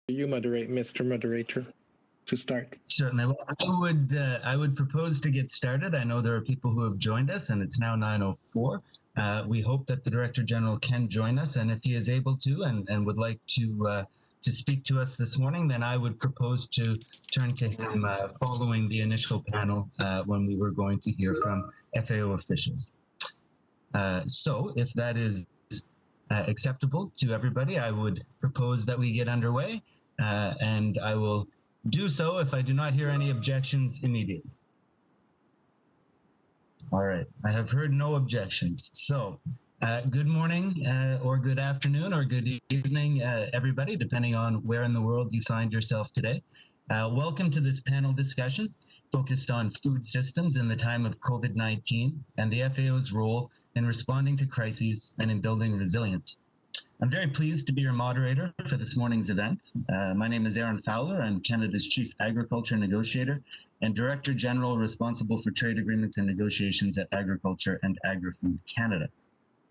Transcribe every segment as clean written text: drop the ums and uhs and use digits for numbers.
you moderate, Mr. Moderator, to start. Certainly. Well, I would propose to get started. I know there are people who have joined us, and it's now 9:04. We hope that the Director General can join us, and if he is able to and would like to speak to us this morning, then I would propose to turn to him following the initial panel when we were going to hear from FAO officials. So if that is acceptable to everybody, I would propose that we get underway, and I will do so if I do not hear any objections immediately. All right, I have heard no objections. So good morning or good afternoon or good evening, everybody, depending on where in the world you find yourself today. Welcome to this panel discussion focused on food systems in the time of COVID-19 and the FAO's role in responding to crises and in building resilience. I'm very pleased to be your moderator for this morning's event. My name is Aaron Fowler. I'm Canada's Chief Agriculture Negotiator and Director General responsible for trade agreements and negotiations at Agriculture and Agri-Food Canada.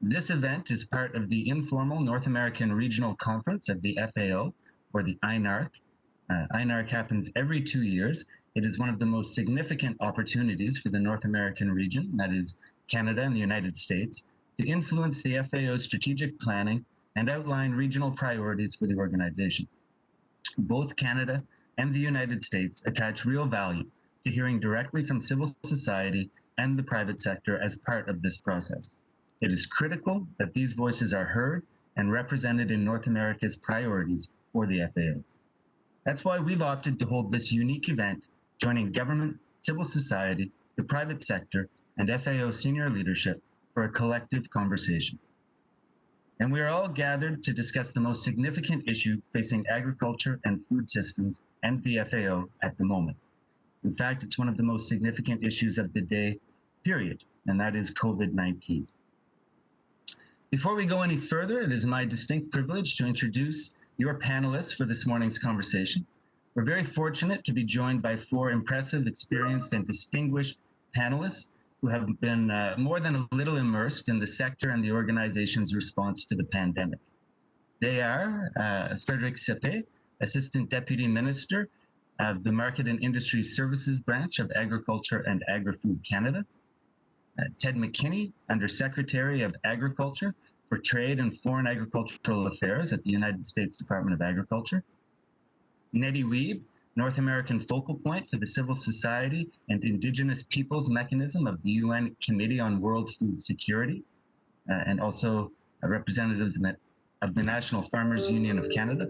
This event is part of the Informal North American Regional Conference of the FAO, or the INARC. INARC happens every 2 years. It is one of the most significant opportunities for the North American region, that is Canada and the United States, to influence the FAO's strategic planning and outline regional priorities for the organization. Both Canada and the United States attach real value to hearing directly from civil society and the private sector as part of this process. It is critical that these voices are heard and represented in North America's priorities for the FAO. That's why we've opted to hold this unique event, joining government, civil society, the private sector, and FAO senior leadership for a collective conversation. And we are all gathered to discuss the most significant issue facing agriculture and food systems and the FAO at the moment. In fact, it's one of the most significant issues of the day, period, and that is COVID-19. Before we go any further, it is my distinct privilege to introduce your panelists for this morning's conversation. We're very fortunate to be joined by 4 impressive, experienced, and distinguished panelists who have been more than a little immersed in the sector and the organization's response to the pandemic. They are Frédéric Seppey, Assistant Deputy Minister of the Market and Industry Services Branch of Agriculture and Agri-Food Canada, Ted McKinney, Under Secretary of Agriculture for Trade and Foreign Agricultural Affairs at the United States Department of Agriculture, Nettie Wiebe, North American focal point for the Civil Society and Indigenous Peoples Mechanism of the UN Committee on World Food Security, and also representatives of the National Farmers Union of Canada,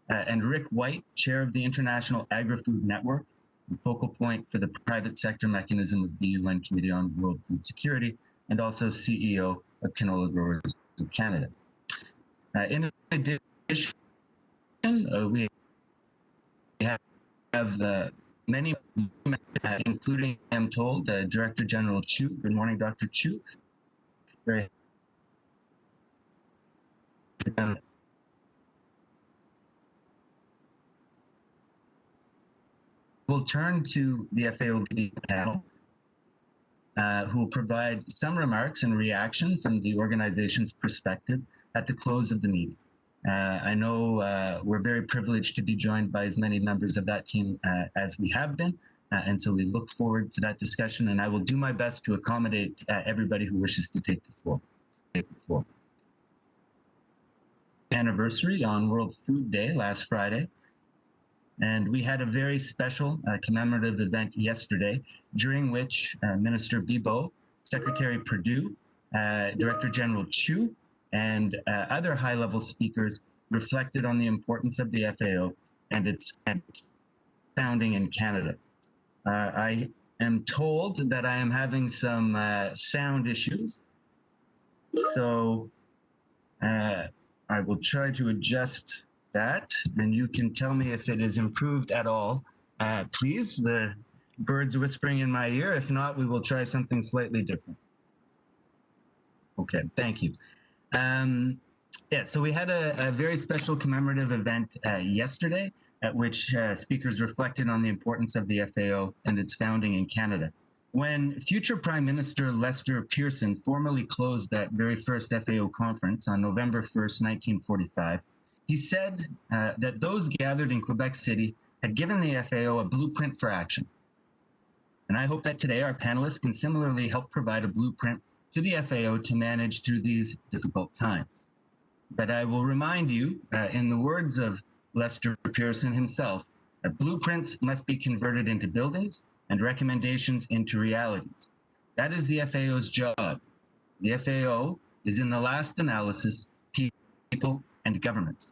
and Rick White, Chair of the International Agri-Food Network, and focal point for the private sector mechanism of the UN Committee on World Food Security, and also CEO of Canola Growers of Canada. In addition, we have many, including, I'm told, Director General Chu. Good morning, Dr. Chu. Very We'll turn to the FAO panel, who will provide some remarks and reaction from the organization's perspective at the close of the meeting. I know we're very privileged to be joined by as many members of that team as we have been, and so we look forward to that discussion, and I will do my best to accommodate everybody who wishes to take the floor. Anniversary on World Food Day last Friday, and we had a very special commemorative event yesterday, during which Minister Bibeau, Secretary Perdue, Director General Chu, and other high-level speakers reflected on the importance of the FAO and its founding in Canada. I am told that I am having some sound issues, so I will try to adjust that, and you can tell me if it is improved at all. Please, the birds whispering in my ear. If not, we will try something slightly different. Okay, thank you. Yeah, so we had a very special commemorative event yesterday at which speakers reflected on the importance of the FAO and its founding in Canada. When future Prime Minister Lester Pearson formally closed that very first FAO conference on November 1st, 1945, He said that those gathered in Quebec City had given the FAO a blueprint for action. And I hope that today our panelists can similarly help provide a blueprint to the FAO to manage through these difficult times. But I will remind you, in the words of Lester Pearson himself, that blueprints must be converted into buildings and recommendations into realities. That is the FAO's job. The FAO is, in the last analysis, people and governments.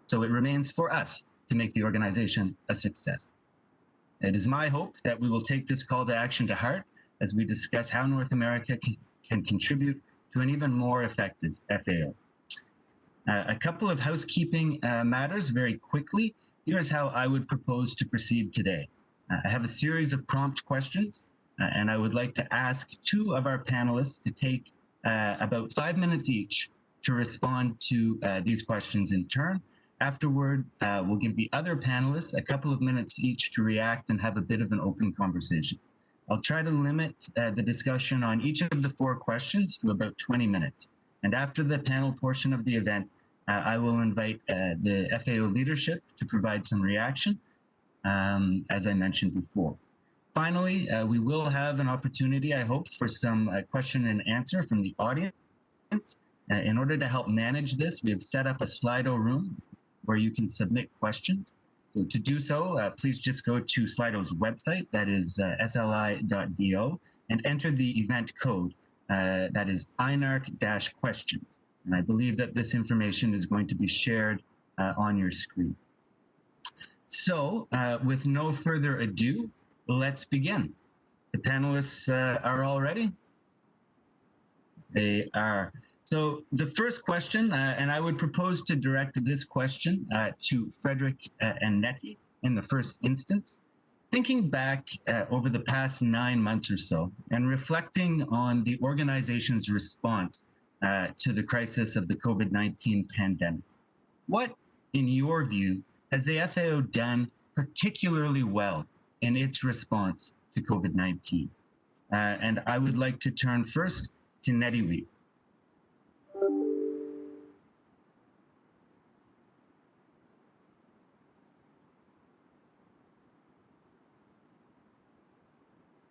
So it remains for us to make the organization a success. It is my hope that we will take this call to action to heart as we discuss how North America can contribute to an even more effective FAO. A couple of housekeeping matters very quickly. Here's how I would propose to proceed today. I have a series of prompt questions, and I would like to ask two of our panelists to take about 5 minutes each to respond to these questions in turn. Afterward, we'll give the other panelists a couple of minutes each to react and have a bit of an open conversation. I'll try to limit the discussion on each of the 4 questions to about 20 minutes. And after the panel portion of the event, I will invite the FAO leadership to provide some reaction, as I mentioned before. Finally, we will have an opportunity, I hope, for some question and answer from the audience. In order to help manage this, we have set up a Slido room where you can submit questions. So to do so, please just go to Slido's website, that is sli.do, and enter the event code, that is INARC-questions. And I believe that this information is going to be shared on your screen. So with no further ado, let's begin. The panelists are all ready? They are. So the first question, and I would propose to direct this question to Frédéric and Nettie in the first instance. Thinking back over the past 9 months or so and reflecting on the organization's response to the crisis of the COVID-19 pandemic, what, in your view, has the FAO done particularly well in its response to COVID-19? And I would like to turn first to Nettie Wee.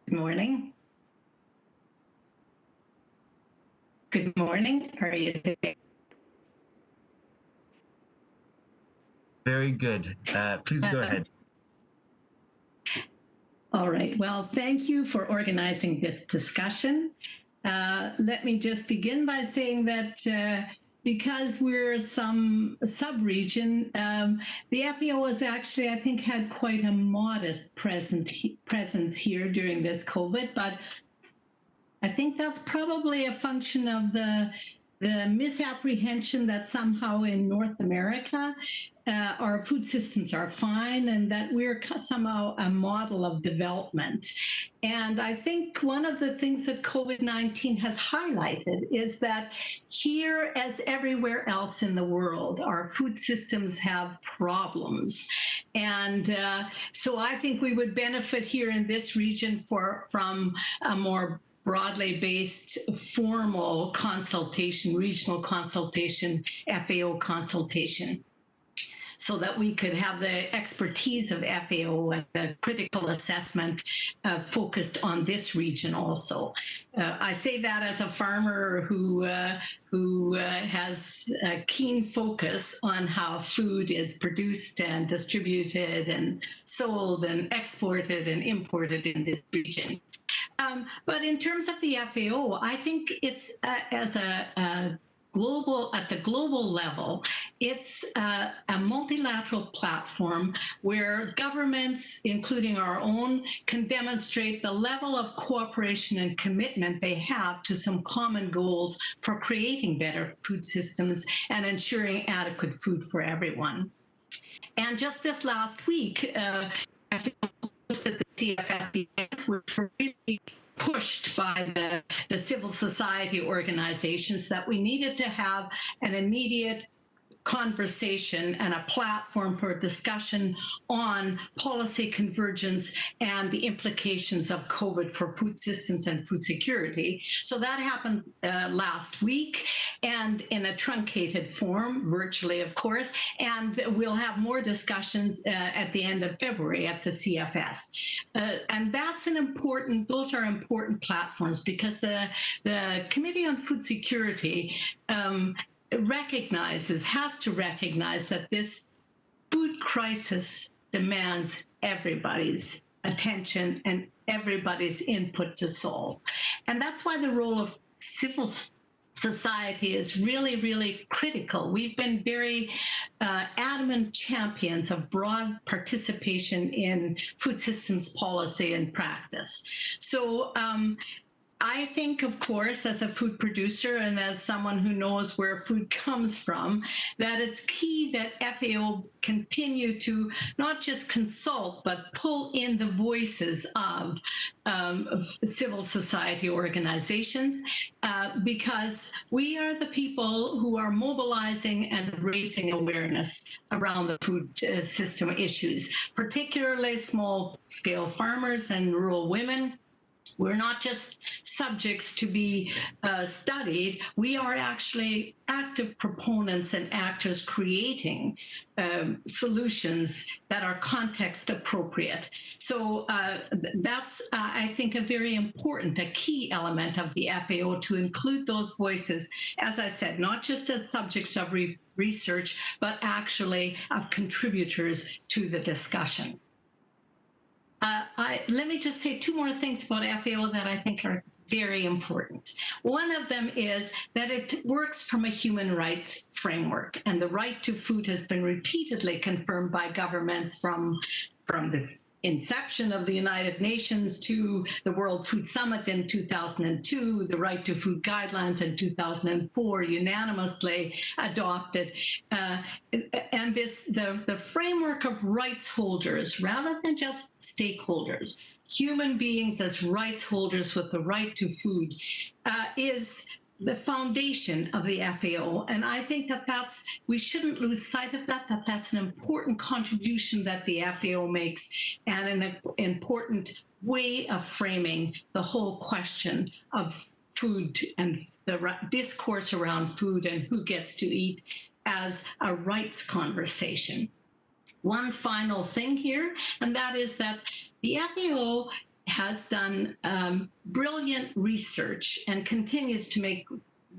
Good morning. Good morning. How are you today? Very good. Please go ahead. All right. Well, thank you for organizing this discussion. Let me just begin by saying that because we're some sub-region, the FAO has actually, I think, had quite a modest presence here during this COVID, but I think that's probably a function of the misapprehension that somehow in North America, our food systems are fine and that we're somehow a model of development. And I think one of the things that COVID-19 has highlighted is that here, as everywhere else in the world, our food systems have problems. And so I think we would benefit here in this region from a more broadly based formal consultation, regional consultation, FAO consultation, so that we could have the expertise of FAO and the critical assessment focused on this region also. I say that as a farmer who has a keen focus on how food is produced and distributed and sold and exported and imported in this region. But in terms of the FAO, I think it's as at the global level, it's a multilateral platform where governments, including our own, can demonstrate the level of cooperation and commitment they have to some common goals for creating better food systems and ensuring adequate food for everyone. And just this last week, I think that the CFSDS were really pushed by the civil society organizations that we needed to have an immediate conversation and a platform for discussion on policy convergence and the implications of COVID for food systems and food security. So that happened last week, and in a truncated form, virtually, of course, and we'll have more discussions at the end of February at the CFS. And that's those are important platforms, because the Committee on Food Security has to recognize that this food crisis demands everybody's attention and everybody's input to solve. And that's why the role of civil society is really, really critical. We've been very adamant champions of broad participation in food systems policy and practice. So I think, of course, as a food producer and as someone who knows where food comes from, that it's key that FAO continue to not just consult, but pull in the voices of civil society organizations, because we are the people who are mobilizing and raising awareness around the food system issues, particularly small-scale farmers and rural women. We're not just subjects to be studied. We are actually active proponents and actors creating solutions that are context appropriate. So that's, I think, a key element of the FAO, to include those voices, as I said, not just as subjects of research, but actually of contributors to the discussion. Let me just say two more things about FAO that I think are very important. One of them is that it works from a human rights framework, and the right to food has been repeatedly confirmed by governments from the inception of the United Nations to the World Food Summit in 2002, the Right to Food Guidelines in 2004, unanimously adopted. And the framework of rights holders, rather than just stakeholders, human beings as rights holders with the right to food, is the foundation of the FAO. And I think that we shouldn't lose sight of that's an important contribution that the FAO makes, and an important way of framing the whole question of food and the discourse around food and who gets to eat as a rights conversation. One final thing here, and that is that the FAO has done brilliant research and continues to make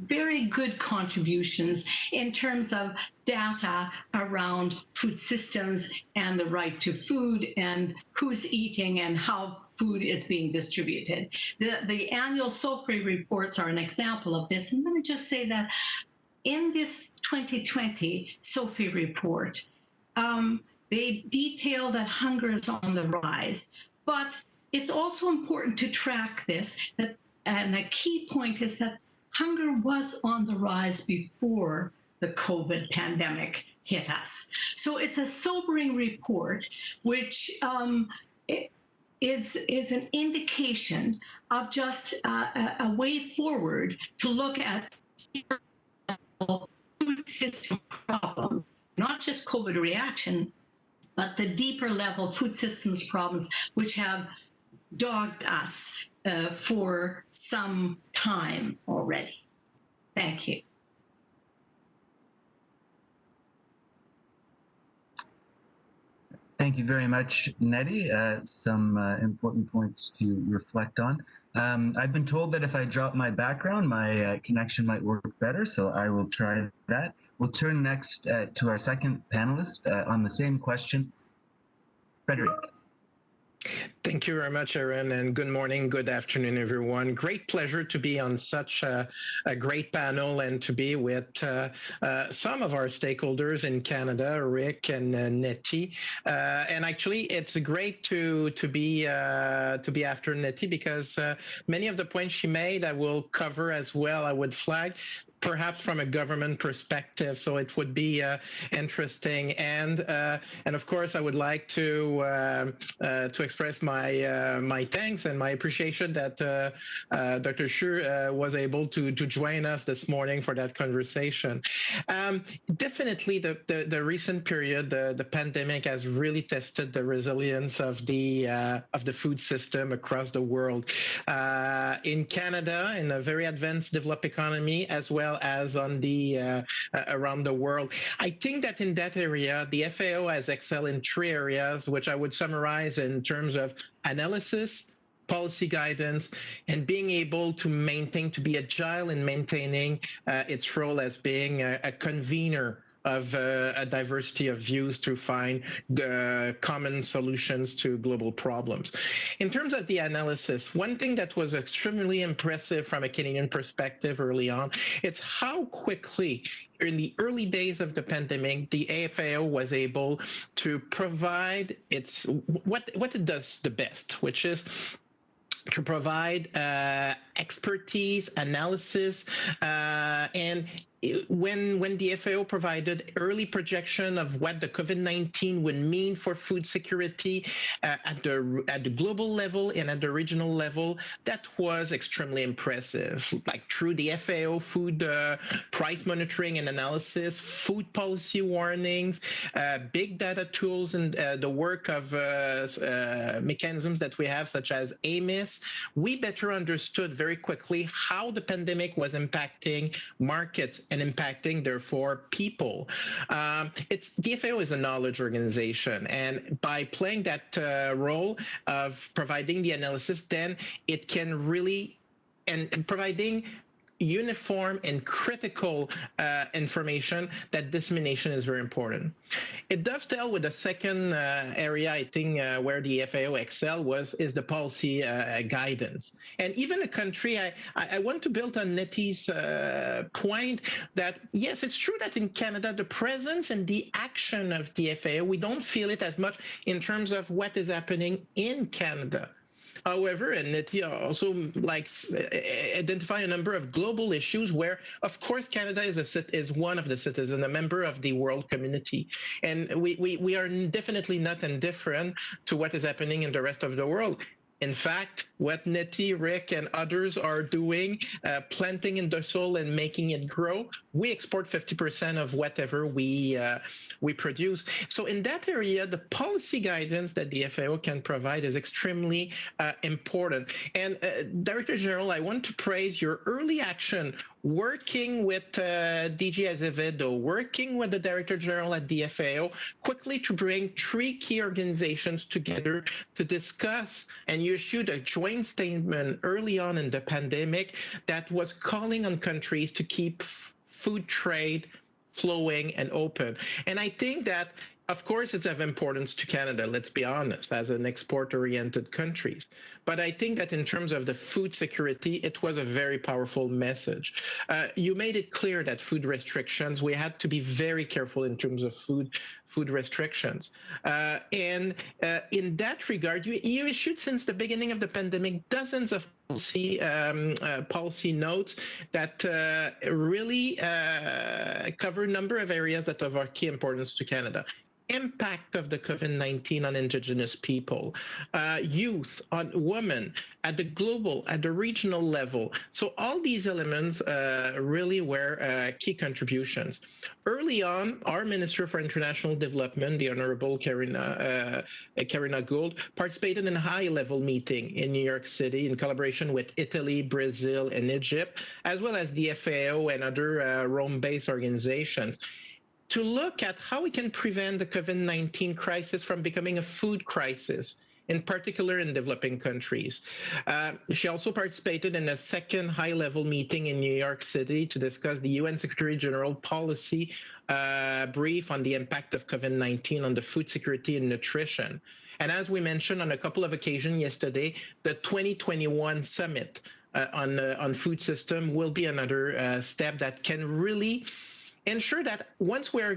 very good contributions in terms of data around food systems and the right to food and who's eating and how food is being distributed. The annual SOFRI reports are an example of this. And let me just say that in this 2020 SOFRI report, they detail that hunger is on the rise, but it's also important to track this, and a key point is that hunger was on the rise before the COVID pandemic hit us. So it's a sobering report, which is an indication of just a way forward to look at food system problems, not just COVID reaction, but the deeper level food systems problems which have dogged us for some time already. Thank you. Thank you very much, Nettie. Some important points to reflect on. I've been told that if I drop my background, my connection might work better, so I will try that. We'll turn next to our second panelist on the same question, Frédéric. Thank you very much, Aaron, and good morning, good afternoon, everyone. Great pleasure to be on such a great panel and to be with some of our stakeholders in Canada, Rick and Nettie. And actually, it's great to be after Nettie, because many of the points she made I will cover as well. I would flag. perhaps from a government perspective. So it would be interesting. And of course, I would like to express my thanks and my appreciation that Dr. Xu was able to join us this morning for that conversation. Definitely, the recent period, the pandemic has really tested the resilience of the food system across the world. In Canada, in a very advanced developed economy, as well as on the around the world. I think that in that area, the FAO has excelled in 3 areas, which I would summarize in terms of analysis, policy guidance, and being able to be agile in maintaining its role as being a convener of a diversity of views to find common solutions to global problems. In terms of the analysis, one thing that was extremely impressive from a Canadian perspective early on, it's how quickly in the early days of the pandemic, the FAO was able to provide what it does the best, which is to provide expertise, analysis, and when the FAO provided early projection of what the COVID-19 would mean for food security at the global level and at the regional level, that was extremely impressive. Like through the FAO food price monitoring and analysis, food policy warnings, big data tools, and the work of mechanisms that we have, such as AMIS, we better understood very quickly how the pandemic was impacting markets and impacting, therefore, people. The FAO is a knowledge organization, and by playing that role of providing the analysis, then it can really, and providing uniform and critical information, that dissemination is very important. It dovetails with the second area, I think, where the FAO excels is the policy guidance. And even a country, I want to build on Nettie's point that, yes, it's true that in Canada, the presence and the action of the FAO, we don't feel it as much in terms of what is happening in Canada. However, and Nettie also likes identify a number of global issues where, of course, Canada is one of the citizens, a member of the world community. And we are definitely not indifferent to what is happening in the rest of the world. In fact, what Nettie, Rick, and others are doing, planting in the soil and making it grow, we export 50% of whatever we produce. So in that area, the policy guidance that the FAO can provide is extremely important. And Director General, I want to praise your early action working with DG Azevedo, working with the Director General at the FAO, quickly to bring 3 key organizations together to discuss, and you issued a joint statement early on in the pandemic that was calling on countries to keep food trade flowing and open. And I think that, of course, it's of importance to Canada, let's be honest, as an export-oriented country. But I think that in terms of the food security, it was a very powerful message. You made it clear that food restrictions, we had to be very careful in terms of food restrictions. And in that regard, you issued since the beginning of the pandemic dozens of policy notes that really cover a number of areas that are of key importance to Canada. Impact of the COVID-19 on Indigenous people, youth, on women, at the global, at the regional level. So all these elements really were key contributions. Early on, our Minister for International Development, the Honorable Karina Gould, participated in a high-level meeting in New York City in collaboration with Italy, Brazil, and Egypt, as well as the FAO and other Rome-based organizations, to look at how we can prevent the COVID-19 crisis from becoming a food crisis, in particular in developing countries. She also participated in a second high-level meeting in New York City to discuss the UN Secretary General policy brief on the impact of COVID-19 on the food security and nutrition. And as we mentioned on a couple of occasions yesterday, the 2021 summit on food system will be another step that can really ensure that once we are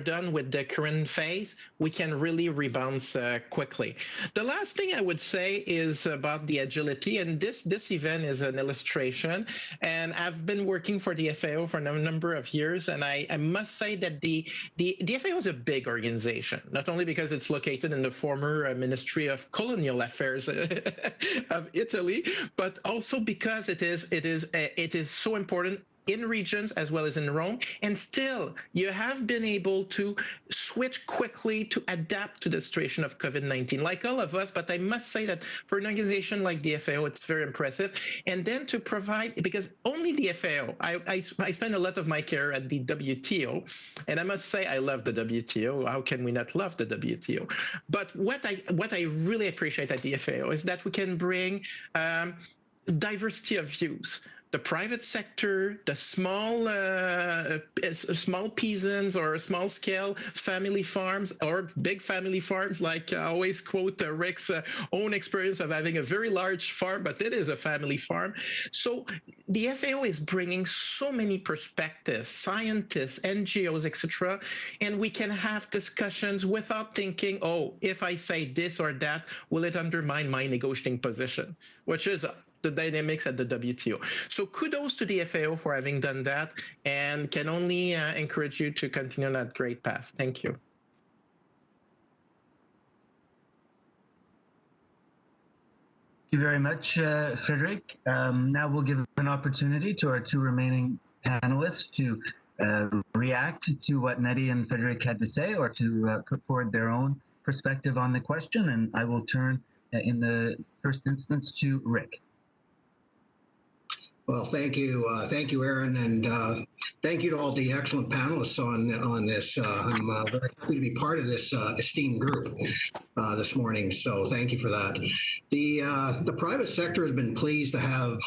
done with the current phase, we can really rebound quickly. The last thing I would say is about the agility, and this event is an illustration. And I've been working for the FAO for a number of years, and I must say that the FAO is a big organization, not only because it's located in the former Ministry of Colonial Affairs of Italy, but also because it is so important in regions as well as in Rome. And still, you have been able to switch quickly to adapt to the situation of COVID-19, like all of us. But I must say that for an organization like the FAO, it's very impressive. And then to provide, because only the FAO, I spend a lot of my career at the WTO, and I must say I love the WTO. How can we not love the WTO? But what I really appreciate at the FAO is that we can bring diversity of views. The private sector, the small peasants or small scale family farms or big family farms, like I always quote Rick's own experience of having a very large farm, but it is a family farm. So the FAO is bringing so many perspectives, scientists, NGOs, etc., and we can have discussions without thinking, oh, if I say this or that, will it undermine my negotiating position, which is the dynamics at the WTO. So kudos to the FAO for having done that, and can only encourage you to continue on that great path. Thank you. Thank you very much, Frédéric. Now we'll give an opportunity to our two remaining panelists to react to what Nettie and Frédéric had to say, or to put forward their own perspective on the question. And I will turn in the first instance to Rick. Well, thank you, Aaron, and thank you to all the excellent panelists on this. I'm very happy to be part of this esteemed group this morning. So thank you for that. The private sector has been pleased to have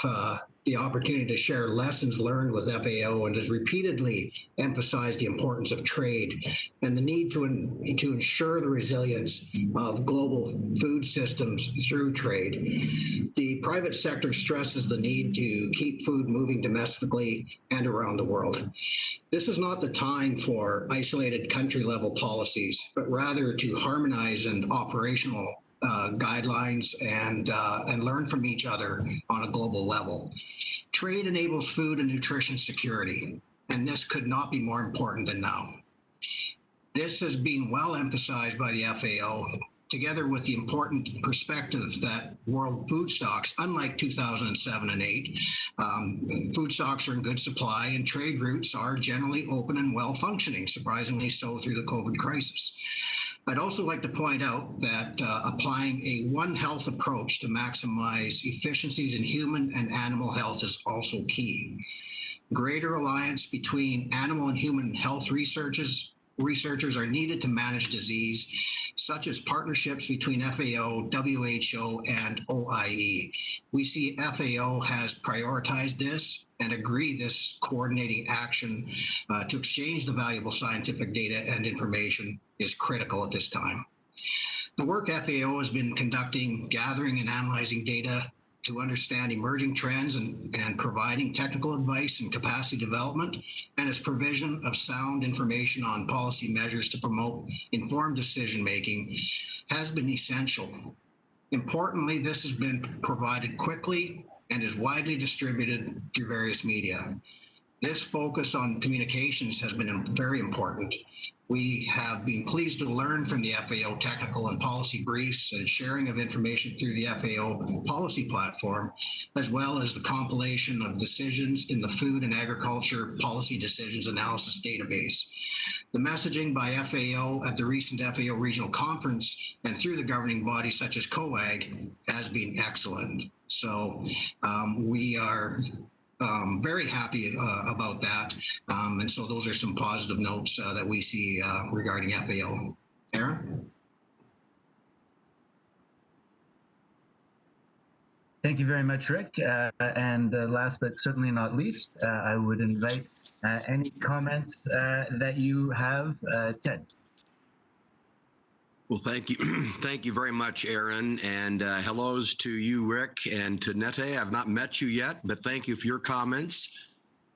the opportunity to share lessons learned with FAO, and has repeatedly emphasized the importance of trade and the need to ensure the resilience of global food systems through trade. The private sector stresses the need to keep food moving domestically and around the world. This is not the time for isolated country-level policies, but rather to harmonize and operational guidelines and learn from each other on a global level. Trade enables food and nutrition security, and this could not be more important than now. This has been well emphasized by the FAO, together with the important perspective that world food stocks, unlike 2007 and 8, food stocks are in good supply and trade routes are generally open and well functioning, surprisingly so through the COVID crisis. I'd also like to point out that applying a One Health approach to maximize efficiencies in human and animal health is also key. Greater alliance between animal and human health researchers are needed to manage disease, such as partnerships between FAO, WHO, and OIE. We see FAO has prioritized this and agree this coordinating action to exchange the valuable scientific data and information is critical at this time. The work FAO has been conducting, gathering and analyzing data to understand emerging trends and providing technical advice and capacity development, and its provision of sound information on policy measures to promote informed decision-making has been essential. Importantly, this has been provided quickly and is widely distributed through various media. This focus on communications has been very important. We have been pleased to learn from the FAO technical and policy briefs and sharing of information through the FAO policy platform, as well as the compilation of decisions in the Food and Agriculture Policy Decisions Analysis database. The messaging by FAO at the recent FAO Regional Conference and through the governing bodies such as COAG has been excellent. So we are very happy about that. And so those are some positive notes that we see regarding FAO. Aaron? Thank you very much, Rick. And last but certainly not least, I would invite any comments that you have, Ted. Well, thank you. Thank you very much, Aaron. And hellos to you, Rick, and to Nete. I've not met you yet, but thank you for your comments.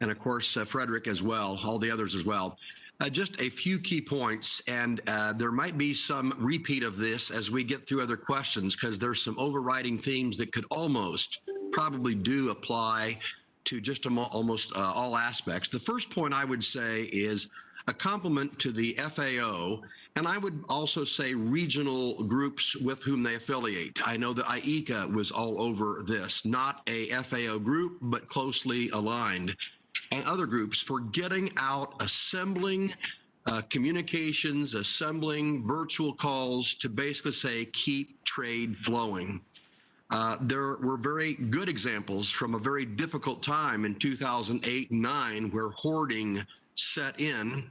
and of course, Frédéric as well, all the others as well. Just a few key points, and there might be some repeat of this as we get through other questions, because there's some overriding themes that could almost probably do apply to just almost all aspects. The first point I would say is a compliment to the FAO, and I would also say regional groups with whom they affiliate. I know that IECA was all over this, not a FAO group, but closely aligned, and other groups for getting out, assembling communications, assembling virtual calls to basically say, keep trade flowing. There were very good examples from a very difficult time in 2008 and 9 where hoarding set in.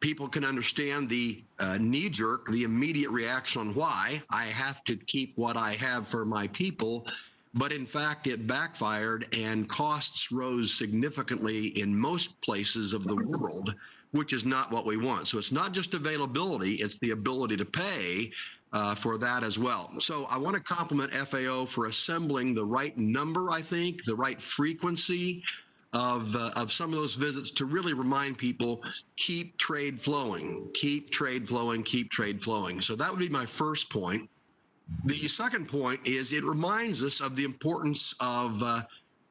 People can understand the knee-jerk, the immediate reaction on why I have to keep what I have for my people. But in fact, it backfired and costs rose significantly in most places of the world, which is not what we want. So it's not just availability, it's the ability to pay for that as well. So I want to compliment FAO for assembling the right number, I think, the right frequency of some of those visits to really remind people, keep trade flowing, keep trade flowing, keep trade flowing. So that would be my first point. The second point is it reminds us of the importance of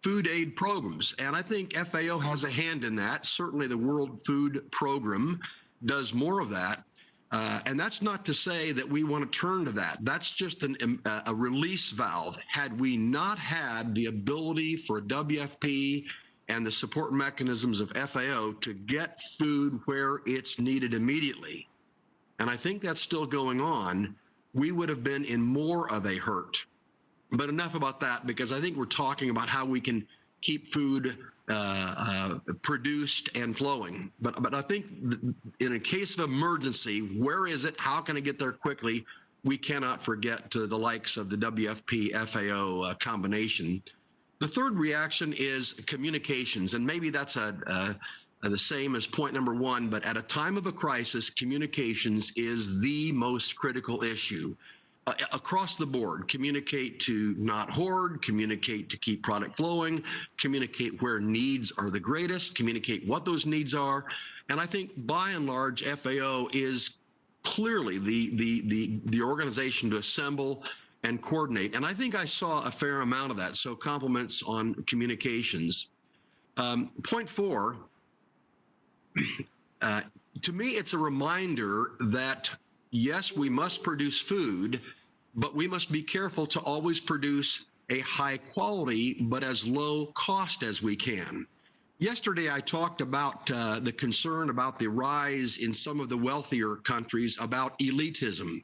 food aid programs. And I think FAO has a hand in that. Certainly the World Food Program does more of that. And that's not to say that we want to turn to that. That's just a release valve. Had we not had the ability for WFP and the support mechanisms of FAO to get food where it's needed immediately, and I think that's still going on, we would have been in more of a hurt. But enough about that, because I think we're talking about how we can keep food produced and flowing. But I think in a case of emergency, where is it? How can I get there quickly? We cannot forget the likes of the WFP FAO combination. The third reaction is communications, and maybe that's the same as point number one, but at a time of a crisis, communications is the most critical issue. Across the board, communicate to not hoard, communicate to keep product flowing, communicate where needs are the greatest, communicate what those needs are. And I think by and large, FAO is clearly the organization to assemble and coordinate. And I think I saw a fair amount of that. So compliments on communications. Point four, to me, it's a reminder that, yes, we must produce food, but we must be careful to always produce a high quality, but as low cost as we can. Yesterday, I talked about the concern about the rise in some of the wealthier countries about elitism.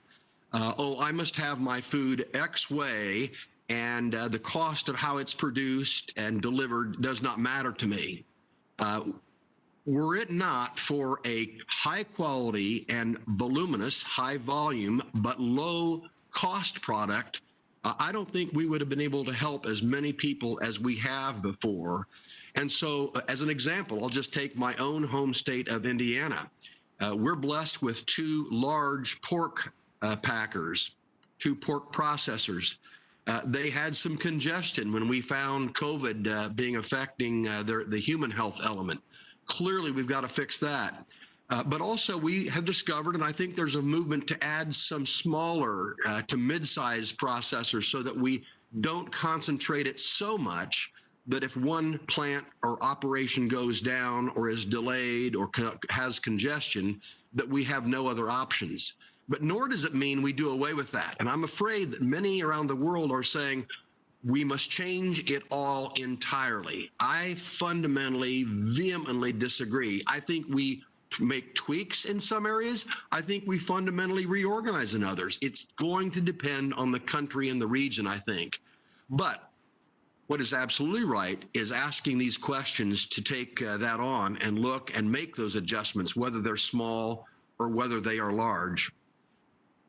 Oh, I must have my food X way, and the cost of how it's produced and delivered does not matter to me. Were it not for a high quality and voluminous, high volume, but low cost product, I don't think we would have been able to help as many people as we have before. And so as an example, I'll just take my own home state of Indiana. We're blessed with two large pork packers, two pork processors. They had some congestion when we found COVID being affecting the human health element. Clearly, we've got to fix that. But also, we have discovered, and I think there's a movement to add some smaller to mid-sized processors so that we don't concentrate it so much that if one plant or operation goes down or is delayed or has congestion, that we have no other options. But nor does it mean we do away with that. And I'm afraid that many around the world are saying, we must change it all entirely. I fundamentally, vehemently disagree. I think we make tweaks in some areas. I think we fundamentally reorganize in others. It's going to depend on the country and the region, I think. But what is absolutely right is asking these questions to take that on and look and make those adjustments, whether they're small or whether they are large.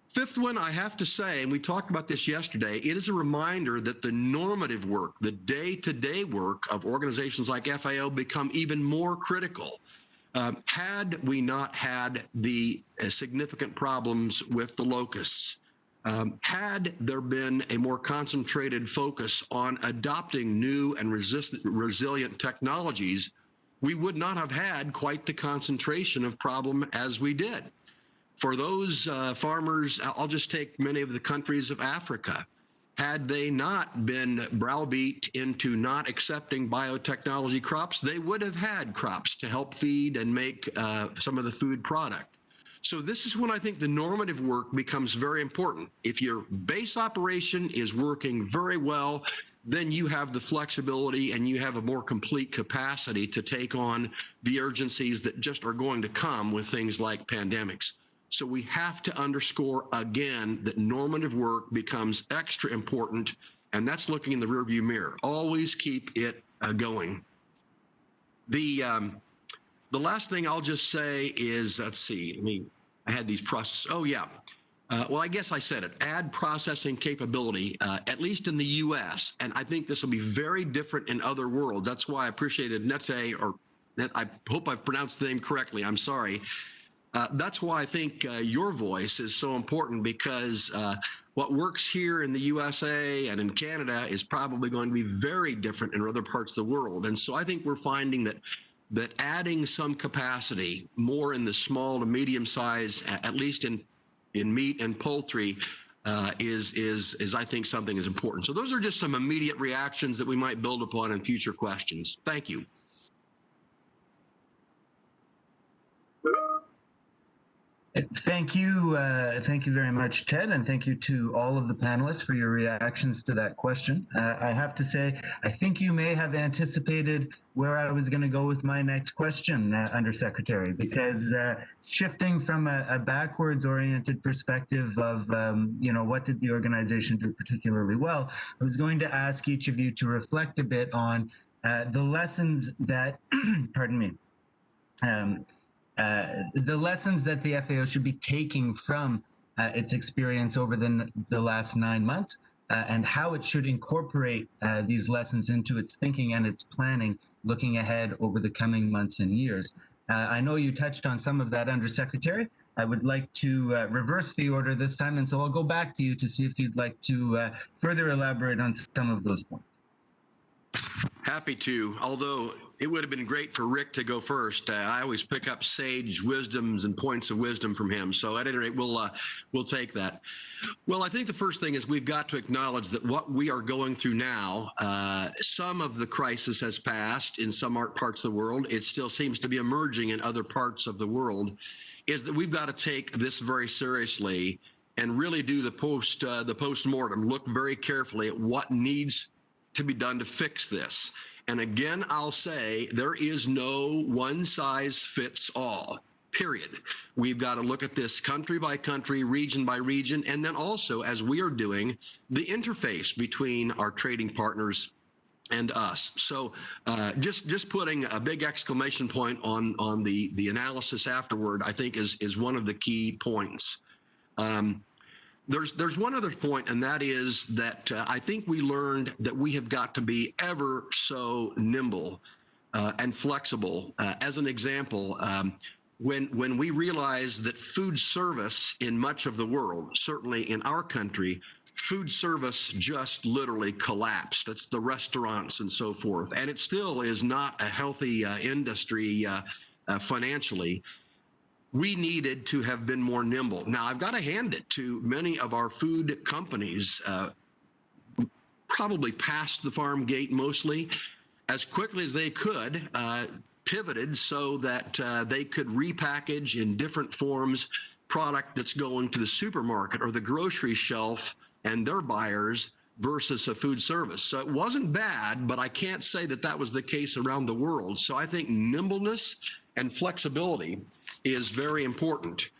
Fifth one, I have to say, and we talked about this yesterday, it is a reminder that the normative work, the day-to-day work of organizations like FAO become even more critical. Had we not had the significant problems with the locusts, Had there been a more concentrated focus on adopting new and resilient technologies, we would not have had quite the concentration of problem as we did. For those farmers, I'll just take many of the countries of Africa. Had they not been browbeat into not accepting biotechnology crops, they would have had crops to help feed and make some of the food product. So this is when I think the normative work becomes very important. If your base operation is working very well, then you have the flexibility and you have a more complete capacity to take on the urgencies that just are going to come with things like pandemics. So we have to underscore again that normative work becomes extra important, and that's looking in the rearview mirror. Always keep it going. The last thing I'll just say is, let's see, I had these processes. Oh yeah. Well, I guess I said it. Add processing capability, at least in the U.S., and I think this will be very different in other worlds. That's why I appreciated Nete, or I hope I've pronounced the name correctly. I'm sorry. That's why I think your voice is so important, because what works here in the USA and in Canada is probably going to be very different in other parts of the world. And so I think we're finding that adding some capacity more in the small to medium size, at least in meat and poultry, is I think something is important. So those are just some immediate reactions that we might build upon in future questions. Thank you. Thank you very much, Ted, and thank you to all of the panelists for your reactions to that question. I have to say, I think you may have anticipated where I was going to go with my next question, Undersecretary, because shifting from a backwards-oriented perspective of, what did the organization do particularly well, I was going to ask each of you to reflect a bit on the lessons that, pardon me, the lessons that the FAO should be taking from its experience over the last 9 months, and how it should incorporate these lessons into its thinking and its planning looking ahead over the coming months and years. I know you touched on some of that, Undersecretary. I would like to reverse the order this time, and so I'll go back to you to see if you'd like to further elaborate on some of those points. Happy to, although it would have been great for Rick to go first. I always pick up sage wisdoms and points of wisdom from him. So at any rate, we'll take that. Well, I think the first thing is we've got to acknowledge that what we are going through now, some of the crisis has passed in some parts of the world. It still seems to be emerging in other parts of the world, is that we've got to take this very seriously and really do the post-mortem, look very carefully at what needs to be done to fix this. And again, I'll say there is no one size fits all, period. We've got to look at this country by country, region by region, and then also, as we are doing, the interface between our trading partners and us. So just putting a big exclamation point on the analysis afterward, I think is one of the key points. There's one other point, and that is that I think we learned that we have got to be ever so nimble and flexible. As an example, when we realized that food service in much of the world, certainly in our country, food service just literally collapsed. That's the restaurants and so forth. And it still is not a healthy industry financially. We needed to have been more nimble. Now, I've got to hand it to many of our food companies, probably past the farm gate mostly, as quickly as they could, pivoted so that they could repackage in different forms product that's going to the supermarket or the grocery shelf and their buyers versus a food service. So it wasn't bad, but I can't say that that was the case around the world. So I think nimbleness and flexibility is very important.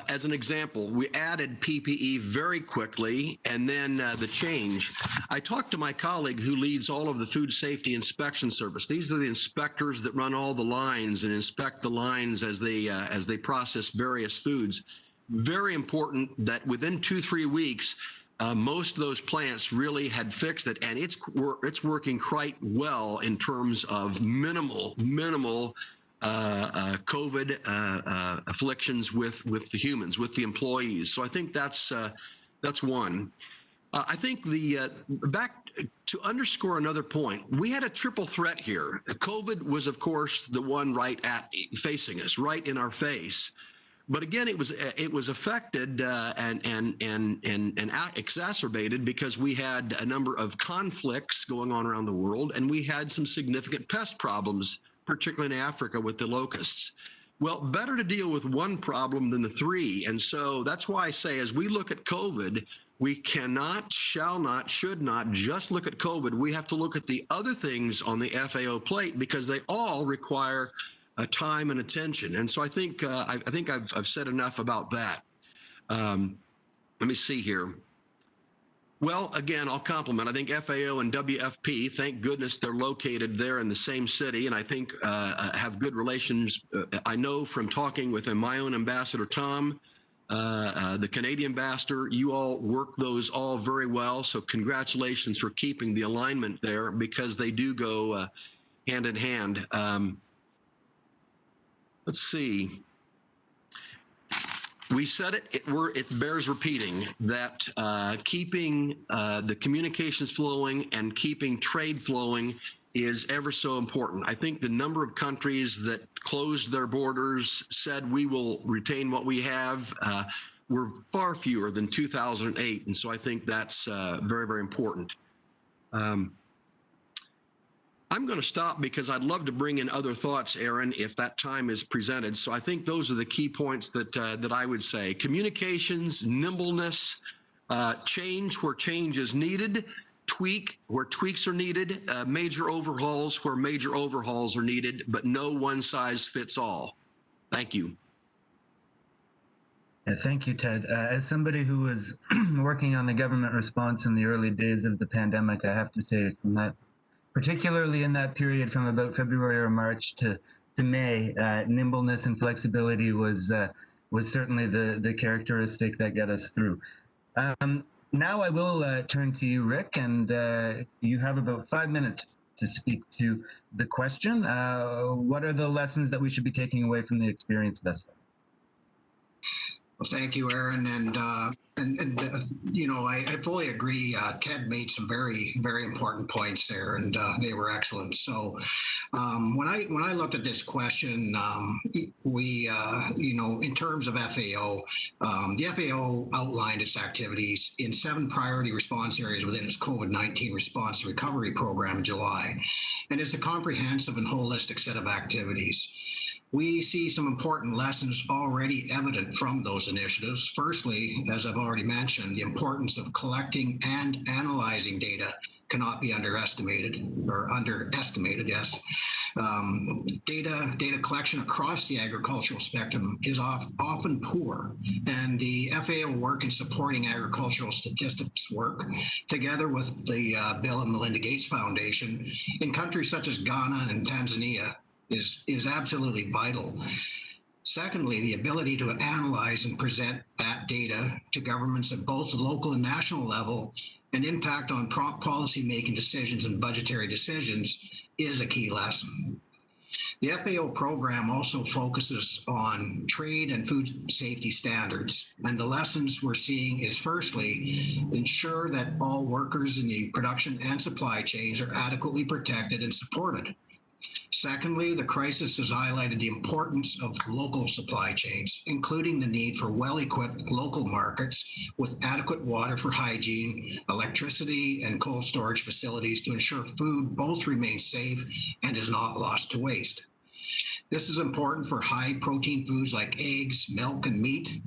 As an example, we added PPE very quickly, and then the change. I talked to my colleague who leads all of the food safety inspection service. These are the inspectors that run all the lines and inspect the lines as they process various foods. Very important that within 2-3 weeks, most of those plants really had fixed it, and it's working quite well in terms of minimal COVID afflictions with the humans, with the employees. So I think that's one. I think back to underscore another point, we had a triple threat here. COVID was, of course, the one right at facing us, right in our face. But again, it was affected and exacerbated because we had a number of conflicts going on around the world, and we had some significant pest problems, particularly in Africa with the locusts. Well, better to deal with one problem than the three. And so that's why I say, as we look at COVID, we cannot, shall not, should not just look at COVID. We have to look at the other things on the FAO plate because they all require time and attention. And so I think I've said enough about that. Let me see here. Well, again, I'll compliment. I think FAO and WFP, thank goodness they're located there in the same city, and I think have good relations. I know from talking with my own ambassador, Tom, the Canadian ambassador, you all work those all very well. So congratulations for keeping the alignment there because they do go hand in hand. Let's see. We said it bears repeating that keeping the communications flowing and keeping trade flowing is ever so important. I think the number of countries that closed their borders, said we will retain what we have, were far fewer than 2008. And so I think that's very, very important. I'm going to stop because I'd love to bring in other thoughts, Aaron, if that time is presented. So I think those are the key points that I would say. Communications, nimbleness, change where change is needed, tweak where tweaks are needed, major overhauls where major overhauls are needed, but no one size fits all. Thank you. Yeah, thank you, Ted. As somebody who was working on the government response in the early days of the pandemic, I have to say from that, particularly in that period from about February or March to May, nimbleness and flexibility was certainly the characteristic that got us through. Now I will turn to you, Rick, and you have about 5 minutes to speak to the question. What are the lessons that we should be taking away from the experience thus far? Well, thank you, Aaron. And you know, I fully agree. Ted made some very, very important points there, and they were excellent. So when I looked at this question, we, you know, in terms of FAO, the FAO outlined its activities in 7 priority response areas within its COVID-19 response and recovery program in July. And it's a comprehensive and holistic set of activities. We see some important lessons already evident from those initiatives. Firstly, as I've already mentioned, the importance of collecting and analyzing data cannot be underestimated, yes. Data collection across the agricultural spectrum is often poor, and the FAO work in supporting agricultural statistics work, together with the Bill and Melinda Gates Foundation, in countries such as Ghana and Tanzania, is absolutely vital. Secondly, the ability to analyze and present that data to governments at both the local and national level and impact on prompt policy-making decisions and budgetary decisions is a key lesson. The FAO program also focuses on trade and food safety standards, and the lessons we're seeing is, firstly, ensure that all workers in the production and supply chains are adequately protected and supported. Secondly, the crisis has highlighted the importance of local supply chains, including the need for well-equipped local markets with adequate water for hygiene, electricity, and cold storage facilities to ensure food both remains safe and is not lost to waste. This is important for high-protein foods like eggs, milk, and meat.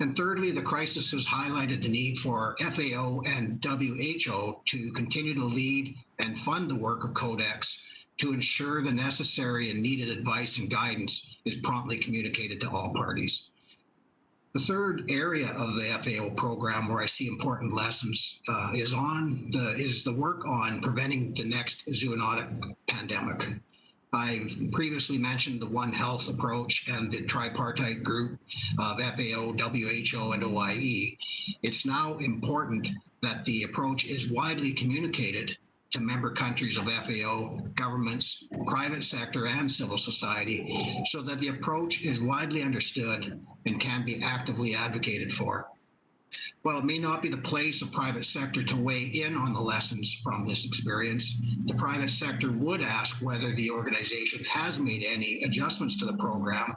And thirdly, the crisis has highlighted the need for FAO and WHO to continue to lead and fund the work of Codex to ensure the necessary and needed advice and guidance is promptly communicated to all parties. The third area of the FAO program where I see important lessons is the work on preventing the next zoonotic pandemic. I've previously mentioned the One Health approach and the tripartite group of FAO, WHO, and OIE. It's now important that the approach is widely communicated to member countries of FAO, governments, private sector, and civil society, so that the approach is widely understood and can be actively advocated for. While it may not be the place of private sector to weigh in on the lessons from this experience, the private sector would ask whether the organization has made any adjustments to the program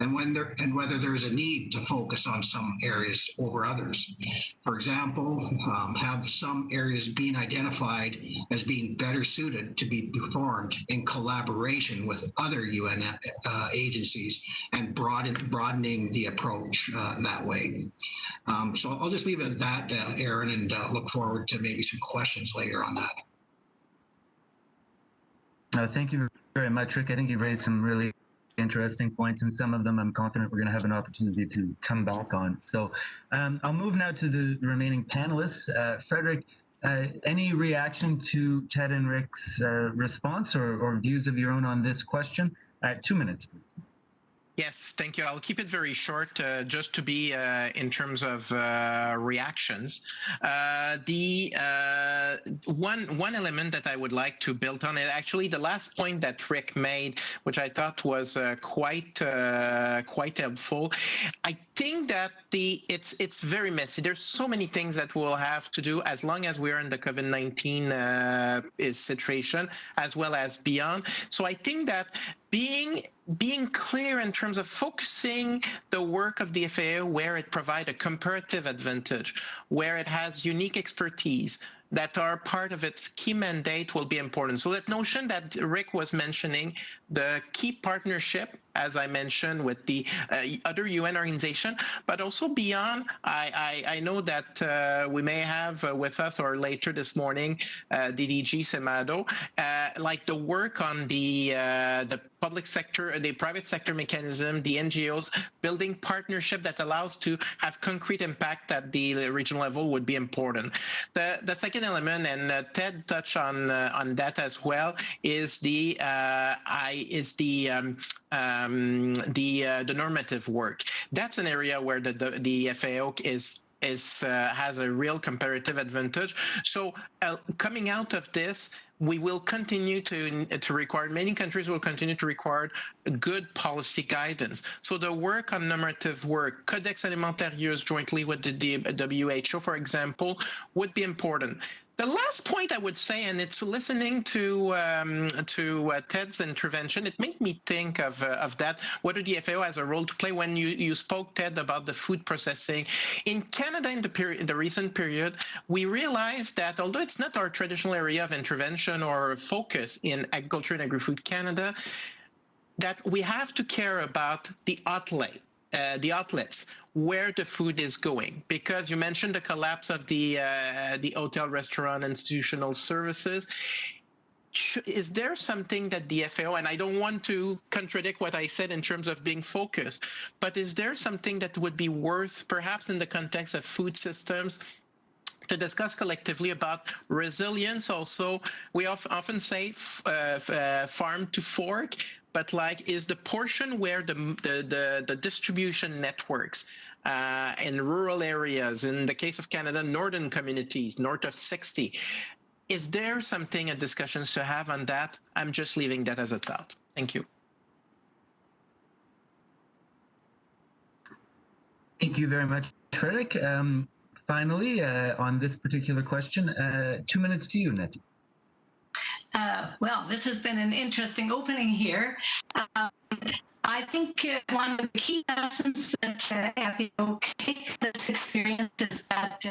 and whether there is a need to focus on some areas over others. For example, have some areas been identified as being better suited to be performed in collaboration with other UN agencies and broadening the approach that way. So I'll just leave it at that, Aaron, and look forward to maybe some questions later on that. Thank you very much, Rick. I think you raised some really interesting points, and some of them I'm confident we're going to have an opportunity to come back on. So I'll move now to the remaining panelists. Frédéric, any reaction to Ted and Rick's response or views of your own on this question? 2 minutes, please. Yes, thank you. I'll keep it very short, just to be in terms of reactions. The one element that I would like to build on it, actually, the last point that Rick made, which I thought was quite helpful. I think that it's very messy. There's so many things that we'll have to do as long as we are in the COVID-19 situation, as well as beyond. So I think that being clear in terms of focusing the work of the FAO where it provides a comparative advantage, where it has unique expertise that are part of its key mandate will be important. So that notion that Rick was mentioning, the key partnership, as I mentioned, with the other UN organization, but also beyond, I know that we may have with us or later this morning, DDG Semado, like the work on the public sector, the private sector mechanism, the NGOs, building partnership that allows to have concrete impact at the regional level would be important. The second element, and Ted touched on that as well, is the normative work. That's an area where the FAO has a real comparative advantage. So coming out of this, we will continue to require, many countries will continue to require good policy guidance. So the work on normative work, Codex Alimentarius jointly with the WHO, for example, would be important. The last point I would say, and it's listening to Ted's intervention, it made me think of that. What do the FAO has a role to play? When you spoke, Ted, about the food processing in Canada in the recent period, we realized that although it's not our traditional area of intervention or focus in agriculture and agri-food Canada, that we have to care about the outlets where the food is going, because you mentioned the collapse of the hotel, restaurant, institutional services. Is there something that the FAO, and I don't want to contradict what I said in terms of being focused, but is there something that would be worth, perhaps in the context of food systems, to discuss collectively about resilience? Also, we often say farm to fork, but like, is the portion where the distribution networks in rural areas, in the case of Canada, northern communities, north of 60, is there something, a discussions to have on that? I'm just leaving that as a thought. Thank you. Thank you very much, Frédéric. Finally, on this particular question, 2 minutes to you, Nettie. Well, this has been an interesting opening here. I think one of the key lessons that FAO take from this experience is that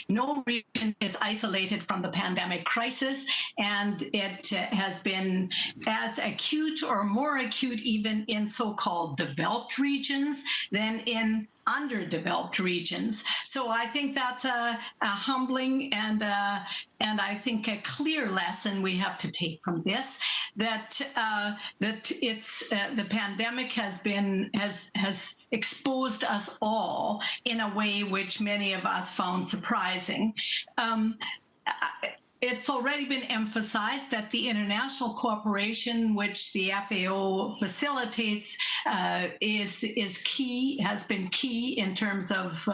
no region is isolated from the pandemic crisis, and it has been as acute or more acute even in so-called developed regions than in underdeveloped regions. So I think that's a humbling and I think a clear lesson we have to take from this, that it's the pandemic has exposed us all in a way which many of us found surprising. it's already been emphasized that the international cooperation which the FAO facilitates is key, has been key in terms of,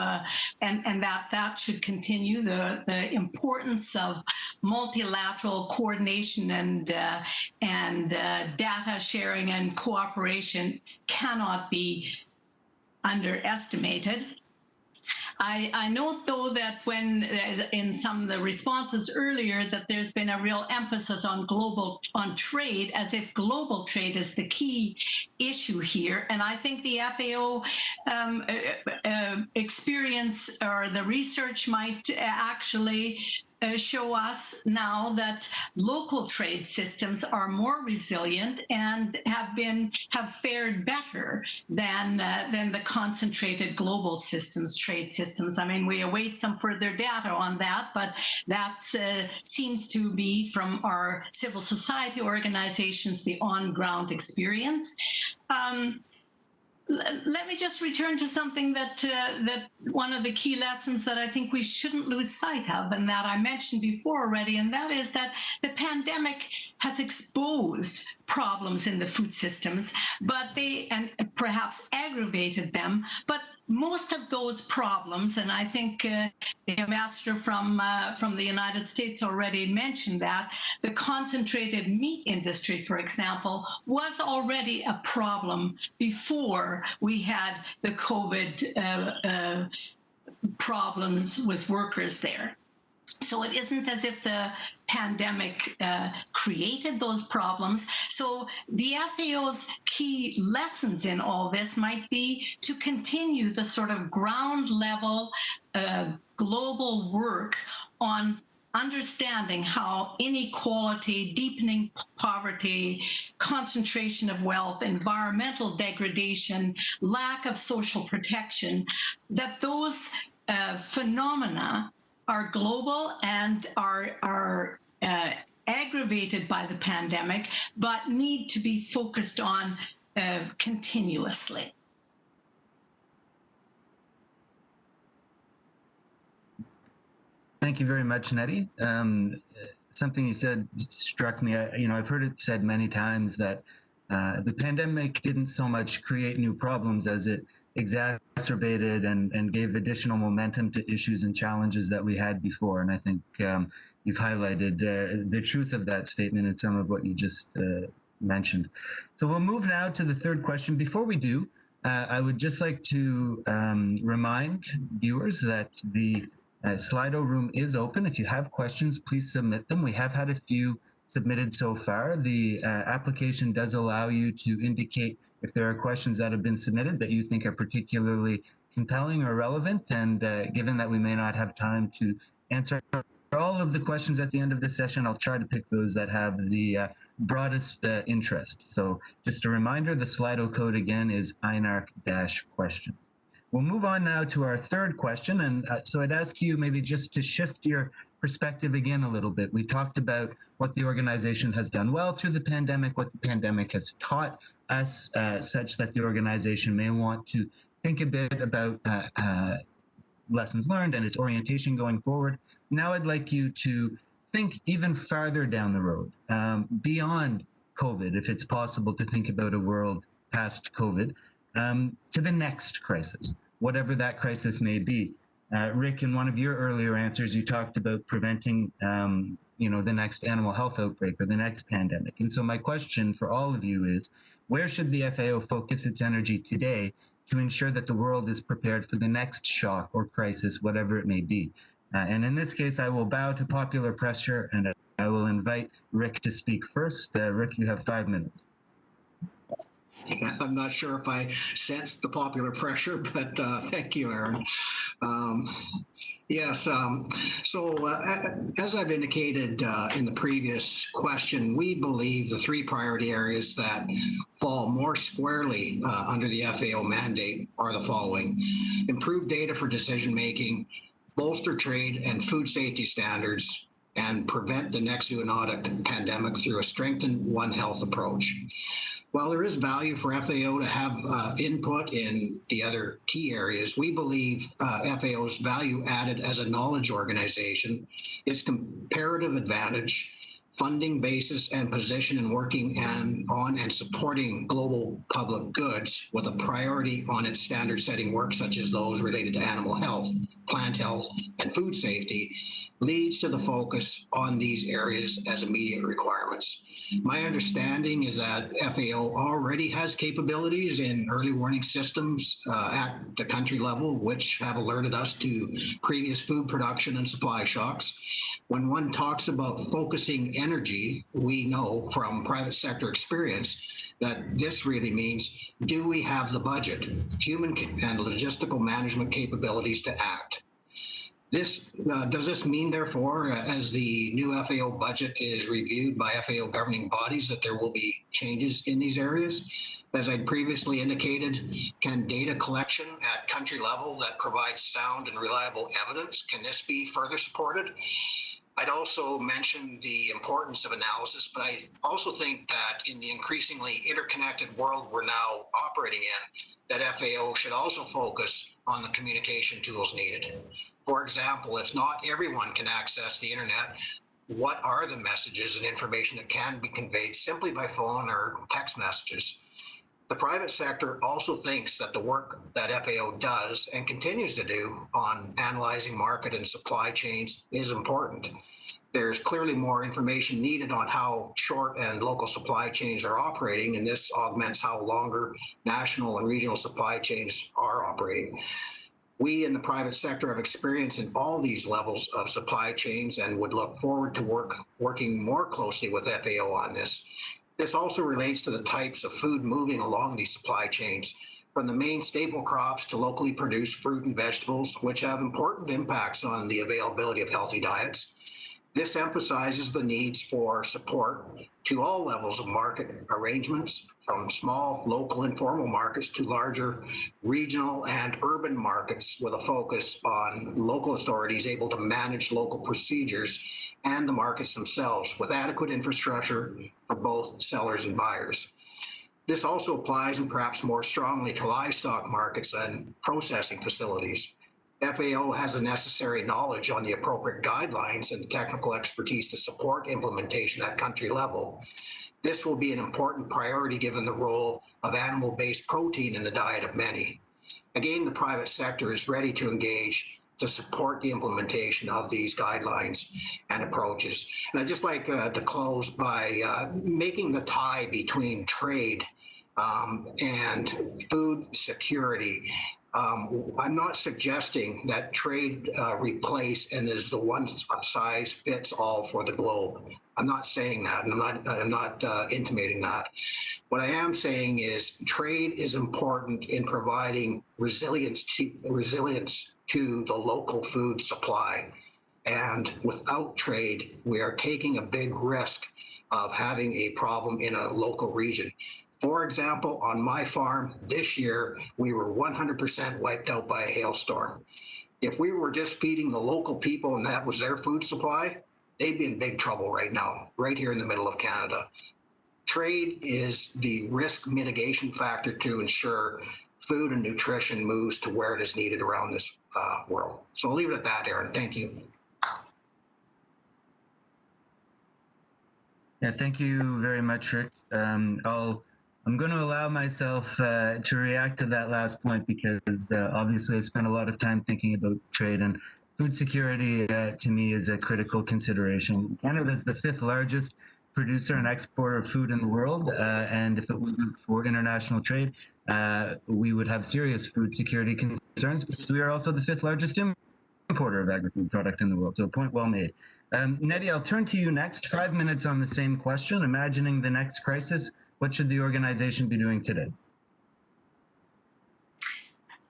and that should continue. The importance of multilateral coordination and data sharing and cooperation cannot be underestimated. I note, though, that when in some of the responses earlier that there's been a real emphasis on trade, as if global trade is the key issue here. And I think the FAO experience or the research might actually show us now that local trade systems are more resilient and have fared better than the concentrated global systems, trade systems. I mean, we await some further data on that, but that seems to be from our civil society organizations the on-ground experience. Let me just return to something that one of the key lessons that I think we shouldn't lose sight of, and that I mentioned before already, and that is that the pandemic has exposed problems in the food systems, and perhaps aggravated them, but most of those problems, and I think the ambassador from the United States already mentioned that, the concentrated meat industry, for example, was already a problem before we had the COVID problems with workers there. So it isn't as if the pandemic created those problems. So the FAO's key lessons in all this might be to continue the sort of ground level global work on understanding how inequality, deepening poverty, concentration of wealth, environmental degradation, lack of social protection, that those phenomena are global and are aggravated by the pandemic, but need to be focused on continuously. Thank you very much, Nettie. Something you said struck me. I've heard it said many times that the pandemic didn't so much create new problems as it exacerbated and gave additional momentum to issues and challenges that we had before. And I think you've highlighted the truth of that statement in some of what you just mentioned. So we'll move now to the third question. Before we do, I would just like to remind viewers that the Slido room is open. If you have questions, please submit them. We have had a few submitted so far. The application does allow you to indicate if there are questions that have been submitted that you think are particularly compelling or relevant. And given that we may not have time to answer all of the questions at the end of the session, I'll try to pick those that have the broadest interest. So just a reminder, the Slido code again is INARC-questions. We'll move on now to our third question. And so I'd ask you maybe just to shift your perspective again a little bit. We talked about what the organization has done well through the pandemic, what the pandemic has taught us, such that the organization may want to think a bit about lessons learned and its orientation going forward. Now I'd like you to think even farther down the road, beyond COVID, if it's possible to think about a world past COVID, to the next crisis, whatever that crisis may be. Rick, in one of your earlier answers, you talked about preventing the next animal health outbreak or the next pandemic. And so my question for all of you is, where should the FAO focus its energy today to ensure that the world is prepared for the next shock or crisis, whatever it may be? And in this case, I will bow to popular pressure and I will invite Rick to speak first. Rick, you have 5 minutes. I'm not sure if I sensed the popular pressure, but thank you, Aaron. Yes, so as I've indicated in the previous question, we believe the 3 priority areas that fall more squarely under the FAO mandate are the following: improve data for decision-making, bolster trade and food safety standards, and prevent the next zoonotic pandemic through a strengthened One Health approach. While there is value for FAO to have input in the other key areas, we believe FAO's value added as a knowledge organization, its comparative advantage, funding basis and position in working on and supporting global public goods with a priority on its standard setting work, such as those related to animal health, plant health, and food safety, leads to the focus on these areas as immediate requirements. My understanding is that FAO already has capabilities in early warning systems at the country level, which have alerted us to previous food production and supply shocks. When one talks about focusing energy, we know from private sector experience that this really means, do we have the budget, human and logistical management capabilities to act? Does this mean, therefore, as the new FAO budget is reviewed by FAO governing bodies, that there will be changes in these areas? As I previously indicated, can data collection at country level that provides sound and reliable evidence, can this be further supported? I'd also mention the importance of analysis, but I also think that in the increasingly interconnected world we're now operating in, that FAO should also focus on the communication tools needed. For example, if not everyone can access the internet, what are the messages and information that can be conveyed simply by phone or text messages? The private sector also thinks that the work that FAO does and continues to do on analyzing market and supply chains is important. There's clearly more information needed on how short and local supply chains are operating, and this augments how longer national and regional supply chains are operating. We in the private sector have experience in all these levels of supply chains and would look forward to working more closely with FAO on this. This also relates to the types of food moving along these supply chains, from the main staple crops to locally produced fruit and vegetables, which have important impacts on the availability of healthy diets. This emphasizes the needs for support to all levels of market arrangements, from small, local, informal markets to larger regional and urban markets, with a focus on local authorities able to manage local procedures and the markets themselves with adequate infrastructure for both sellers and buyers. This also applies, and perhaps more strongly, to livestock markets and processing facilities. FAO has the necessary knowledge on the appropriate guidelines and technical expertise to support implementation at country level. This will be an important priority given the role of animal-based protein in the diet of many. Again, the private sector is ready to engage to support the implementation of these guidelines and approaches. And I'd just like to close by making the tie between trade and food security. I'm not suggesting that trade replace and is the one size fits all for the globe. I'm not saying that, and I'm not intimating that. What I am saying is trade is important in providing resilience to the local food supply. And without trade, we are taking a big risk of having a problem in a local region. For example, on my farm this year, we were 100% wiped out by a hailstorm. If we were just feeding the local people and that was their food supply, they'd be in big trouble right now, right here in the middle of Canada. Trade is the risk mitigation factor to ensure food and nutrition moves to where it is needed around this world. So I'll leave it at that, Aaron. Thank you. Yeah, thank you very much, Rick. I'm going to allow myself to react to that last point because obviously I spent a lot of time thinking about trade, and food security to me is a critical consideration. Canada is the 5th largest producer and exporter of food in the world, and if it wasn't for international trade, we would have serious food security concerns because we are also the 5th largest importer of agri-food products in the world. So a point well made. Nettie, I'll turn to you next. 5 minutes on the same question. Imagining the next crisis, what should the organization be doing today?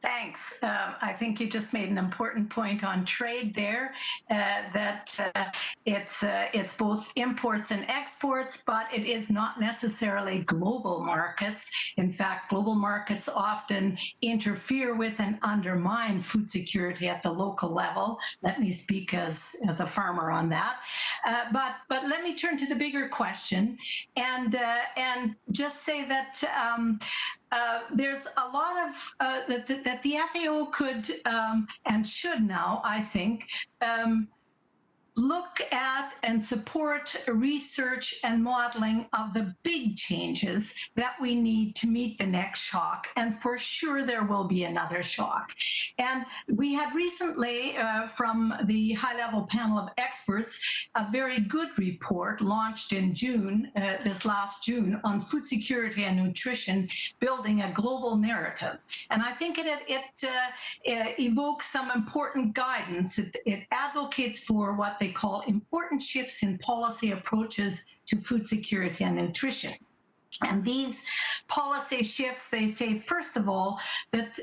Thanks. thanks. I think you just made an important point on trade there, that it's both imports and exports, but it is not necessarily global markets. In fact, global markets often interfere with and undermine food security at the local level. Let me speak as a farmer on that. But let me turn to the bigger question and just say that there's a lot of that the FAO could and should now, I think, look at and support research and modeling of the big changes that we need to meet the next shock. And for sure, there will be another shock. And we had recently, from the high-level panel of experts, a very good report launched in June, this last June, on food security and nutrition, building a global narrative. And I think it evokes some important guidance. It advocates for what they call important shifts in policy approaches to food security and nutrition. And these policy shifts, they say, first of all, that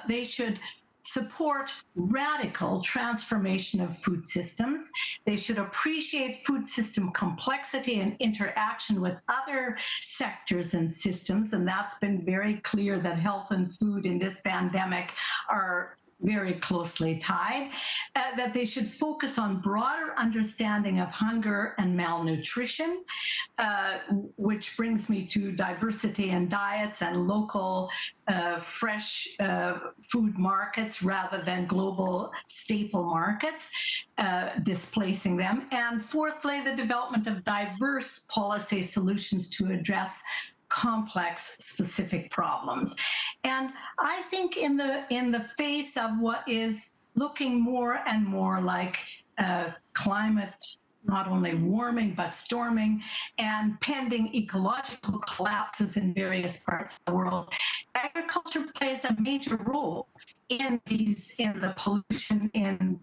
they should support radical transformation of food systems. They should appreciate food system complexity and interaction with other sectors and systems. And that's been very clear that health and food in this pandemic are very closely tied, that they should focus on broader understanding of hunger and malnutrition, which brings me to diversity in diets and local fresh food markets rather than global staple markets, displacing them. And fourthly, the development of diverse policy solutions to address complex specific problems. And I think in the face of what is looking more and more like climate not only warming but storming and pending ecological collapses in various parts of the world, agriculture plays a major role in the pollution, in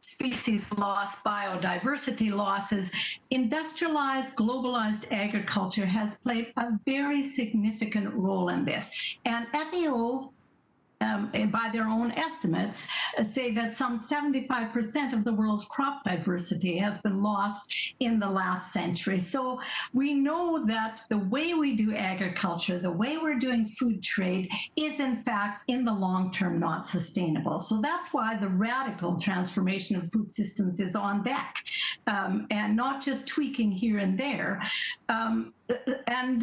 species loss, biodiversity losses. Industrialized, globalized agriculture has played a very significant role in this. And FAO, by their own estimates, say that some 75% of the world's crop diversity has been lost in the last century. So we know that the way we do agriculture, the way we're doing food trade, is in fact in the long term not sustainable. So that's why the radical transformation of food systems is on deck, and not just tweaking here and there. And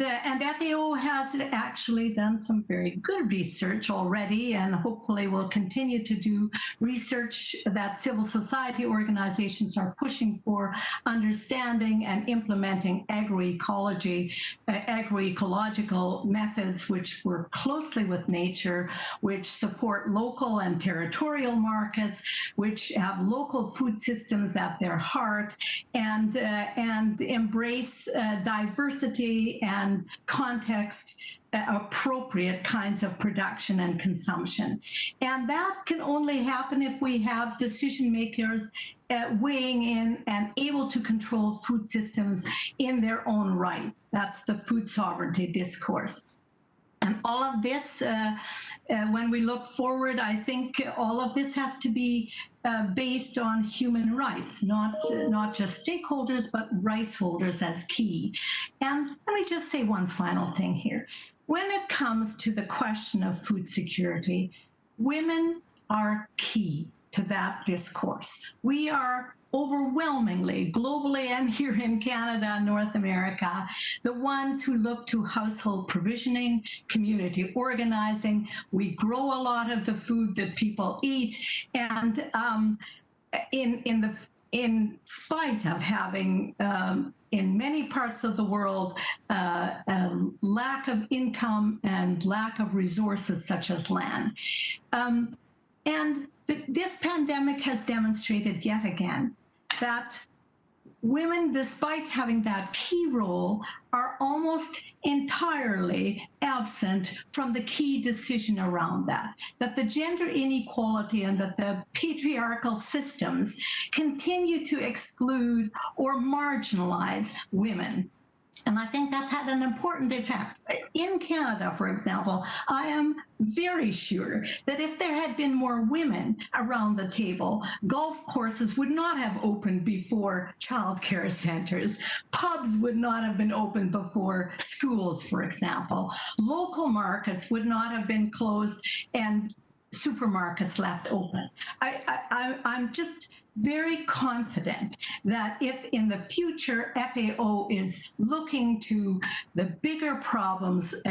FAO has actually done some very good research already, and hopefully will continue to do research that civil society organizations are pushing for understanding and implementing agroecological methods which work closely with nature, which support local and territorial markets, which have local food systems at their heart, and embrace diversity and context appropriate kinds of production and consumption. And that can only happen if we have decision makers weighing in and able to control food systems in their own right. That's the food sovereignty discourse. And all of this, when we look forward, I think all of this has to be based on human rights, not just stakeholders, but rights holders as key. And let me just say one final thing here. When it comes to the question of food security, women are key to that discourse. We are overwhelmingly, globally and here in Canada and North America, the ones who look to household provisioning, community organizing. We grow a lot of the food that people eat, and in spite of having in many parts of the world a lack of income and lack of resources such as land. This pandemic has demonstrated yet again that women, despite having that key role, are almost entirely absent from the key decision around that the gender inequality and that the patriarchal systems continue to exclude or marginalize women. And I think that's had an important effect. In Canada, for example, I am very sure that if there had been more women around the table, golf courses would not have opened before childcare centers. Pubs would not have been opened before schools, for example. Local markets would not have been closed and supermarkets left open. I'm just very confident that if in the future FAO is looking to the bigger problems,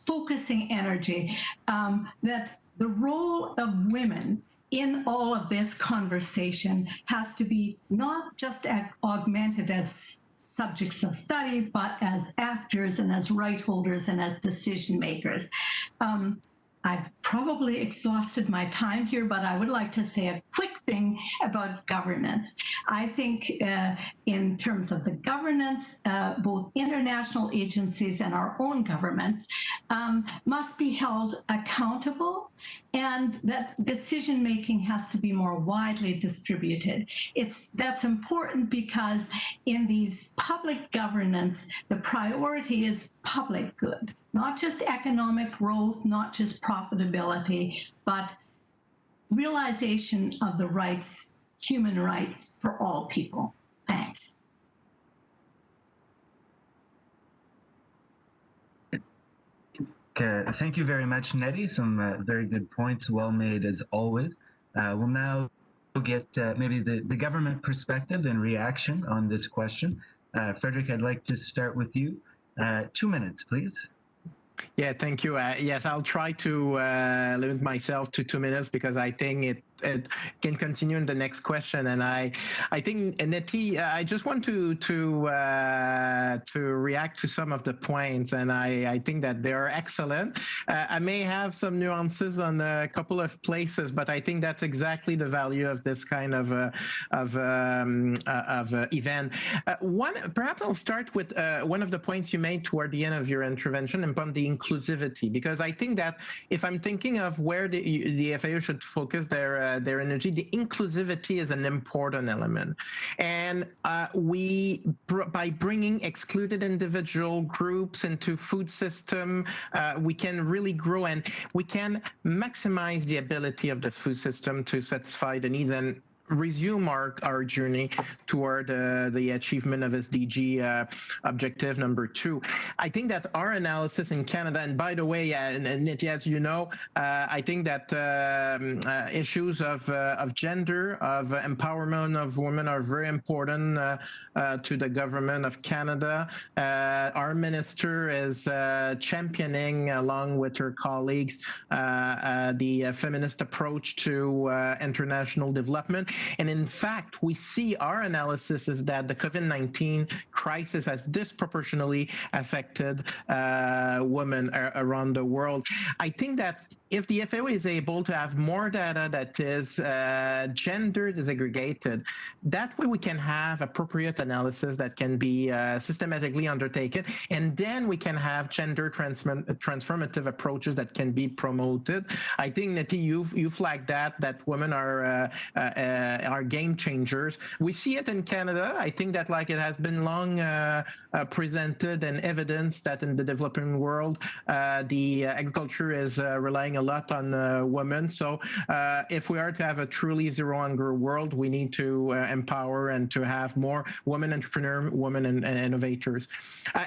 focusing energy, that the role of women in all of this conversation has to be not just augmented as subjects of study, but as actors and as right holders and as decision makers. I've probably exhausted my time here, but I would like to say a quick thing about governance. I think in terms of the governance, both international agencies and our own governments must be held accountable, and that decision-making has to be more widely distributed. That's important because in these public governance, the priority is public good. Not just economic growth, not just profitability, but realization of the rights, human rights for all people. Thanks. Okay, thank you very much, Nettie. Some very good points, well made as always. We'll now get maybe the government perspective and reaction on this question. Frédéric, I'd like to start with you. 2 minutes, please. Yeah, thank you. Yes, I'll try to limit myself to 2 minutes because I think it can continue in the next question. And I think, Nettie, I just want to react to some of the points, and I think that they are excellent. I may have some nuances on a couple of places, but I think that's exactly the value of this kind of event. Perhaps I'll start with one of the points you made toward the end of your intervention upon the inclusivity, because I think that if I'm thinking of where the FAO should focus their energy, the inclusivity is an important element. And by bringing excluded individual groups into food system, we can really grow and we can maximize the ability of the food system to satisfy the needs and resume our journey toward the achievement of SDG objective number 2. I think that our analysis in Canada, and by the way, and as you know, I think that issues of gender, of empowerment of women are very important to the government of Canada. Our minister is championing, along with her colleagues, the feminist approach to international development. And in fact, we see our analysis is that the COVID-19 crisis has disproportionately affected women around the world. I think that if the FAO is able to have more data that is gender disaggregated, that way we can have appropriate analysis that can be systematically undertaken, and then we can have gender transformative approaches that can be promoted. I think, Nettie, you flagged that women are game changers. We see it in Canada. I think that like it has been long presented and evidence that in the developing world, the agriculture is relying a lot on women. So if we are to have a truly zero hunger world, we need to empower and to have more women entrepreneurs, women and innovators.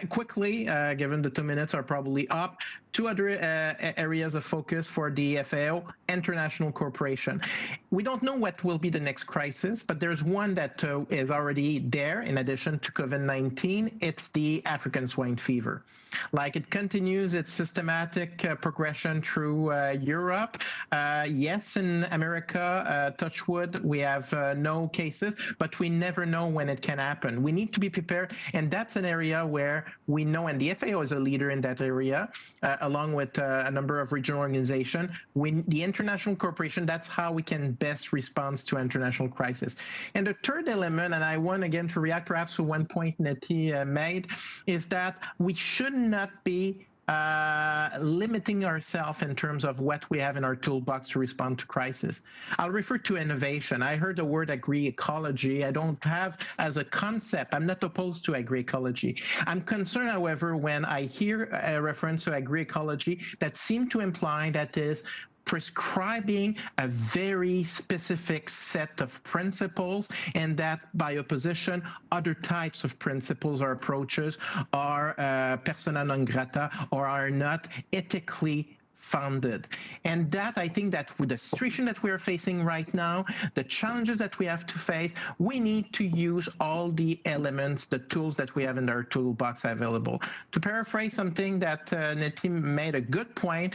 Quickly, given the 2 minutes are probably up, 2 other areas of focus for the FAO: international cooperation. We don't know what will be the next crisis, but there's one that is already there in addition to COVID-19. It's the African swine fever. Like it continues its systematic progression through Europe. Yes, in America, touch wood, we have no cases, but we never know when it can happen. We need to be prepared, and that's an area where we know, and the FAO is a leader in that area, along with a number of regional organizations. The international cooperation, that's how we can best respond to international crisis. And the third element, and I want again to react perhaps to one point Nettie made, is that we should not be limiting ourselves in terms of what we have in our toolbox to respond to crisis. I'll refer to innovation. I heard the word agri-ecology. I don't have as a concept. I'm not opposed to agri-ecology. I'm concerned, however, when I hear a reference to agri-ecology that seem to imply that is prescribing a very specific set of principles, and that by opposition, other types of principles or approaches are persona non grata or are not ethically founded. And that, I think that with the situation that we're facing right now, the challenges that we have to face, we need to use all the elements, the tools that we have in our toolbox available. To paraphrase something that Nettie made a good point,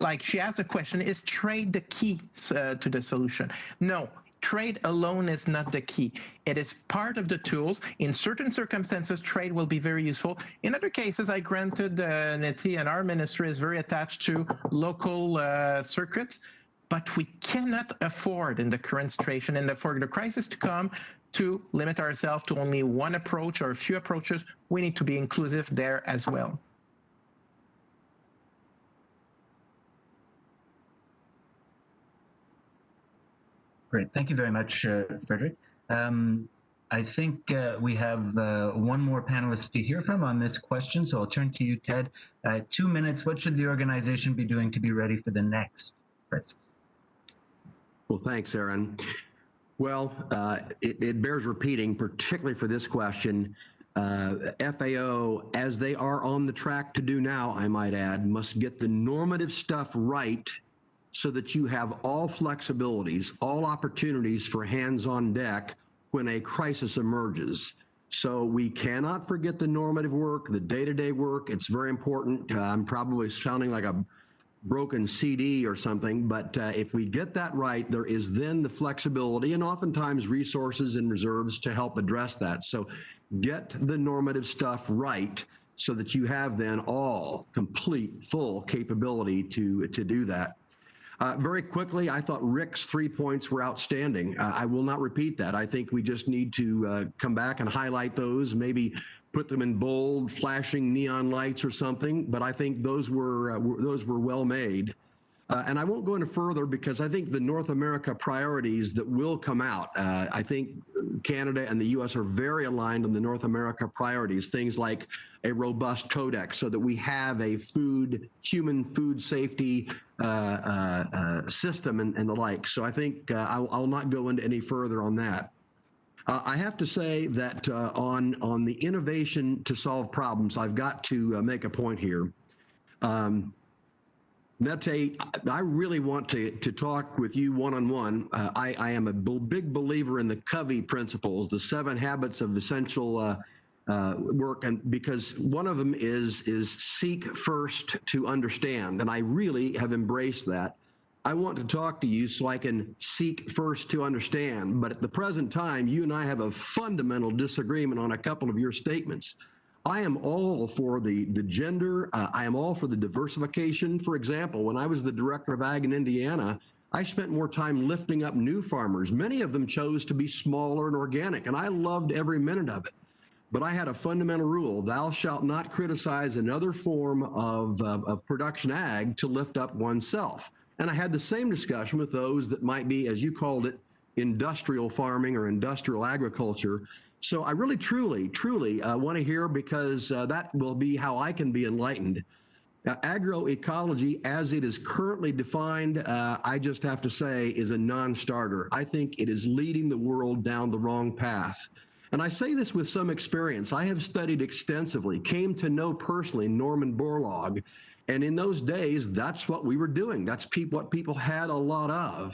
like she asked the question, is trade the key to the solution? No, trade alone is not the key. It is part of the tools. In certain circumstances, trade will be very useful. In other cases, I granted Nettie and our ministry is very attached to local circuits, but we cannot afford in the current situation and for the crisis to come to limit ourselves to only one approach or a few approaches. We need to be inclusive there as well. Great. Thank you very much, Frédéric. I think we have one more panelist to hear from on this question, so I'll turn to you, Ted. 2 minutes, what should the organization be doing to be ready for the next crisis? Well, thanks, Aaron. Well, it bears repeating, particularly for this question. FAO, as they are on the track to do now, I might add, must get the normative stuff right so that you have all flexibilities, all opportunities for hands on deck when a crisis emerges. So we cannot forget the normative work, the day-to-day work. It's very important. I'm probably sounding like a broken CD or something, but if we get that right, there is then the flexibility and oftentimes resources and reserves to help address that. So get the normative stuff right so that you have then all complete, full capability to do that. Very quickly, I thought Rick's 3 points were outstanding. I will not repeat that. I think we just need to come back and highlight those, maybe put them in bold, flashing neon lights or something. But I think those were well made. And I won't go any further because I think the North America priorities that will come out, I think Canada and the U.S. are very aligned on the North America priorities, things like a robust codex so that we have a human food safety system and the like. So I think I'll not go into any further on that. I have to say that on the innovation to solve problems, I've got to make a point here. Mette, I really want to talk with you one-on-one. I am a big believer in the Covey principles, the 7 habits of essential work, and because one of them is seek first to understand, and I really have embraced that. I want to talk to you so I can seek first to understand, but at the present time, you and I have a fundamental disagreement on a couple of your statements. I am all for the gender. I am all for the diversification. For example, when I was the director of Ag in Indiana, I spent more time lifting up new farmers. Many of them chose to be smaller and organic, and I loved every minute of it. But I had a fundamental rule: thou shalt not criticize another form of production ag to lift up oneself. And I had the same discussion with those that might be, as you called it, industrial farming or industrial agriculture. So I really, truly want to hear, because that will be how I can be enlightened. Agroecology, as it is currently defined, I just have to say, is a non-starter. I think it is leading the world down the wrong path. And I say this with some experience. I have studied extensively, came to know personally Norman Borlaug, and in those days, that's what we were doing. That's what people had a lot of.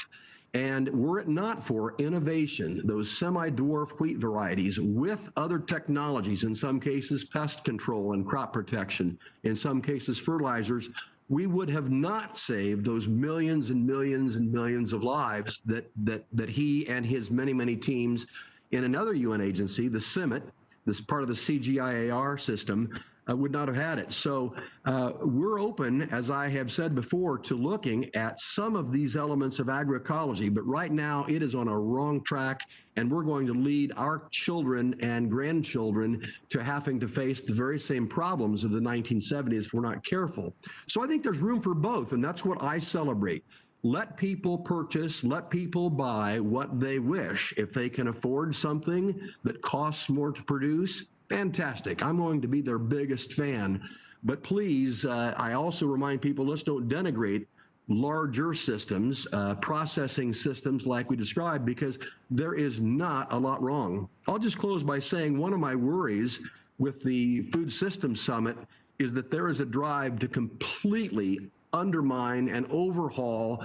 And were it not for innovation, those semi-dwarf wheat varieties with other technologies, in some cases pest control and crop protection, in some cases fertilizers, we would have not saved those millions and millions and millions of lives that he and his many teams in another UN agency, the CIMMYT, this part of the CGIAR system, would not have had it. So we're open, as I have said before, to looking at some of these elements of agroecology, but right now it is on a wrong track. and we're going to lead our children and grandchildren to having to face the very same problems of the 1970s if we're not careful. So I think there's room for both, and that's what I celebrate. Let people purchase, let people buy what they wish. If they can afford something that costs more to produce, fantastic. I'm going to be their biggest fan. But please, I also remind people, let's don't denigrate larger systems, processing systems like we described, because there is not a lot wrong. I'll just close by saying one of my worries with the Food Systems Summit is that there is a drive to completely undermine and overhaul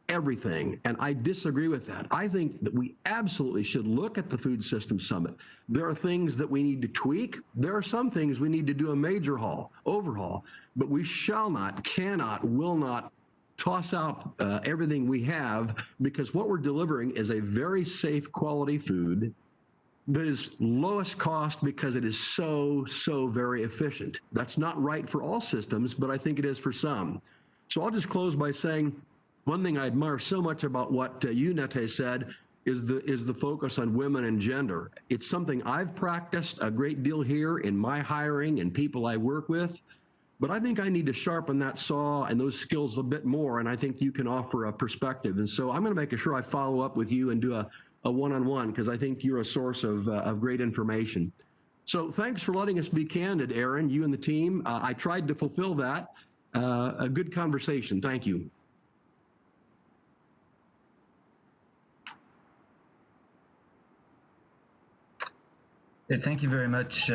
everything, and I disagree with that. I think that we absolutely should look at the Food Systems Summit. There are things that we need to tweak. There are some things we need to do a major overhaul, but we shall not, cannot, will not toss out everything we have, because what we're delivering is a very safe quality food that is lowest cost because it is so very efficient. That's not right for all systems, but I think it is for some. So I'll just close by saying one thing I admire so much about what you, Nete, said is the focus on women and gender. It's something I've practiced a great deal here in my hiring and people I work with, but I think I need to sharpen that saw and those skills a bit more, and I think you can offer a perspective. And so I'm going to make sure I follow up with you and do a one-on-one, because I think you're a source of great information. So thanks for letting us be candid, Aaron, you and the team. I tried to fulfill that. A good conversation. Thank you. Thank you very much.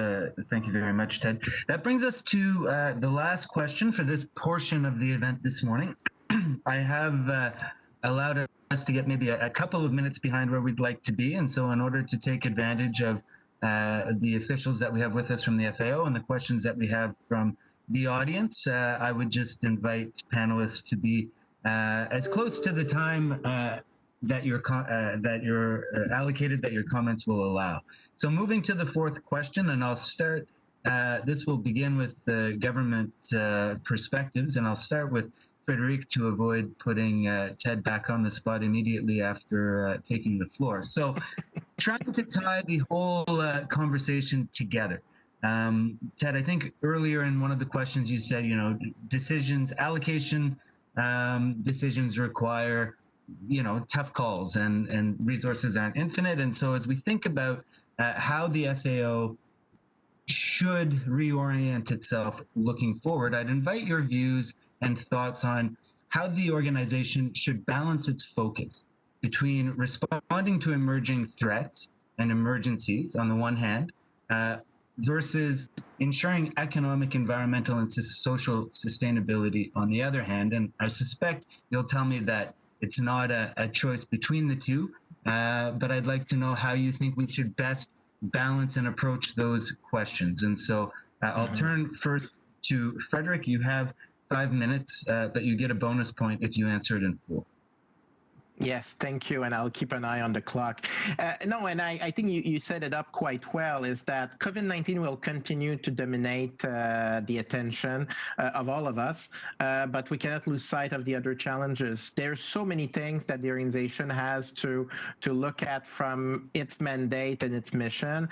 Thank you very much, Ted. That brings us to the last question for this portion of the event this morning. I have allowed us to get maybe a couple of minutes behind where we'd like to be. And so in order to take advantage of the officials that we have with us from the FAO and the questions that we have from the audience, I would just invite panelists to be as close to the time that you're allocated, that your comments will allow. So moving to the fourth question, and I'll start, this will begin with the government perspectives, and I'll start with Frédéric to avoid putting Ted back on the spot immediately after taking the floor. So trying to tie the whole conversation together. Ted, I think earlier in one of the questions you said, you know, decisions, allocation decisions require, you know, tough calls, and resources aren't infinite. And so as we think about how the FAO should reorient itself looking forward, I'd invite your views and thoughts on how the organization should balance its focus between responding to emerging threats and emergencies on the one hand, versus ensuring economic, environmental, and social sustainability on the other hand. And I suspect you'll tell me that it's not a choice between the two, but I'd like to know how you think we should best balance and approach those questions. And so I'll turn first to Frédéric. You have 5 minutes, but you get a bonus point if you answer it in full. Yes, thank you, and I'll keep an eye on the clock. No, and I think you set it up quite well, is that COVID-19 will continue to dominate the attention of all of us, but we cannot lose sight of the other challenges. There's so many things that the organization has to look at from its mandate and its mission,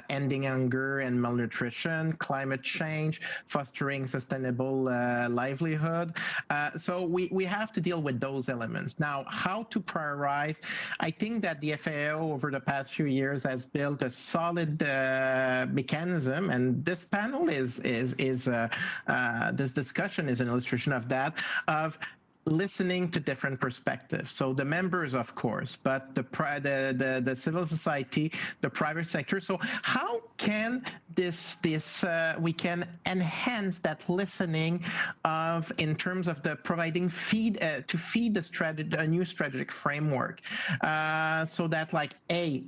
ending hunger and malnutrition, climate change, fostering sustainable livelihood. So we have to deal with those elements. Now, how to prioritize? I think that the FAO over the past few years has built a solid mechanism, and this panel is this discussion is an illustration of that, of listening to different perspectives. So the members, of course, but the civil society, the private sector. So how can we can enhance that listening in terms of the providing to feed the strategy, a new strategic framework, so that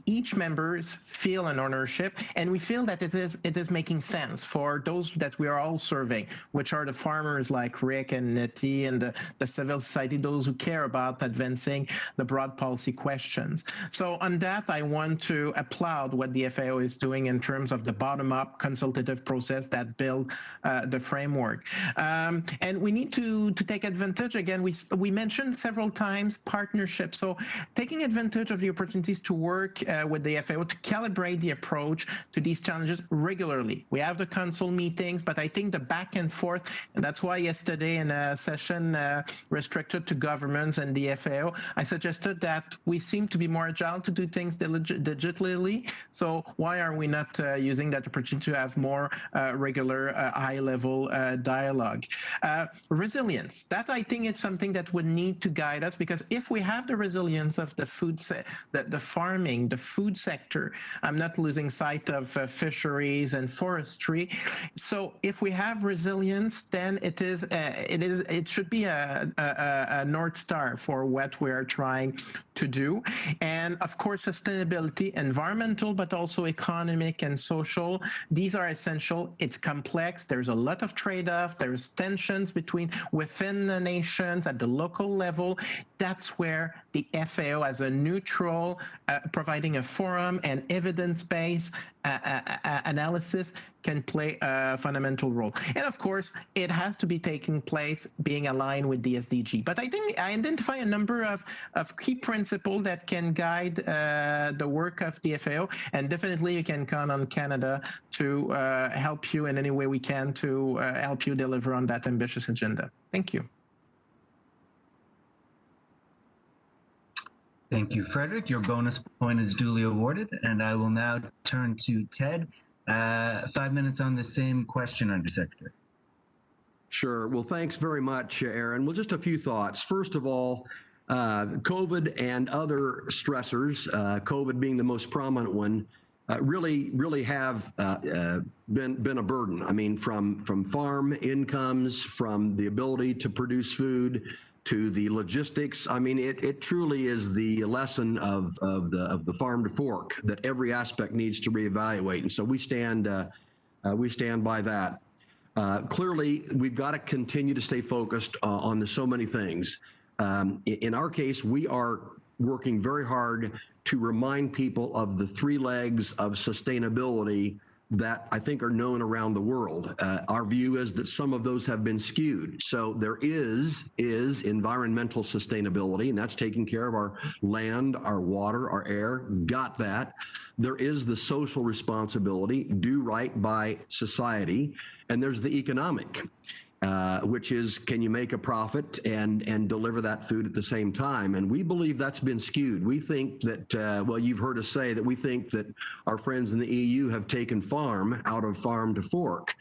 each members feel an ownership, and we feel that it is making sense for those that we are all serving, which are the farmers like Rick and Nettie and the civil society, those who care about advancing the broad policy questions. So on that, I want to applaud what the FAO is doing in terms terms of the bottom-up consultative process that build the framework. And we need to take advantage, again, we mentioned several times partnerships. So taking advantage of the opportunities to work with the FAO to calibrate the approach to these challenges regularly. We have the council meetings, but I think the back and forth, and that's why yesterday in a session restricted to governments and the FAO, I suggested that we seem to be more agile to do things digitally. So why are we not using that opportunity to have more regular high-level dialogue? Resilience, that I think it's something that would need to guide us, because if we have the resilience of the the farming, the food sector, I'm not losing sight of fisheries and forestry. So if we have resilience, then it should be a North Star for what we are trying to do. And of course, sustainability, environmental, but also economic and social, these are essential. It's complex. There's a lot of trade-off. There's tensions within the nations at the local level. That's where the FAO, as a neutral, providing a forum and evidence-based analysis, can play a fundamental role. And of course, it has to be taking place being aligned with the SDG. But I think I identify a number of key principles that can guide the work of the FAO, and definitely you can count on Canada to help you in any way we can to help you deliver on that ambitious agenda. Thank you. Thank you, Frédéric. Your bonus point is duly awarded, and I will now turn to Ted. 5 minutes on the same question, Undersecretary. Sure. Well, thanks very much, Aaron. Well, just a few thoughts. First of all, COVID and other stressors, COVID being the most prominent one, really have been a burden. I mean, from farm incomes, from the ability to produce food, to the logistics. I mean, it truly is the lesson of the farm to fork that every aspect needs to reevaluate, and so we stand by that. Clearly, we've got to continue to stay focused on so many things. In our case, we are working very hard to remind people of the three legs of sustainability that I think are known around the world. Our view is that some of those have been skewed. So there is environmental sustainability, and that's taking care of our land, our water, our air, got that. There is the social responsibility, do right by society, and there's the economic, which is, can you make a profit and deliver that food at the same time? And we believe that's been skewed. We think that, well, you've heard us say that we think that our friends in the EU have taken farm out of farm to fork,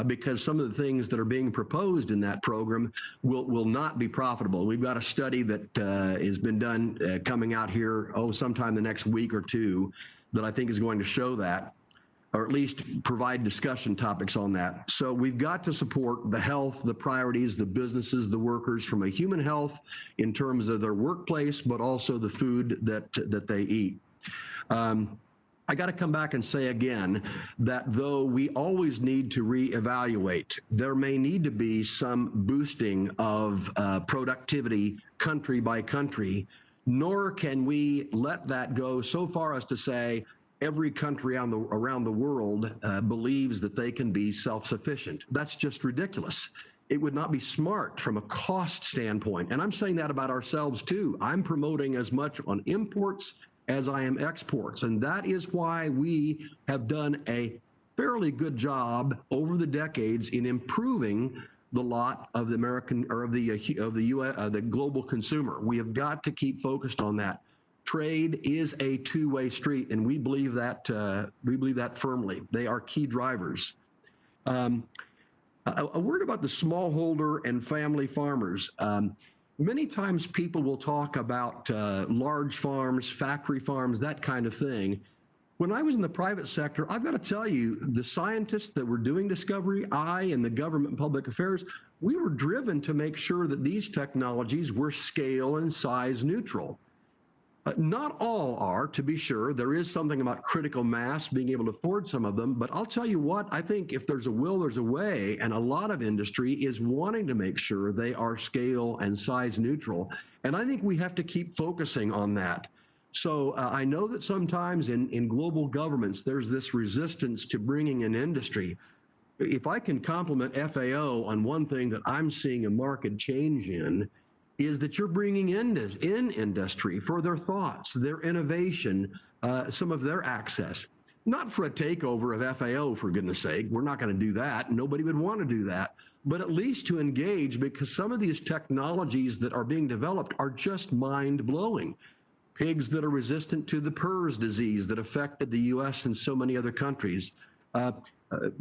because some of the things that are being proposed in that program will not be profitable. We've got a study that has been done coming out here, sometime the next week or two, that I think is going to show that, or at least provide discussion topics on that. So we've got to support the health, the priorities, the businesses, the workers from a human health in terms of their workplace, but also the food that they eat. I got to come back and say again that though we always need to reevaluate, there may need to be some boosting of productivity country by country, nor can we let that go so far as to say, every country around the world believes that they can be self-sufficient. That's just ridiculous. It would not be smart from a cost standpoint. And I'm saying that about ourselves too. I'm promoting as much on imports as I am exports. And that is why we have done a fairly good job over the decades in improving the lot of the American, or of the global consumer. We have got to keep focused on that. Trade is a two-way street, and we believe that firmly. They are key drivers. A word about the smallholder and family farmers. Many times people will talk about large farms, factory farms, that kind of thing. When I was in the private sector, I've got to tell you, the scientists that were doing discovery, I and the government and public affairs, we were driven to make sure that these technologies were scale and size neutral. Not all are, to be sure. There is something about critical mass, being able to afford some of them. But I'll tell you what, I think if there's a will, there's a way. And a lot of industry is wanting to make sure they are scale and size neutral. And I think we have to keep focusing on that. So I know that sometimes in global governments, there's this resistance to bringing in industry. If I can compliment FAO on one thing that I'm seeing a market change in, is that you're bringing in industry for their thoughts, their innovation, some of their access. Not for a takeover of FAO, for goodness sake. We're not going to do that. Nobody would want to do that. But at least to engage, because some of these technologies that are being developed are just mind-blowing. Pigs that are resistant to the PRRS disease that affected the U.S. and so many other countries.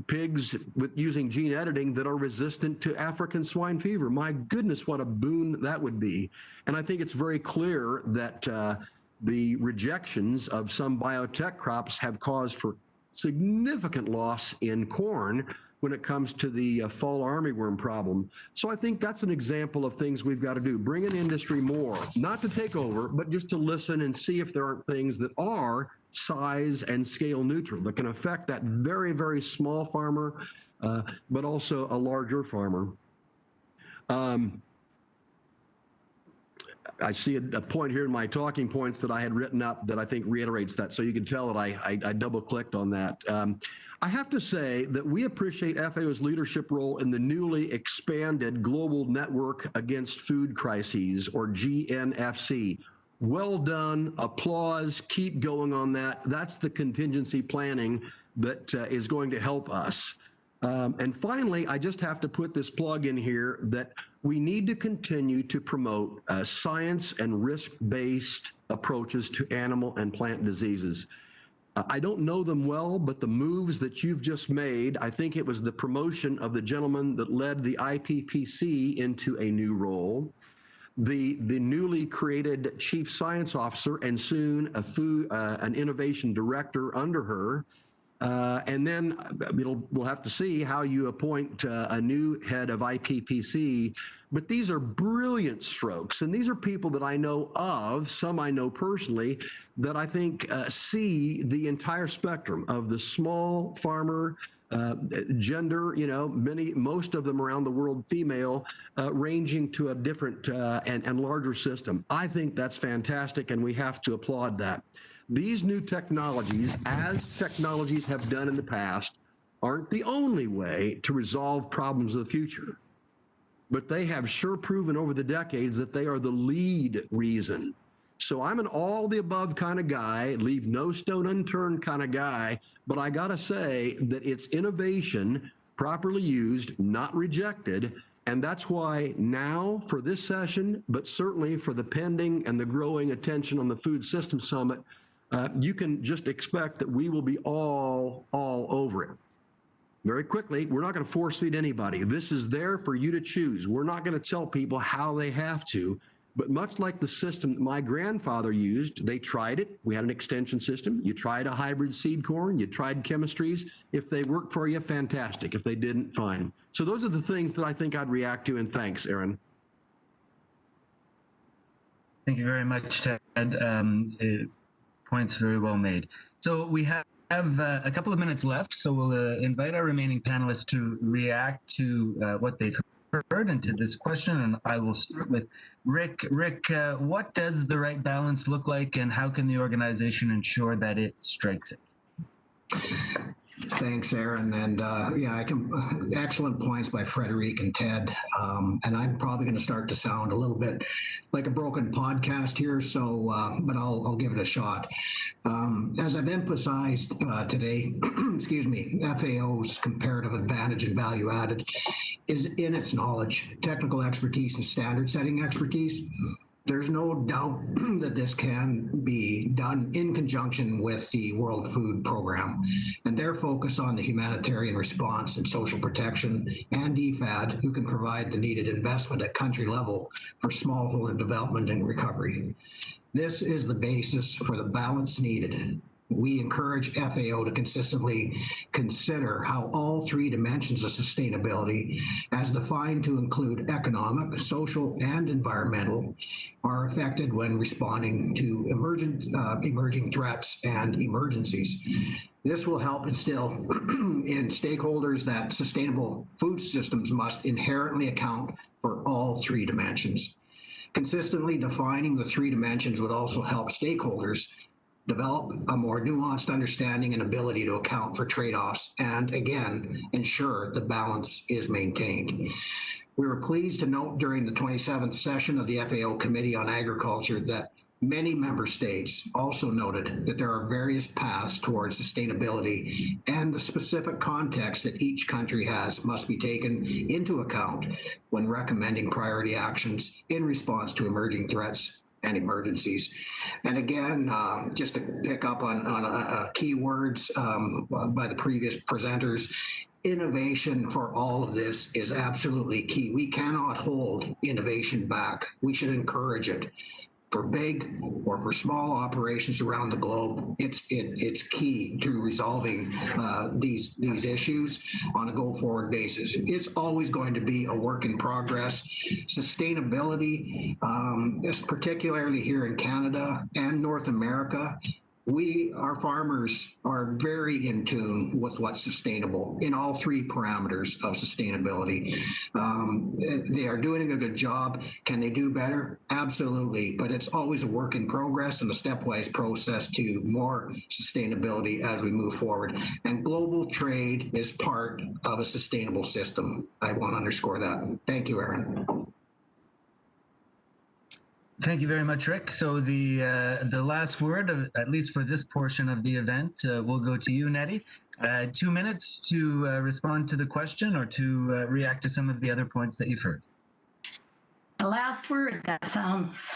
Pigs using gene editing that are resistant to African swine fever. My goodness, what a boon that would be. And I think it's very clear that the rejections of some biotech crops have caused for significant loss in corn when it comes to the fall armyworm problem. So I think that's an example of things we've got to do. Bring in industry more, not to take over, but just to listen and see if there aren't things that are size and scale neutral that can affect that very, very small farmer, but also a larger farmer. I see a point here in my talking points that I had written up that I think reiterates that. So you can tell that I double clicked on that. I have to say that we appreciate FAO's leadership role in the newly expanded Global Network Against Food Crises, or GNFC. Well done, applause, keep going on that. That's the contingency planning that is going to help us. And finally, I just have to put this plug in here that we need to continue to promote science and risk-based approaches to animal and plant diseases. I don't know them well, but the moves that you've just made, I think it was the promotion of the gentleman that led the IPPC into a new role, the newly created chief science officer, and soon an innovation director under her. And then we'll have to see how you appoint a new head of IPPC. But these are brilliant strokes, and these are people that I know of, some I know personally, that I think see the entire spectrum of the small farmer, gender, most of them around the world female, ranging to a different and larger system. I think that's fantastic, and we have to applaud that. These new technologies, as technologies have done in the past, aren't the only way to resolve problems of the future. But they have sure proven over the decades that they are the lead reason. So I'm an all the above kind of guy, leave no stone unturned kind of guy, but I gotta say that it's innovation properly used, not rejected. And that's why now for this session, but certainly for the pending and the growing attention on the Food System Summit, you can just expect that we will be all over it. Very quickly, we're not going to force feed anybody. This is there for you to choose. We're not going to tell people how they have to, but much like the system that my grandfather used, they tried it. We had an extension system. You tried a hybrid seed corn. You tried chemistries. If they worked for you, fantastic. If they didn't, fine. So those are the things that I think I'd react to, and thanks, Aaron. Thank you very much, Ted. Points very well made. So we have a couple of minutes left, so we'll invite our remaining panelists to react to what they've heard and to this question, and I will start with Rick. Rick, what does the right balance look like, and how can the organization ensure that it strikes it? Thanks, Aaron. And yeah, excellent points by Frédéric and Ted. And I'm probably going to start to sound a little bit like a broken podcast here, so but I'll give it a shot. As I've emphasized today, excuse me, FAO's comparative advantage and value added is in its knowledge, technical expertise, and standard setting expertise. There's no doubt that this can be done in conjunction with the World Food Program and their focus on the humanitarian response and social protection, and EFAD, who can provide the needed investment at country level for smallholder development and recovery. This is the basis for the balance needed. We encourage FAO to consistently consider how all three dimensions of sustainability, as defined to include economic, social, and environmental, are affected when responding to emerging threats and emergencies. This will help instill in stakeholders that sustainable food systems must inherently account for all three dimensions. Consistently defining the three dimensions would also help stakeholders develop a more nuanced understanding and ability to account for trade-offs and, again, ensure the balance is maintained. We were pleased to note during the 27th session of the FAO Committee on Agriculture that many member states also noted that there are various paths towards sustainability, and the specific context that each country has must be taken into account when recommending priority actions in response to emerging threats and emergencies. And again, just to pick up on keywords by the previous presenters, innovation for all of this is absolutely key. We cannot hold innovation back. We should encourage it. For big or for small operations around the globe, it's key to resolving these issues on a go-forward basis. It's always going to be a work in progress. Sustainability, particularly here in Canada and North America, our farmers are very in tune with what's sustainable in all three parameters of sustainability. They are doing a good job. Can they do better? Absolutely, but it's always a work in progress and a stepwise process to more sustainability as we move forward. And global trade is part of a sustainable system. I want to underscore that. Thank you, Aaron. Thank you very much, Rick. So the last word, at least for this portion of the event, will go to you, Nettie. 2 minutes to respond to the question or to react to some of the other points that you've heard. The last word, that sounds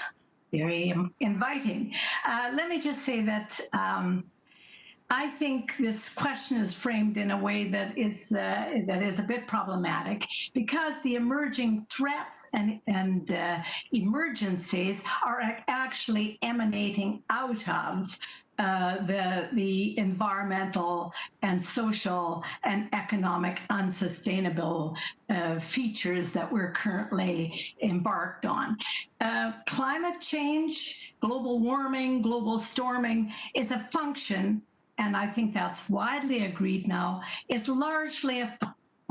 very inviting. Let me just say that I think this question is framed in a way that is a bit problematic, because the emerging threats and emergencies are actually emanating out of the environmental and social and economic unsustainable features that we're currently embarked on. Climate change, global warming, global storming is a function, and I think that's widely agreed now, is largely a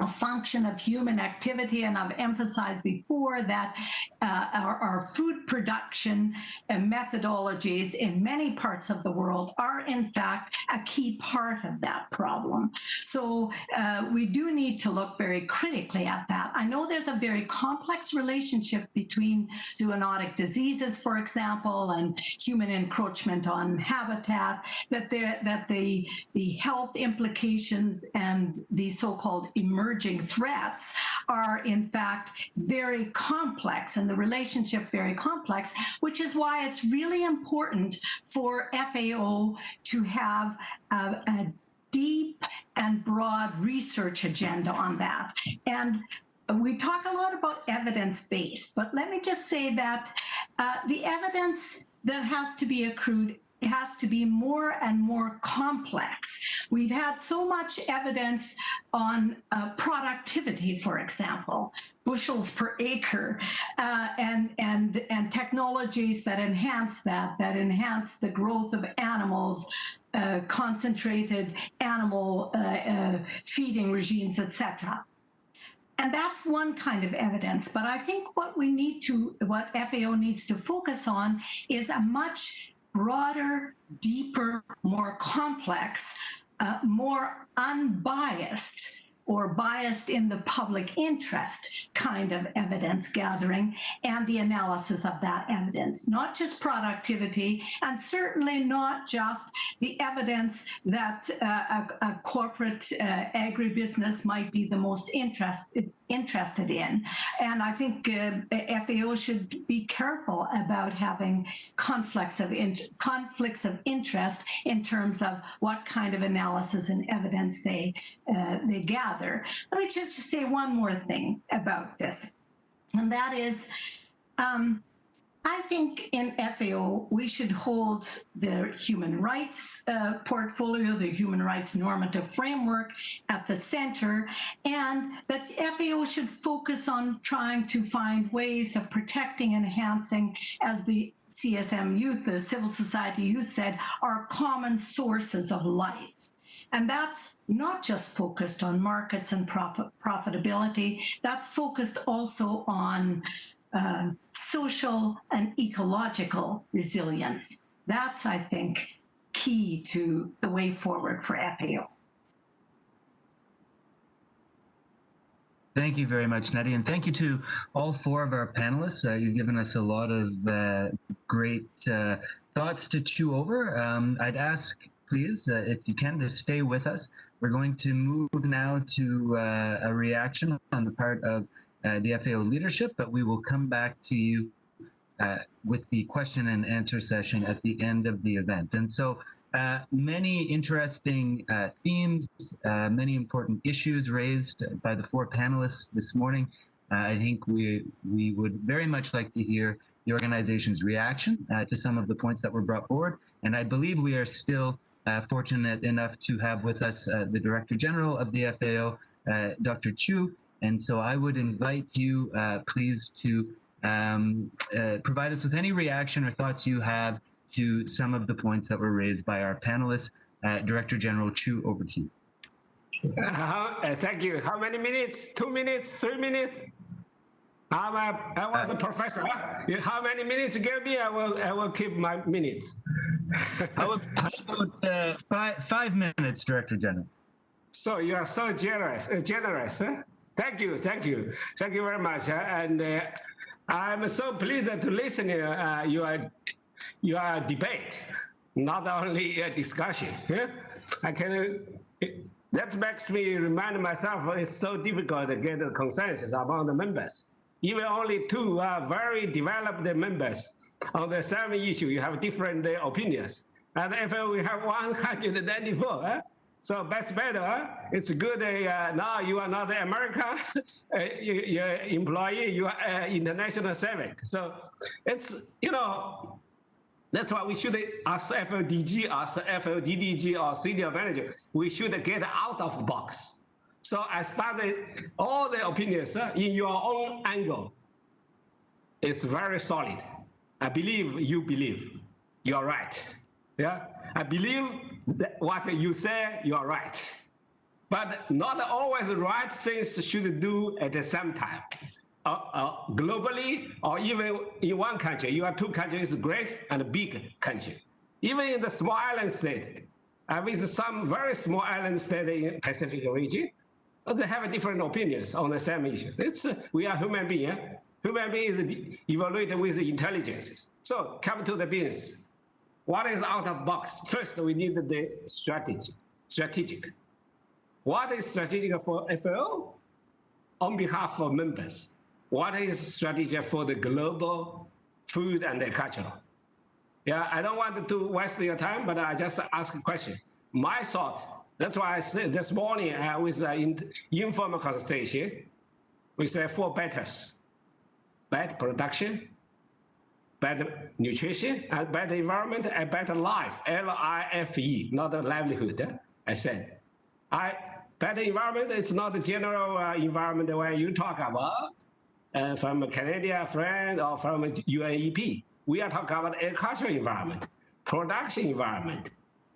function of human activity. And I've emphasized before that our food production methodologies in many parts of the world are in fact a key part of that problem. So we do need to look very critically at that. I know there's a very complex relationship between zoonotic diseases, for example, and human encroachment on habitat, that the health implications and the so-called emerging threats are in fact very complex, and the relationship very complex, which is why it's really important for FAO to have a deep and broad research agenda on that. And we talk a lot about evidence-based, but let me just say that the evidence that has to be accrued has to be more and more complex. We've had so much evidence on productivity, for example, bushels per acre, and technologies that enhance enhance the growth of animals, concentrated animal feeding regimes, etc. And that's one kind of evidence. But I think what FAO needs to focus on is a much broader, deeper, more complex, more unbiased or biased in the public interest kind of evidence gathering and the analysis of that evidence, not just productivity, and certainly not just the evidence that a corporate agribusiness might be the most interested in. And I think FAO should be careful about having conflicts of interest in terms of what kind of analysis and evidence they gather. Let me just say one more thing about this, and that is, I think in FAO, we should hold the human rights portfolio, the human rights normative framework at the center, and that FAO should focus on trying to find ways of protecting and enhancing, as the CSM youth, the civil society youth said, our common sources of life. And that's not just focused on markets and profitability, that's focused also on social and ecological resilience. That's, I think, key to the way forward for FAO. Thank you very much, Nettie, and thank you to all four of our panelists. You've given us a lot of great thoughts to chew over. I'd ask, please, if you can, to stay with us. We're going to move now to a reaction on the part of the FAO leadership, but we will come back to you with the question and answer session at the end of the event. And so many interesting themes, many important issues raised by the four panelists this morning. I think we would very much like to hear the organization's reaction to some of the points that were brought forward. And I believe we are still fortunate enough to have with us the Director General of the FAO, Dr. Chu. And so I would invite you, please, to provide us with any reaction or thoughts you have to some of the points that were raised by our panelists. Director General Chu, over to you. Thank you. How many minutes? 2 minutes? 3 minutes? I was a professor. How many minutes you give me? I will keep my minutes. How about 5 minutes, Director General? So you are so generous. Huh? Thank you very much. And I'm so pleased to listen to your debate, not only a discussion. That makes me remind myself it's so difficult to get a consensus among the members. Even only two very developed members on the same issue, you have different opinions. And if we have 194, so that's better. It's good. Now you are not America, you're employee, you are international civic. So it's, that's why we should, as FODG, as FODDG or senior manager, we should get out of the box. So I started all the opinions in your own angle. It's very solid. I believe you believe. You're right. Yeah, I believe that what you say, you're right. But not always the right things should do at the same time. Globally, or even in one country, you have two countries, great and big country. Even in the small island state, with some very small island state in Pacific region, they have different opinions on the same issue. We are human beings. Human beings evaluated with intelligence. So come to the business. What is out of box? First, we need the strategic. What is strategic for FAO? On behalf of members. What is strategy for the global food and agriculture? Yeah, I don't want to waste your time, but I just ask a question. My thought, that's why I said this morning with informal consultation, we say 4 betters: better production, better nutrition, and better environment, and better life, LIFE, not a livelihood. I said, better environment is not the general environment where you talk about from a Canadian friend or from a UNEP. We are talking about agricultural environment, production environment.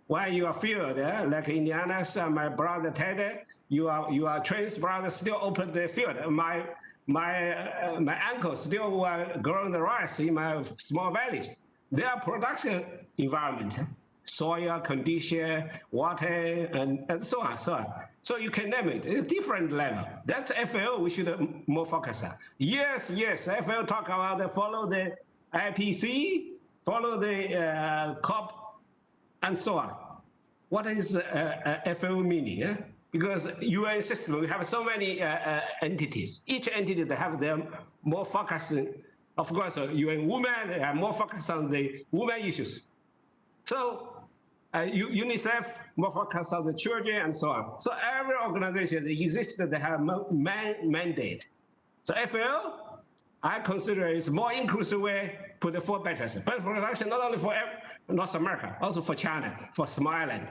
When you are field, like Indiana's my brother Ted, your twins brother still opened the field. My uncle still growing the rice in my small village. Their production environment, soil condition, water, and so on, so on. So you can name it. It's different level. That's FAO. We should more focus on. Yes. FAO talk about follow the IPC, follow the COP, and so on. What is FAO meaning? Eh? Because UN system, we have so many entities. Each entity they have their more focus. Of course, UN Women have more focus on the women issues. So UNICEF more focus on the children and so on. So every organization that exists, they have mandate. So FAO, I consider is more inclusive way put the 4 betters. Better production not only for North America, also for China, for small island.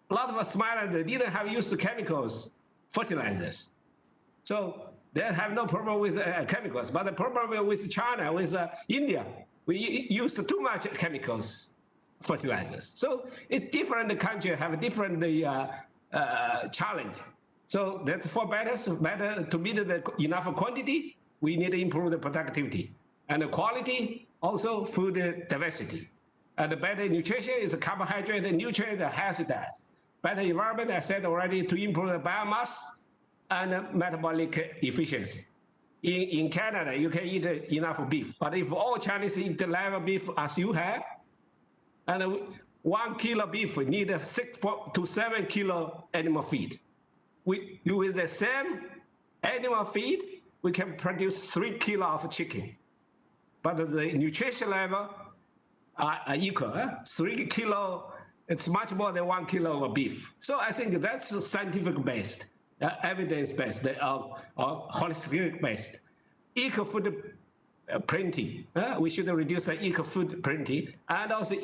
A lot of small island they didn't have used chemicals, fertilizers. So they have no problem with chemicals, but the problem with China, with India, we use too much chemicals, fertilizers. So it's different countries have different challenge. So that's 4 betters, better to meet the enough quantity, we need to improve the productivity. and the quality, also food diversity. And the better nutrition is carbohydrate and nutrient health diet. Better environment, I said already, to improve the biomass and metabolic efficiency. In Canada, you can eat enough beef, but if all Chinese eat the level beef as you have, and 1 kilo beef need 6 to 7 kilo animal feed. With the same animal feed, we can produce 3 kilo of chicken, but the nutrition level are equal. 3 kilo, it's much more than 1 kilo of beef. So I think that's scientific based, evidence based, or holistic based. Eco food printing. We should reduce the eco food printing and also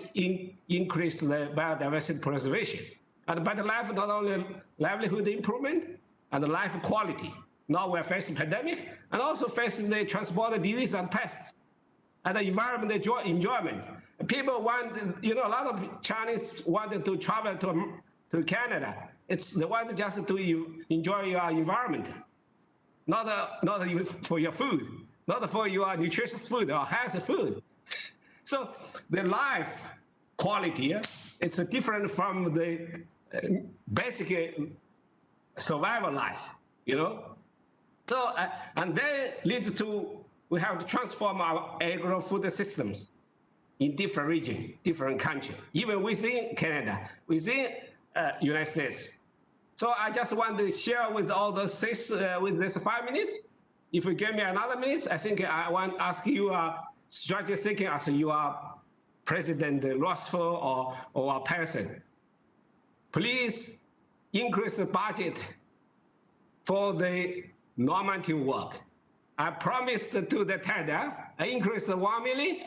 increase the biodiversity preservation. And better life, not only livelihood improvement and life quality. Now we're facing pandemic and also facing the transport disease and pests and the environment enjoyment. People want, a lot of Chinese wanted to travel to Canada. They want just to enjoy your environment, not for your food, not for your nutritious food or healthy food. So the life quality, it's different from the basic survival life, So, and that leads to, we have to transform our agri-food systems in different regions, different countries, even within Canada, within United States. So I just want to share with all those six, with this 5 minutes. If you give me another minute, I think I want to ask you strategy thinking as you are President Roosevelt or a person. Please increase the budget for the normative work. I promised to the tender, I increased the 1 million.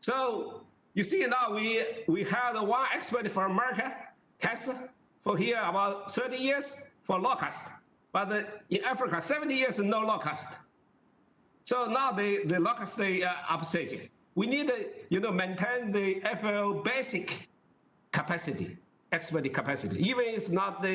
So you see now we had one expert from America, Kessler, for here about 30 years for locust. But in Africa, 70 years, no locust. So now the locust upsurging. We need to maintain the FAO basic capacity, expert capacity. Even it's not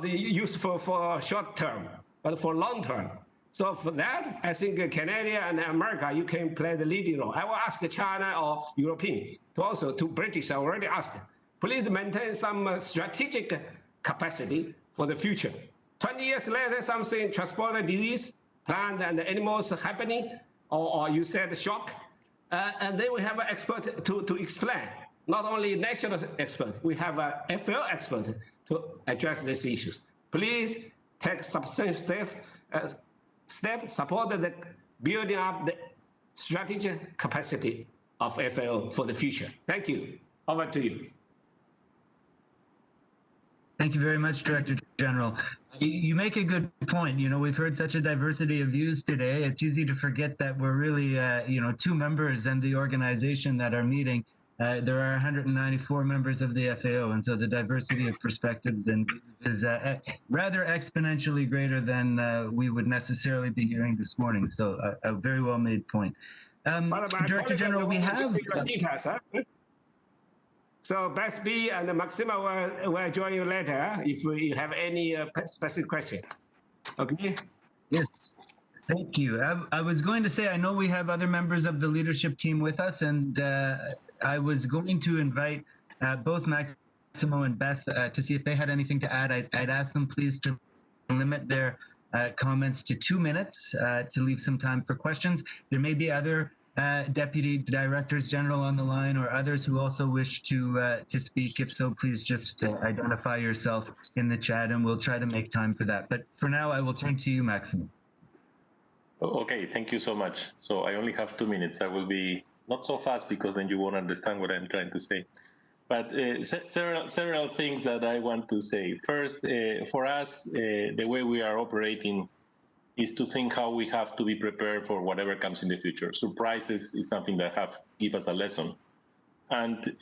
useful for short term, but for long term. So for that, I think Canada and America, you can play the leading role. I will ask China or European to British, I already asked. Please maintain some strategic capacity for the future. 20 years later, something transport disease, plant and animals happening, or you said shock, and then we have an expert to explain. Not only national expert, we have a FAO expert to address these issues. Please take substantial steps, support the building up the strategic capacity of FAO for the future. Thank you. Over to you. Thank you very much, Director General. You make a good point. We've heard such a diversity of views today. It's easy to forget that we're really, 2 members in the organization that are meeting. There are 194 members of the FAO, and so the diversity of perspectives is rather exponentially greater than we would necessarily be hearing this morning. So a very well made point. Director General, we have... So Best B and Maxima will join you later if you have any specific question. Okay? Yes. Thank you. I was going to say, I know we have other members of the leadership team with us, and I was going to invite both Maximo and Beth to see if they had anything to add. I'd ask them please to limit their comments to 2 minutes to leave some time for questions. There may be other Deputy Directors General on the line or others who also wish to speak. If so, please just identify yourself in the chat and we'll try to make time for that. But for now, I will turn to you, Maximo. Okay, thank you so much. So I only have 2 minutes. I will be not so fast because then you won't understand what I'm trying to say. But several things that I want to say. First, for us, the way we are operating is to think how we have to be prepared for whatever comes in the future. Surprises is something that give us a lesson. And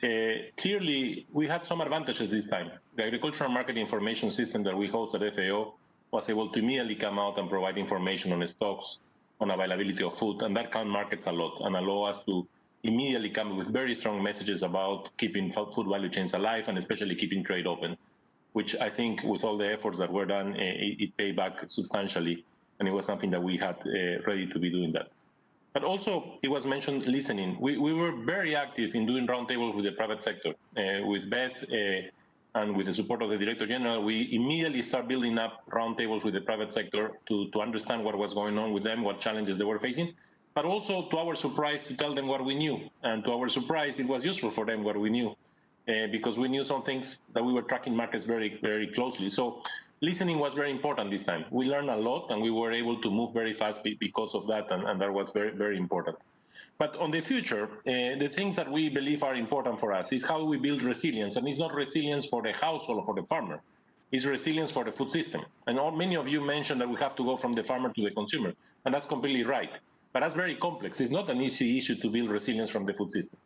clearly, we had some advantages this time. The Agricultural Market Information System that we host at FAO was able to immediately come out and provide information on stocks, on availability of food, and that can markets a lot and allow us to immediately come with very strong messages about keeping food value chains alive and especially keeping trade open, which I think with all the efforts that were done, it paid back substantially. And it was something that we had ready to be doing that. But also, it was mentioned listening. We were very active in doing roundtables with the private sector, with Beth and with the support of the Director General. We immediately start building up roundtables with the private sector to understand what was going on with them, what challenges they were facing, but also, to our surprise, to tell them what we knew. And to our surprise, it was useful for them what we knew, because we knew some things that we were tracking markets very, very closely. So listening was very important this time. We learned a lot, and we were able to move very fast because of that, and that was very, very important. But on the future, the things that we believe are important for us is how we build resilience. And it's not resilience for the household or for the farmer. It's resilience for the food system. And many of you mentioned that we have to go from the farmer to the consumer. And that's completely right. But that's very complex. It's not an easy issue to build resilience from the food system.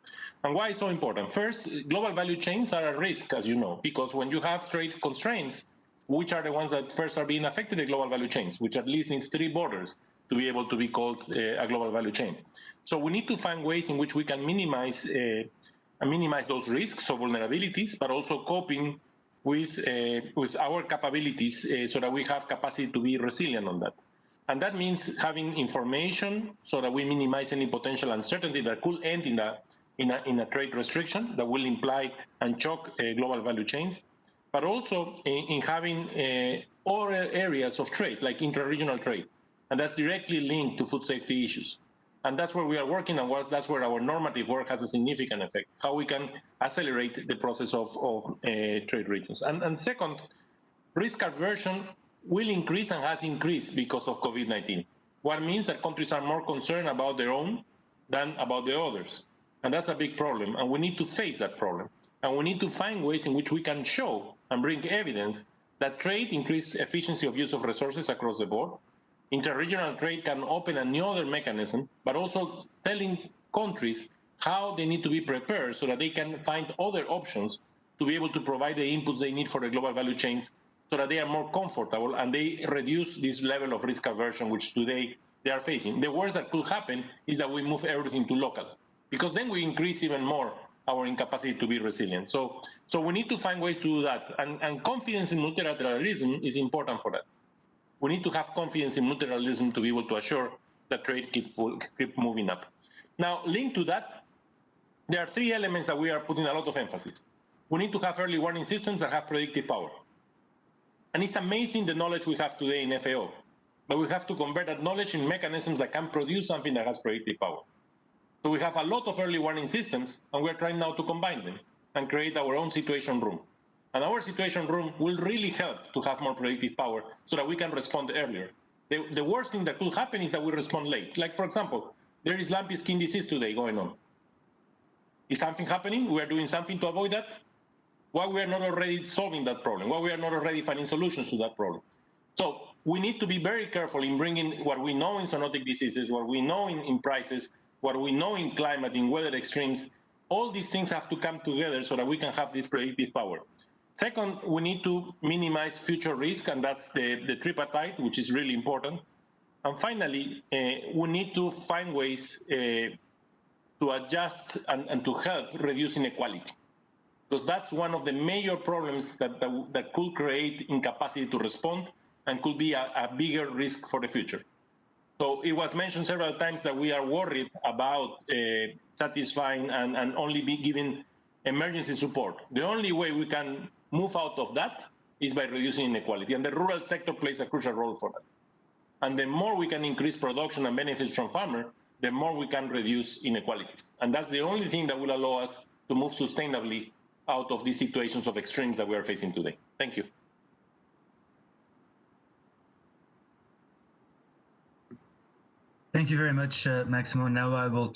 And why it's so important? First, global value chains are at risk, as you know, because when you have trade constraints, which are the ones that first are being affected, the global value chains, which at least needs 3 borders to be able to be called a global value chain. So we need to find ways in which we can minimize those risks or vulnerabilities, but also coping with our capabilities so that we have capacity to be resilient on that. And that means having information so that we minimize any potential uncertainty that could end in a trade restriction that will imply and choke global value chains, but also in having other areas of trade, like intra-regional trade. And that's directly linked to food safety issues. And that's where we are working, and that's where our normative work has a significant effect, how we can accelerate the process of trade regions. And second, risk aversion will increase and has increased because of COVID-19. What means that countries are more concerned about their own than about the others. And that's a big problem, and we need to face that problem. And we need to find ways in which we can show and bring evidence that trade increases efficiency of use of resources across the board. Interregional trade can open another mechanism, but also telling countries how they need to be prepared so that they can find other options to be able to provide the inputs they need for the global value chains so that they are more comfortable and they reduce this level of risk aversion which today they are facing. The worst that could happen is that we move everything to local, because then we increase even more our incapacity to be resilient. So we need to find ways to do that. And confidence in multilateralism is important for that. We need to have confidence in multilateralism to be able to assure that trade keep moving up. Now, linked to that, there are 3 elements that we are putting a lot of emphasis. We need to have early warning systems that have predictive power. And it's amazing the knowledge we have today in FAO, but we have to convert that knowledge in mechanisms that can produce something that has predictive power. So we have a lot of early warning systems, and we're trying now to combine them and create our own situation room. And our situation room will really help to have more predictive power so that we can respond earlier. The worst thing that could happen is that we respond late. Like, for example, there is lumpy skin disease today going on. Is something happening? We are doing something to avoid that? Why we are not already solving that problem? Why we are not already finding solutions to that problem? So we need to be very careful in bringing what we know in zoonotic diseases, what we know in prices, what we know in climate, in weather extremes. All these things have to come together so that we can have this predictive power. Second, we need to minimize future risk, and that's the tripartite, which is really important. And finally, we need to find ways to adjust and to help reduce inequality, because that's one of the major problems that could create incapacity to respond and could be a bigger risk for the future. So it was mentioned several times that we are worried about satisfying and only be giving emergency support. The only way we can move out of that is by reducing inequality, and the rural sector plays a crucial role for that. And the more we can increase production and benefits from farmers, the more we can reduce inequalities. And that's the only thing that will allow us to move sustainably out of these situations of extremes that we are facing today. Thank you. Thank you very much, Maximo. Now I will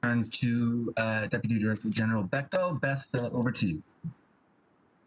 turn to Deputy Director General Bechtel. Beth, over to you.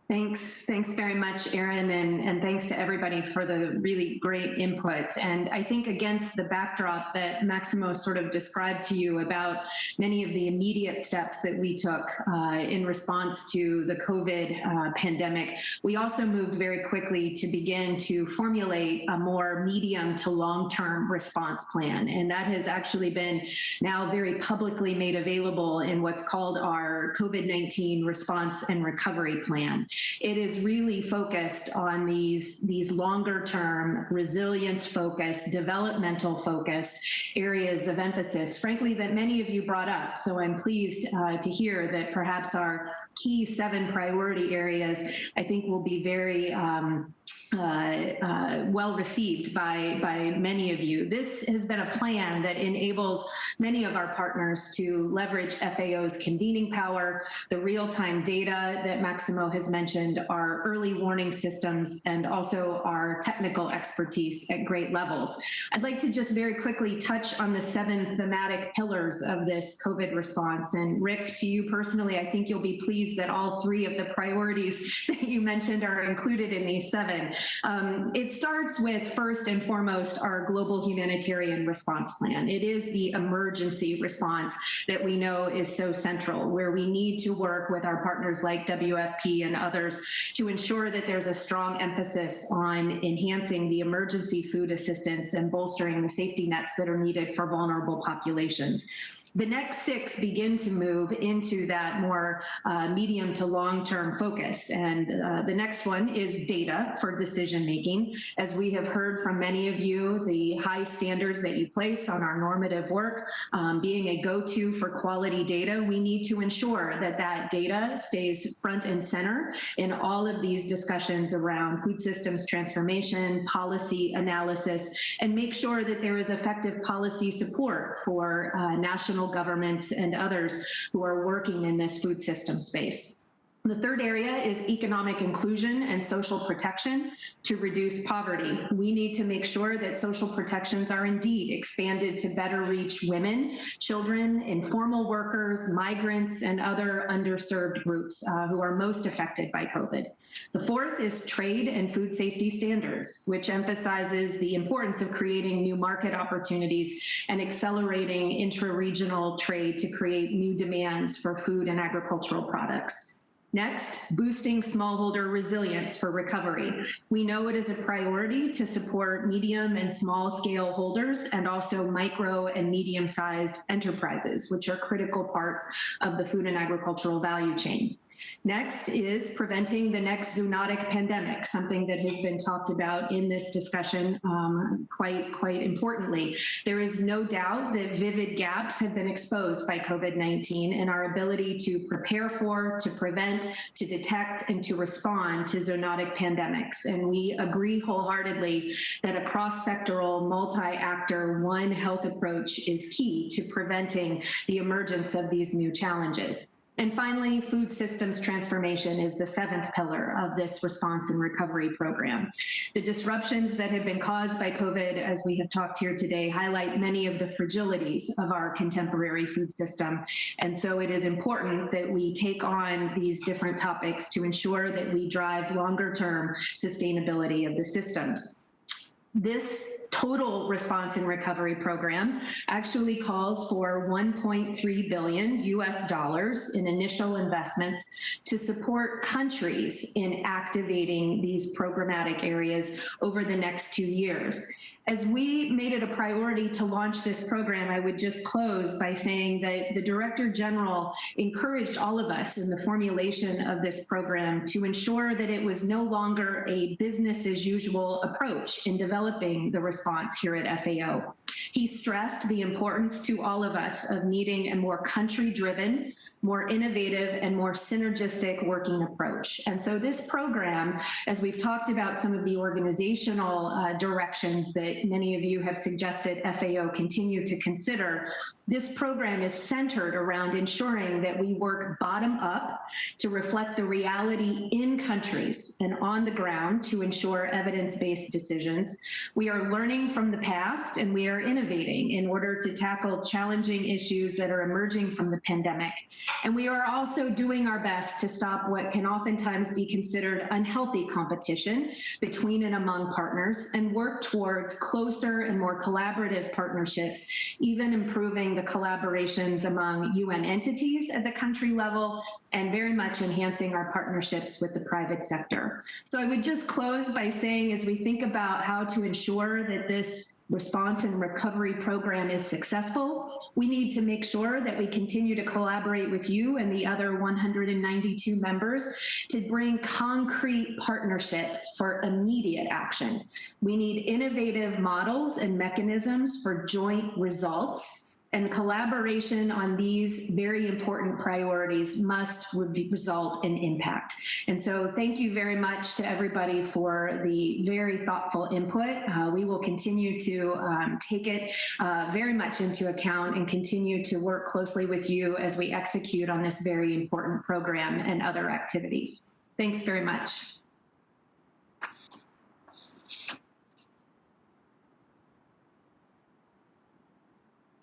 Thanks very much, Aaron, and thanks to everybody for the really great input. And I think against the backdrop that Maximo sort of described to you about many of the immediate steps that we took in response to the COVID pandemic, we also moved very quickly to begin to formulate a more medium to long-term response plan. And that has actually been now very publicly made available in what's called our COVID-19 response and recovery plan. It is really focused on these longer term, resilience focused, developmental focused areas of emphasis, frankly, that many of you brought up. So I'm pleased to hear that perhaps our key 7 priority areas, I think, will be very well received by many of you. This has been a plan that enables many of our partners to leverage FAO's convening power, the real-time data that Maximo has mentioned, our early warning systems, and also our technical expertise at great levels. I'd like to just very quickly touch on the 7 thematic pillars of this COVID response. And Rick, to you personally, I think you'll be pleased that all 3 of the priorities that you mentioned are included in these 7. It starts with, first and foremost, our global humanitarian response plan. It is the emergency response that we know is so central, where we need to work with our partners like WFP and others to ensure that there's a strong emphasis on enhancing the emergency food assistance and bolstering the safety nets that are needed for vulnerable populations. The next 6 begin to move into that more medium to long-term focus. And the next one is data for decision-making. As we have heard from many of you, the high standards that you place on our normative work, being a go-to for quality data, we need to ensure that that data stays front and center in all of these discussions around food systems transformation, policy analysis, and make sure that there is effective policy support for national governments and others who are working in this food system space. The third area is economic inclusion and social protection to reduce poverty. We need to make sure that social protections are indeed expanded to better reach women, children, informal workers, migrants, and other underserved groups who are most affected by COVID. The fourth is trade and food safety standards, which emphasizes the importance of creating new market opportunities and accelerating intra-regional trade to create new demands for food and agricultural products. Next, boosting smallholder resilience for recovery. We know it is a priority to support medium and small scale holders and also micro and medium-sized enterprises, which are critical parts of the food and agricultural value chain. Next is preventing the next zoonotic pandemic, something that has been talked about in this discussion quite importantly. There is no doubt that vivid gaps have been exposed by COVID-19 in our ability to prepare for, to prevent, to detect, and to respond to zoonotic pandemics. And we agree wholeheartedly that a cross-sectoral, multi-actor, One Health approach is key to preventing the emergence of these new challenges. And finally, food systems transformation is the 7th pillar of this response and recovery program. The disruptions that have been caused by COVID, as we have talked here today, highlight many of the fragilities of our contemporary food system. And so it is important that we take on these different topics to ensure that we drive longer-term sustainability of the systems. This total response and recovery program actually calls for $1.3 billion in initial investments to support countries in activating these programmatic areas over the next 2 years. As we made it a priority to launch this program, I would just close by saying that the Director General encouraged all of us in the formulation of this program to ensure that it was no longer a business as usual approach in developing the response here at FAO. He stressed the importance to all of us of needing a more country-driven, more innovative, and more synergistic working approach. And so this program, as we've talked about some of the organizational directions that many of you have suggested FAO continue to consider, this program is centered around ensuring that we work bottom up to reflect the reality in countries and on the ground to ensure evidence-based decisions. We are learning from the past and we are innovating in order to tackle challenging issues that are emerging from the pandemic. And we are also doing our best to stop what can oftentimes be considered unhealthy competition between and among partners and work towards closer and more collaborative partnerships, even improving the collaborations among UN entities at the country level and very much enhancing our partnerships with the private sector. So I would just close by saying, as we think about how to ensure that this response and recovery program is successful, we need to make sure that we continue to collaborate with with you and the other 192 members to bring concrete partnerships for immediate action. We need innovative models and mechanisms for joint results, and collaboration on these very important priorities must result in impact. And so thank you very much to everybody for the very thoughtful input. We will continue to take it very much into account and continue to work closely with you as we execute on this very important program and other activities. Thanks very much.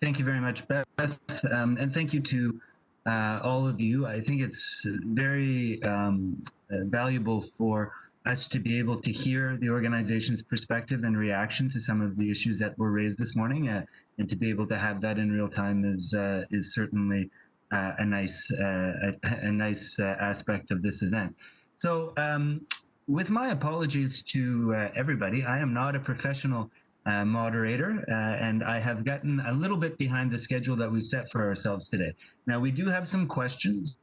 Thank you very much, Beth, and thank you to all of you. I think it's very valuable for us to be able to hear the organization's perspective and reaction to some of the issues that were raised this morning, and to be able to have that in real time is certainly a nice aspect of this event. So, with my apologies to everybody, I am not a professional moderator, and I have gotten a little bit behind the schedule that we set for ourselves today. Now, we do have some questions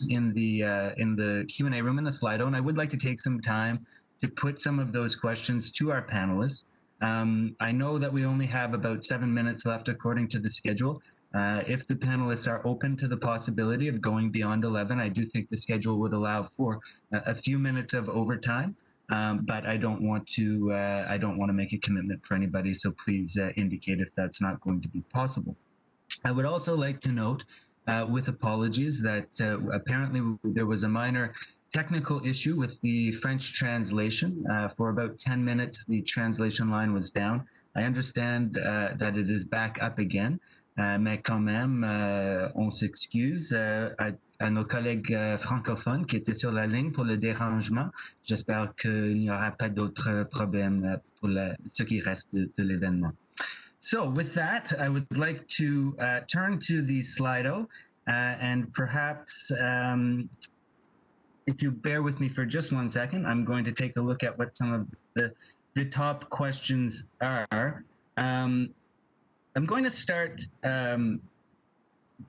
in the Q&A room in the Slido, and I would like to take some time to put some of those questions to our panelists. I know that we only have about 7 minutes left according to the schedule. If the panelists are open to the possibility of going beyond 11, I do think the schedule would allow for a few minutes of overtime. But I don't want to make a commitment for anybody, so please indicate if that's not going to be possible. I would also like to note, with apologies, that apparently there was a minor technical issue with the French translation. For about 10 minutes, the translation line was down. I understand that it is back up again, mais quand même, on s'excuse à nos collègues francophones qui étaient sur la ligne pour le dérangement. J'espère qu'il n'y aura pas d'autres problèmes pour ce qui reste de l'événement. So with that, I would like to turn to the Slido, and perhaps if you bear with me for just 1 second, I'm going to take a look at what some of the top questions are. I'm going to start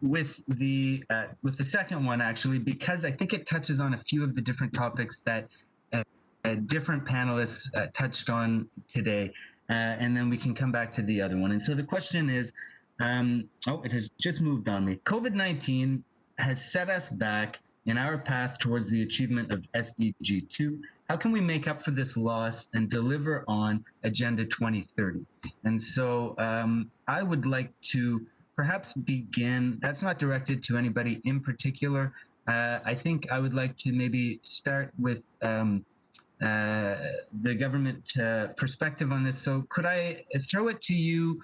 with the second one, actually, because I think it touches on a few of the different topics that different panelists touched on today, and then we can come back to the other one. And so the question is, it has just moved on me. COVID-19 has set us back in our path towards the achievement of SDG 2. How can we make up for this loss and deliver on Agenda 2030? And so I would like to perhaps begin, that's not directed to anybody in particular. I think I would like to maybe start with the government perspective on this. So could I throw it to you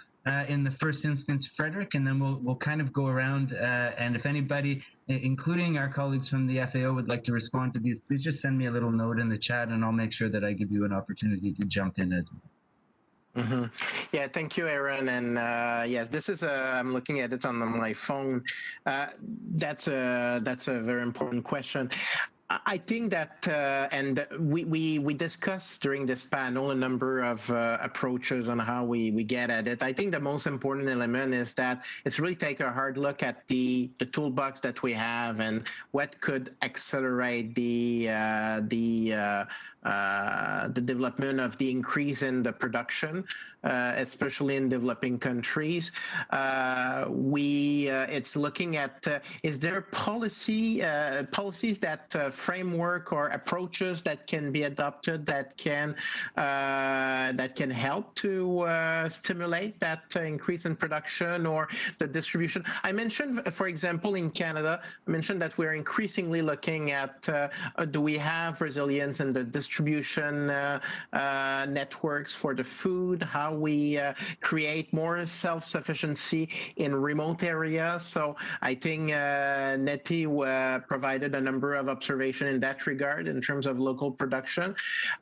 in the first instance, Frédéric, and then we'll kind of go around, and if anybody, including our colleagues from the FAO, would like to respond to these, please just send me a little note in the chat and I'll make sure that I give you an opportunity to jump in as well. Mm-hmm. Yeah, thank you, Aaron. And yes, this is I'm looking at it on my phone. That's a very important question. I think that, and we discussed during this panel a number of approaches on how we get at it. I think the most important element is that it's really take a hard look at the toolbox that we have and what could accelerate the development of the increase in the production, especially in developing countries. It's looking at is there policies that framework or approaches that can be adopted that can help to stimulate that increase in production or the distribution. I mentioned, for example, in Canada, I mentioned that we're increasingly looking at do we have resilience in the distribution networks for the food, how we create more self-sufficiency in remote areas. So I think Nettie provided a number of observations in that regard in terms of local production.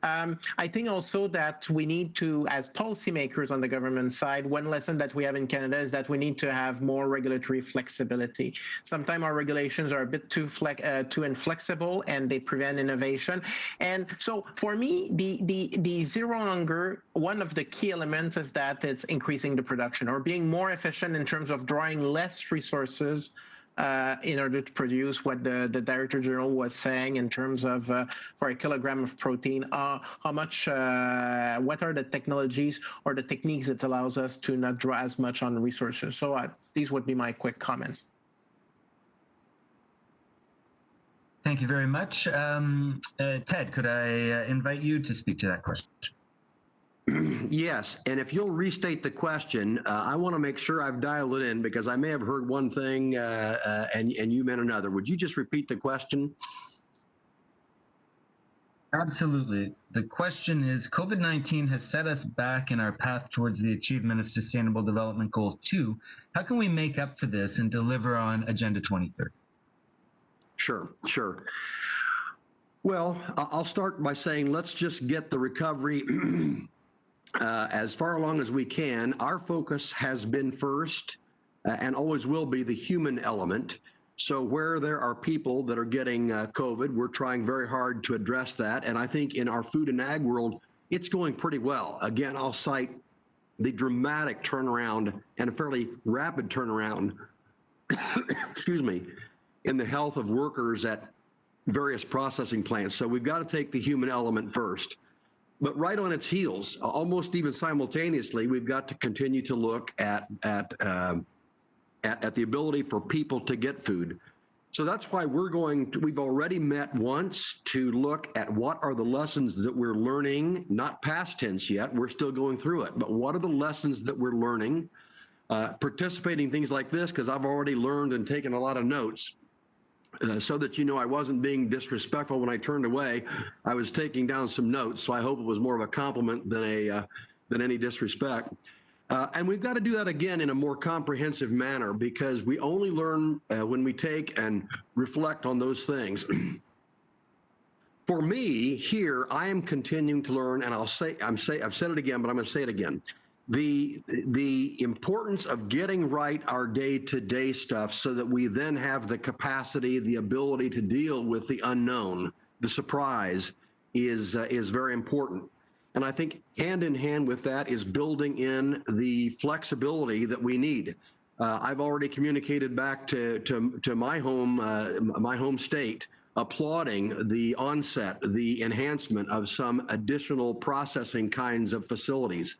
I think also that we need to, as policymakers on the government side, one lesson that we have in Canada is that we need to have more regulatory flexibility. Sometimes our regulations are a bit too inflexible and they prevent innovation. And so for me, the zero hunger, one of the key elements is that it's increasing the production or being more efficient in terms of drawing less resources in order to produce what the Director General was saying in terms of for a kilogram of protein, how much, what are the technologies or the techniques that allows us to not draw as much on resources. So these would be my quick comments. Thank you very much. Ted, could I invite you to speak to that question? Yes, and if you'll restate the question, I want to make sure I've dialed it in because I may have heard one thing and you meant another. Would you just repeat the question? Absolutely. The question is, COVID-19 has set us back in our path towards the achievement of Sustainable Development Goal 2. How can we make up for this and deliver on Agenda 2030? Sure. Well, I'll start by saying let's just get the recovery as far along as we can. Our focus has been first and always will be the human element. So where there are people that are getting COVID, we're trying very hard to address that. And I think in our food and ag world, it's going pretty well. Again, I'll cite the dramatic turnaround and a fairly rapid turnaround, excuse me, in the health of workers at various processing plants. So we've got to take the human element first. But right on its heels, almost even simultaneously, we've got to continue to look at the ability for people to get food. So that's why we've already met once to look at what are the lessons that we're learning, not past tense yet, we're still going through it, but what are the lessons that we're learning, participating in things like this, because I've already learned and taken a lot of notes. So that I wasn't being disrespectful when I turned away. I was taking down some notes, so I hope it was more of a compliment than any disrespect. And we've got to do that again in a more comprehensive manner because we only learn when we take and reflect on those things. For me, here I am continuing to learn, and I've said it again, but I'm going to say it again. The importance of getting right our day-to-day stuff so that we then have the capacity, the ability to deal with the unknown, the surprise is very important. And I think hand in hand with that is building in the flexibility that we need. I've already communicated back to my home state, applauding the onset, the enhancement of some additional processing kinds of facilities.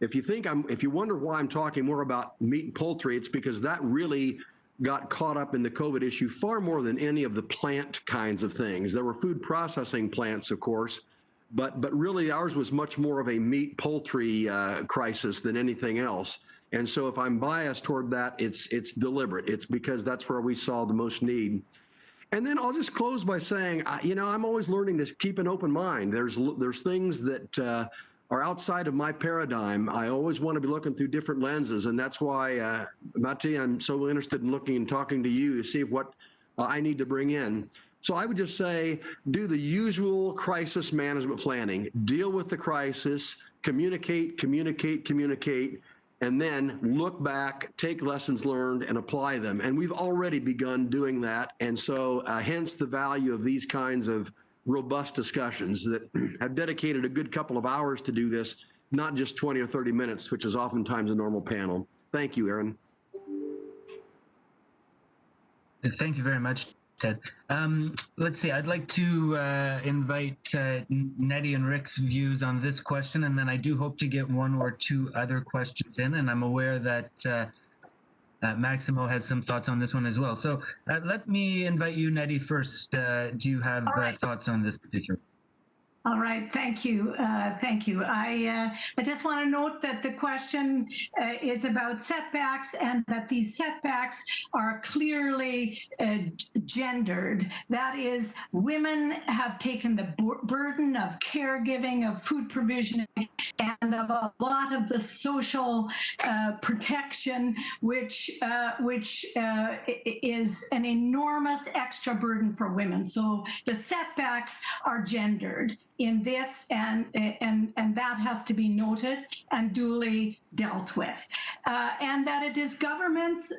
If you wonder why I'm talking more about meat and poultry, it's because that really got caught up in the COVID issue far more than any of the plant kinds of things. There were food processing plants, of course, but really ours was much more of a meat poultry crisis than anything else. And so if I'm biased toward that, it's deliberate. It's because that's where we saw the most need. And then I'll just close by saying, I'm always learning to keep an open mind. There's things that are outside of my paradigm. I always want to be looking through different lenses, and that's why, Mati, I'm so interested in looking and talking to you to see what I need to bring in. So I would just say, do the usual crisis management planning, deal with the crisis, communicate, and then look back, take lessons learned, and apply them. And we've already begun doing that, and so hence the value of these kinds of robust discussions that have dedicated a good couple of hours to do this, not just 20 or 30 minutes, which is oftentimes a normal panel. Thank you, Aaron. Thank you very much, Ted. Let's see, I'd like to invite Nettie and Rick's views on this question, and then I do hope to get one or two other questions in, and I'm aware that Maximo has some thoughts on this one as well. So let me invite you, Nettie, first. Do you have thoughts on this particular? All right, thank you. Thank you. I just want to note that the question is about setbacks and that these setbacks are clearly gendered. That is, women have taken the burden of caregiving, of food provision, and of a lot of the social protection, which is an enormous extra burden for women. So the setbacks are gendered. in this, and that has to be noted and duly dealt with. And that it is governments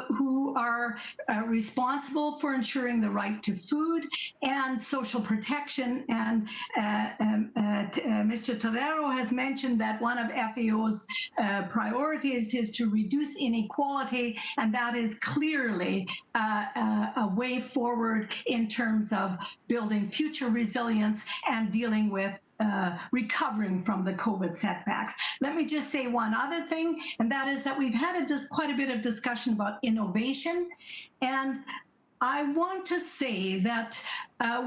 who are responsible for ensuring the right to food and social protection. And Mr. Torero has mentioned that one of FAO's priorities is to reduce inequality, and that is clearly a way forward in terms of building future resilience and dealing with recovering from the COVID setbacks. Let me just say one other thing, and that is that we've had quite a bit of discussion about innovation. And I want to say that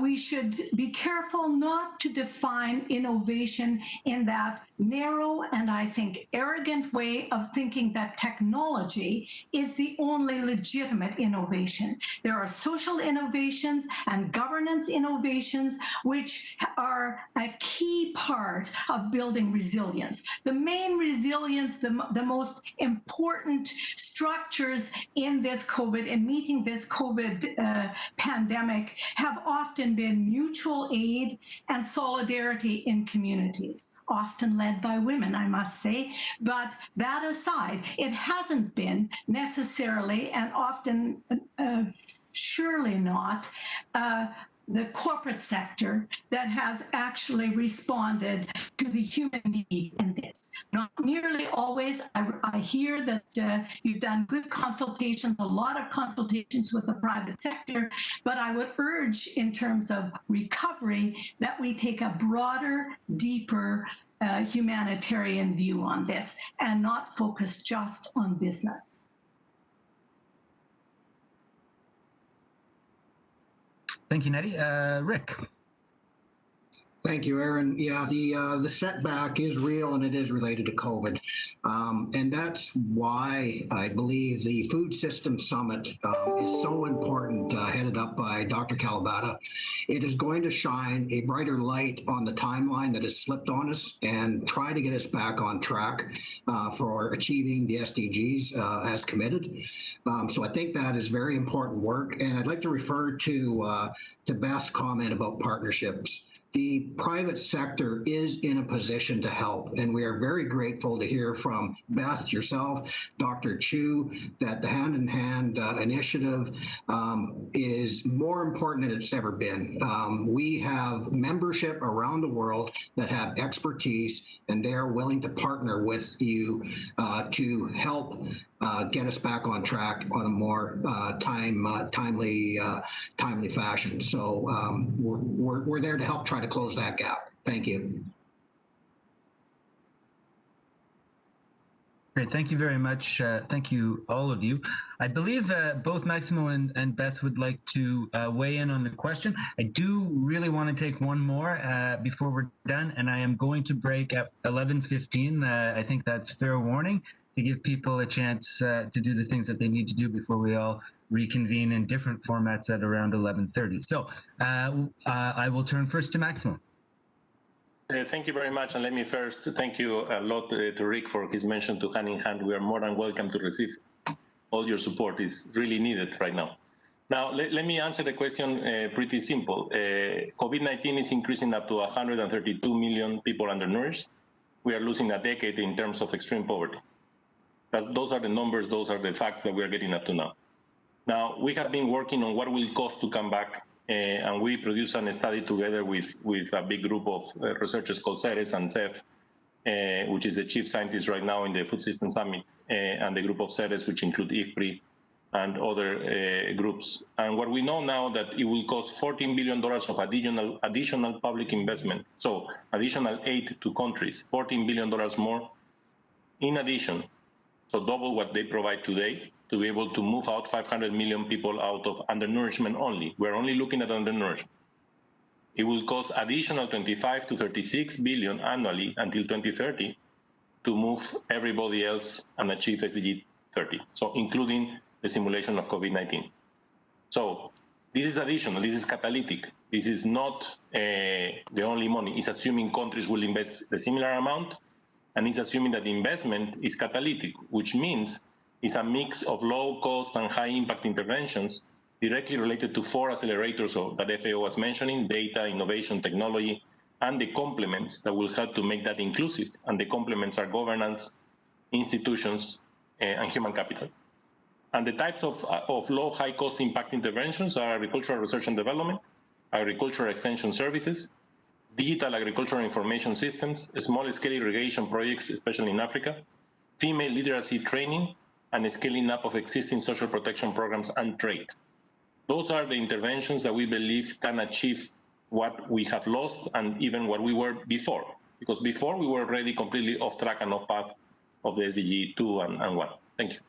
we should be careful not to define innovation in that narrow and I think arrogant way of thinking that technology is the only legitimate innovation. There are social innovations and governance innovations which are a key part of building resilience. The main resilience, the most important structures in this COVID and meeting this COVID pandemic have often been mutual aid and solidarity in communities, often led by women, I must say. But that aside, it hasn't been necessarily, and often surely not, the corporate sector that has actually responded to the human need in this. Not nearly always. I hear that you've done good consultations, a lot of consultations with the private sector, but I would urge in terms of recovery that we take a broader, deeper humanitarian view on this and not focus just on business. Thank you, Nettie. Rick. Thank you, Aaron. Yeah, the setback is real and it is related to COVID. And that's why I believe the Food System Summit is so important, headed up by Dr. Calabata. It is going to shine a brighter light on the timeline that has slipped on us and try to get us back on track for achieving the SDGs as committed. So I think that is very important work. And I'd like to refer to Beth's comment about partnerships. The private sector is in a position to help, and we are very grateful to hear from Beth, yourself, Dr. Chu, that the hand-in-hand initiative is more important than it's ever been. We have membership around the world that have expertise, and they are willing to partner with you to help get us back on track on a more timely fashion. So we're there to help try to close that gap. Thank you. Great, thank you very much. Thank you, all of you. I believe both Maximo and Beth would like to weigh in on the question. I do really want to take one more before we're done, and I am going to break at 11:15. I think that's fair warning to give people a chance to do the things that they need to do before we all reconvene in different formats at around 11:30. So I will turn first to Maximo. Thank you very much, and let me first thank you a lot to Rick for his mention to hand in hand. We are more than welcome to receive all your support. Is really needed right now. Now, let me answer the question pretty simple. COVID-19 is increasing up to 132 million people undernourished. We are losing a decade in terms of extreme poverty. Those are the numbers, those are the facts that we are getting up to now. Now, we have been working on what will cost to come back, and we produced a study together with a big group of researchers called Ceres and Sef, which is the chief scientist right now in the Food System Summit, and the group of Ceres, which include IFPRI and other groups. And what we know now that it will cost $14 billion of additional public investment, so additional aid to countries, $14 billion more in addition, so double what they provide today, to be able to move out 500 million people out of undernourishment only. We're only looking at undernourishment. It will cost additional 25 to 36 billion annually until 2030 to move everybody else and achieve SDG 30, so including the simulation of COVID-19. So this is additional, this is catalytic. This is not the only money. It's assuming countries will invest the similar amount, and it's assuming that the investment is catalytic, which means it's a mix of low cost and high impact interventions directly related to 4 accelerators that FAO was mentioning: data, innovation, technology, and the complements that will help to make that inclusive. And the complements are governance, institutions, and human capital. And the types of low, high cost impact interventions are agricultural research and development, agricultural extension services, digital agricultural information systems, small scale irrigation projects, especially in Africa, female literacy training, and scaling up of existing social protection programs and trade. Those are the interventions that we believe can achieve what we have lost and even what we were before. Because before we were already completely off track and off path of the SDG 2 and 1. Thank you.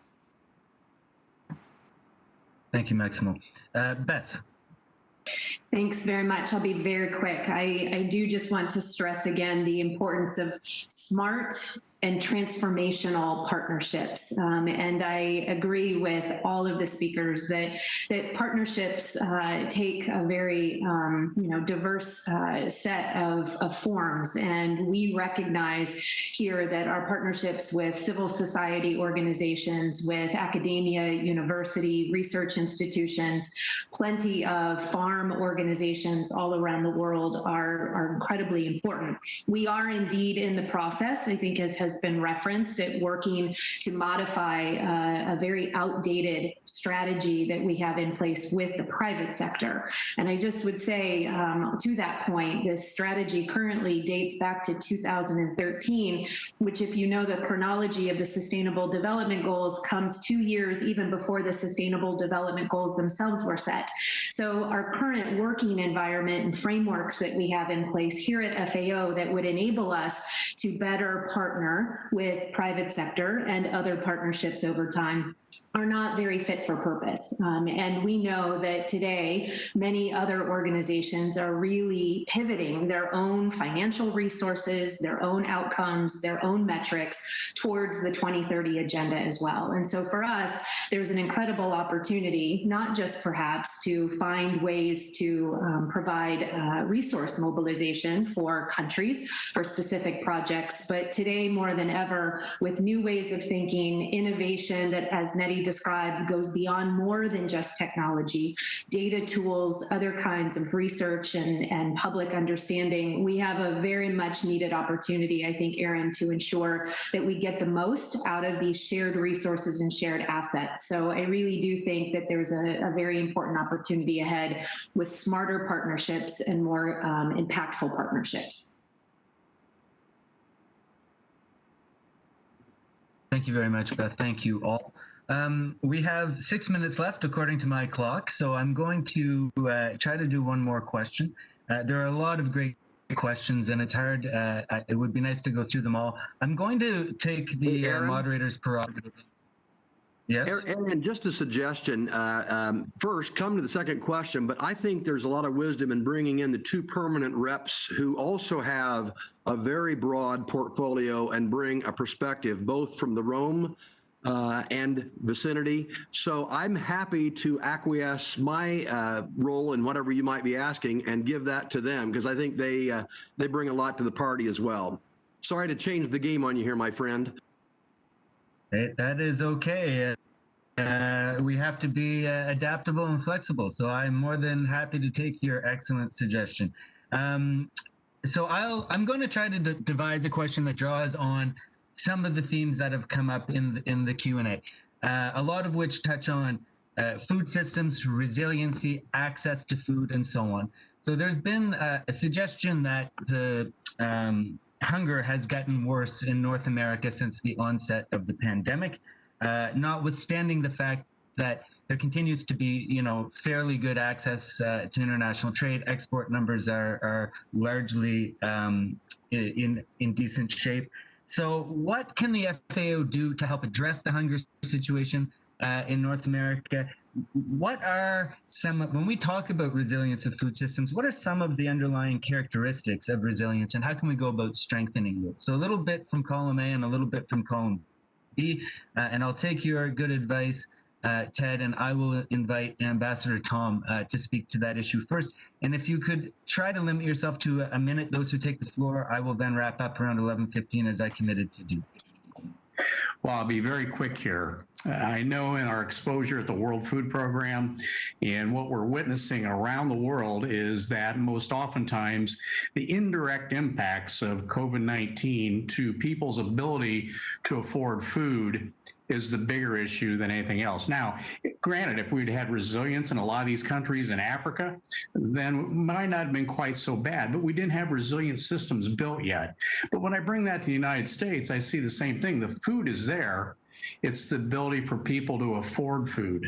Thank you, Maximo. Beth. Thanks very much. I'll be very quick. I do just want to stress again the importance of smart and transformational partnerships. And I agree with all of the speakers that partnerships take a very diverse set of forms. And we recognize here that our partnerships with civil society organizations, with academia, university, research institutions, plenty of farm organizations all around the world are incredibly important. We are indeed in the process, I think as has been referenced, at working to modify a very outdated strategy that we have in place with the private sector. And I just would say to that point, this strategy currently dates back to 2013, which, if you know the chronology of the Sustainable Development Goals, comes 2 years even before the Sustainable Development Goals themselves were set. So our current working environment and frameworks that we have in place here at FAO that would enable us to better partner with private sector and other partnerships over time are not very fit for purpose. And we know that today, many other organizations are really pivoting their own financial resources, their own outcomes, their own metrics towards the 2030 agenda as well. And so for us, there's an incredible opportunity, not just perhaps to find ways to provide resource mobilization for countries for specific projects, but today more than ever, with new ways of thinking, innovation that, as Nettie described, goes beyond more than just technology, data tools, other kinds of research and public understanding. We have a very much needed opportunity, I think, Aaron, to ensure that we get the most out of these shared resources and shared assets. So I really do think that there's a very important opportunity ahead with smarter partnerships and more impactful partnerships. Thank you very much, Beth. Thank you all. We have 6 minutes left according to my clock, so I'm going to try to do one more question. There are a lot of great questions and it's hard. It would be nice to go through them all. I'm going to take the moderator's prerogative. Yes. Aaron, just a suggestion. First, come to the second question, but I think there's a lot of wisdom in bringing in the 2 permanent reps who also have a very broad portfolio and bring a perspective, both from the Rome and vicinity. So I'm happy to acquiesce my role in whatever you might be asking and give that to them, because I think they bring a lot to the party as well. Sorry to change the game on you here, my friend. That is okay. We have to be adaptable and flexible. So I'm more than happy to take your excellent suggestion. So I'm going to try to devise a question that draws on some of the themes that have come up in the Q&A, a lot of which touch on food systems, resiliency, access to food, and so on. So there's been a suggestion that the hunger has gotten worse in North America since the onset of the pandemic, notwithstanding the fact that there continues to be, fairly good access to international trade. Export numbers are largely in decent shape. So what can the FAO do to help address the hunger situation in North America? What are when we talk about resilience of food systems, what are some of the underlying characteristics of resilience, and how can we go about strengthening it? So a little bit from column A and a little bit from column B, and I'll take your good advice, Ted, and I will invite Ambassador Tom to speak to that issue first. And if you could try to limit yourself to a minute, those who take the floor, I will then wrap up around 11:15 as I committed to do. Well, I'll be very quick here. I know in our exposure at the World Food Program and what we're witnessing around the world is that most oftentimes the indirect impacts of COVID-19 to people's ability to afford food is the bigger issue than anything else. Now, granted, if we'd had resilience in a lot of these countries in Africa, then it might not have been quite so bad, but we didn't have resilient systems built yet. But when I bring that to the United States, I see the same thing. The food is there. It's the ability for people to afford food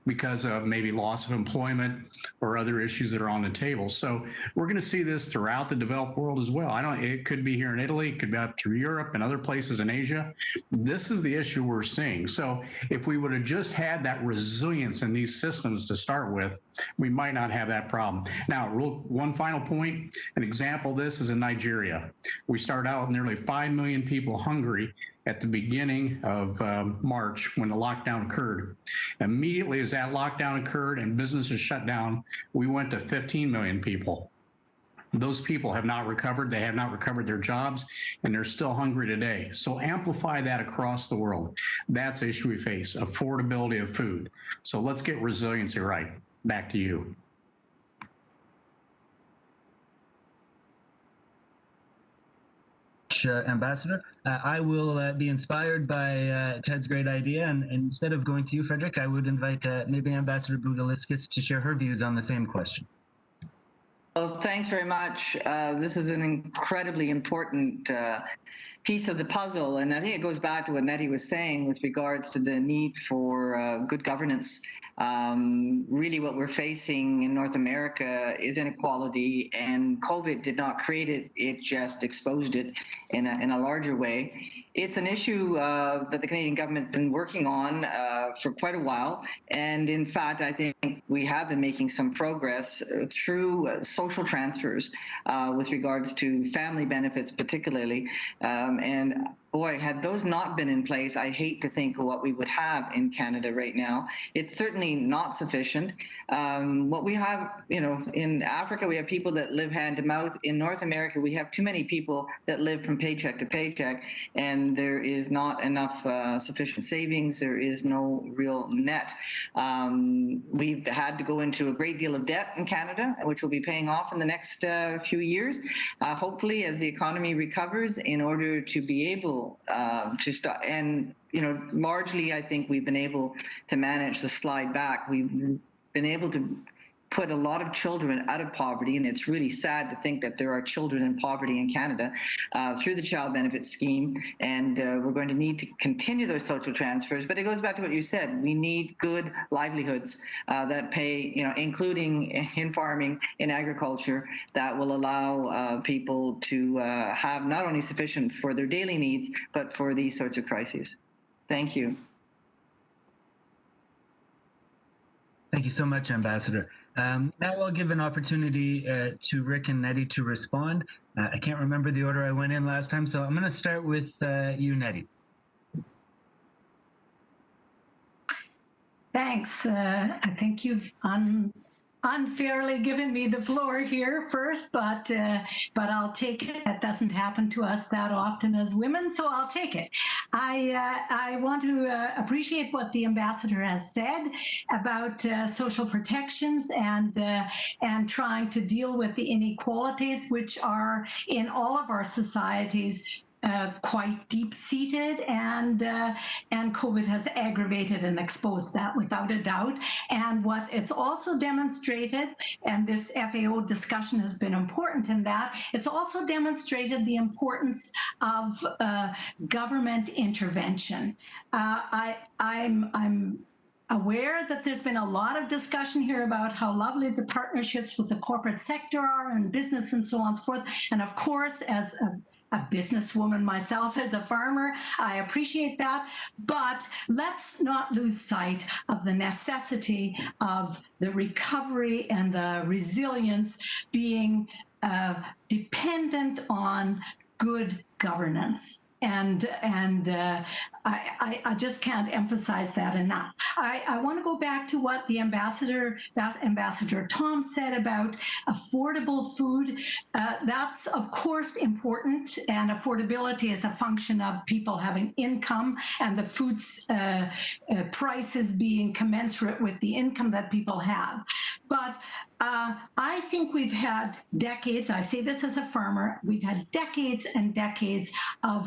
because of maybe loss of employment or other issues that are on the table. So we're going to see this throughout the developed world as well. It could be here in Italy, it could be out through Europe and other places in Asia. This is the issue we're seeing. So if we would have just had that resilience in these systems to start with, we might not have that problem. Now, one final point, an example of this is in Nigeria. We started out with nearly 5 million people hungry at the beginning of March when the lockdown occurred. Immediately as that lockdown occurred and businesses shut down, we went to 15 million people. Those people have not recovered. They have not recovered their jobs, and they're still hungry today. So amplify that across the world. That's the issue we face, affordability of food. So let's get resiliency right. Back to you. Ambassador. I will be inspired by Ted's great idea, and instead of going to you, Frédéric, I would invite maybe Ambassador Boudaliskis to share her views on the same question. Well, thanks very much. This is an incredibly important piece of the puzzle, and I think it goes back to what Nettie was saying with regards to the need for good governance. Really what we're facing in North America is inequality, and COVID did not create it, it just exposed it in a larger way. It's an issue that the Canadian government has been working on for quite a while, and in fact I think we have been making some progress through social transfers with regards to family benefits particularly, and boy, had those not been in place, I hate to think of what we would have in Canada right now. It's certainly not sufficient. What we have, in Africa, we have people that live hand to mouth. In North America, we have too many people that live from paycheck to paycheck, and there is not enough sufficient savings. There is no real net. We've had to go into a great deal of debt in Canada, which will be paying off in the next few years, hopefully as the economy recovers, in order to be able to start. And largely I think we've been able to manage the slide back. We've been able to put a lot of children out of poverty, and it's really sad to think that there are children in poverty in Canada through the child benefit scheme, and we're going to need to continue those social transfers. But it goes back to what you said. We need good livelihoods that pay, including in farming, in agriculture, that will allow people to have not only sufficient for their daily needs, but for these sorts of crises. Thank you. Thank you so much, Ambassador. Now I'll give an opportunity to Rick and Nettie to respond. I can't remember the order I went in last time, so I'm going to start with you, Nettie. Thanks. I think you've unfairly given me the floor here first, but I'll take it. That doesn't happen to us that often as women, so I'll take it. I want to appreciate what the ambassador has said about social protections and trying to deal with the inequalities which are in all of our societies. Quite deep-seated, and COVID has aggravated and exposed that without a doubt. And what it's also demonstrated, and this FAO discussion has been important in that, it's also demonstrated the importance of government intervention. I'm aware that there's been a lot of discussion here about how lovely the partnerships with the corporate sector are and business and so on and so forth. And of course, as a businesswoman myself, as a farmer, I appreciate that, but let's not lose sight of the necessity of the recovery and the resilience being dependent on good governance. I just can't emphasize that enough. I want to go back to what the Ambassador Tom said about affordable food. That's of course important, and affordability is a function of people having income and the food's prices being commensurate with the income that people have. But I think we've had decades, I say this as a farmer, we've had decades and decades of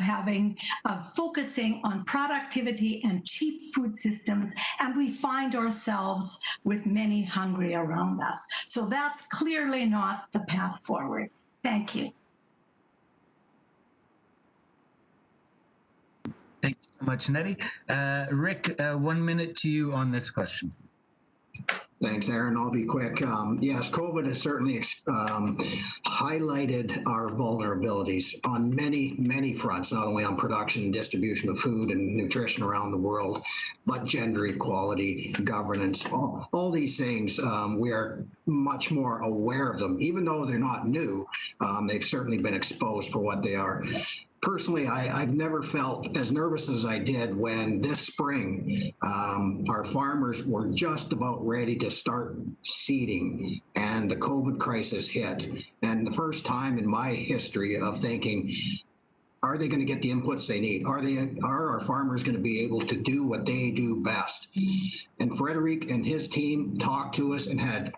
focusing on productivity and cheap food systems, and we find ourselves with many hungry around us. So that's clearly not the path forward. Thank you. Thank you so much, Nettie. Rick, 1 minute to you on this question. Thanks, Aaron. I'll be quick. Yes, COVID has certainly highlighted our vulnerabilities on many, many fronts, not only on production and distribution of food and nutrition around the world, but gender equality, governance, all these things. We are much more aware of them, even though they're not new. They've certainly been exposed for what they are. Personally, I've never felt as nervous as I did when this spring our farmers were just about ready to start seeding and the COVID crisis hit. And the first time in my history of thinking, are they going to get the inputs they need? Are our farmers going to be able to do what they do best? And Frédéric and his team talked to us and had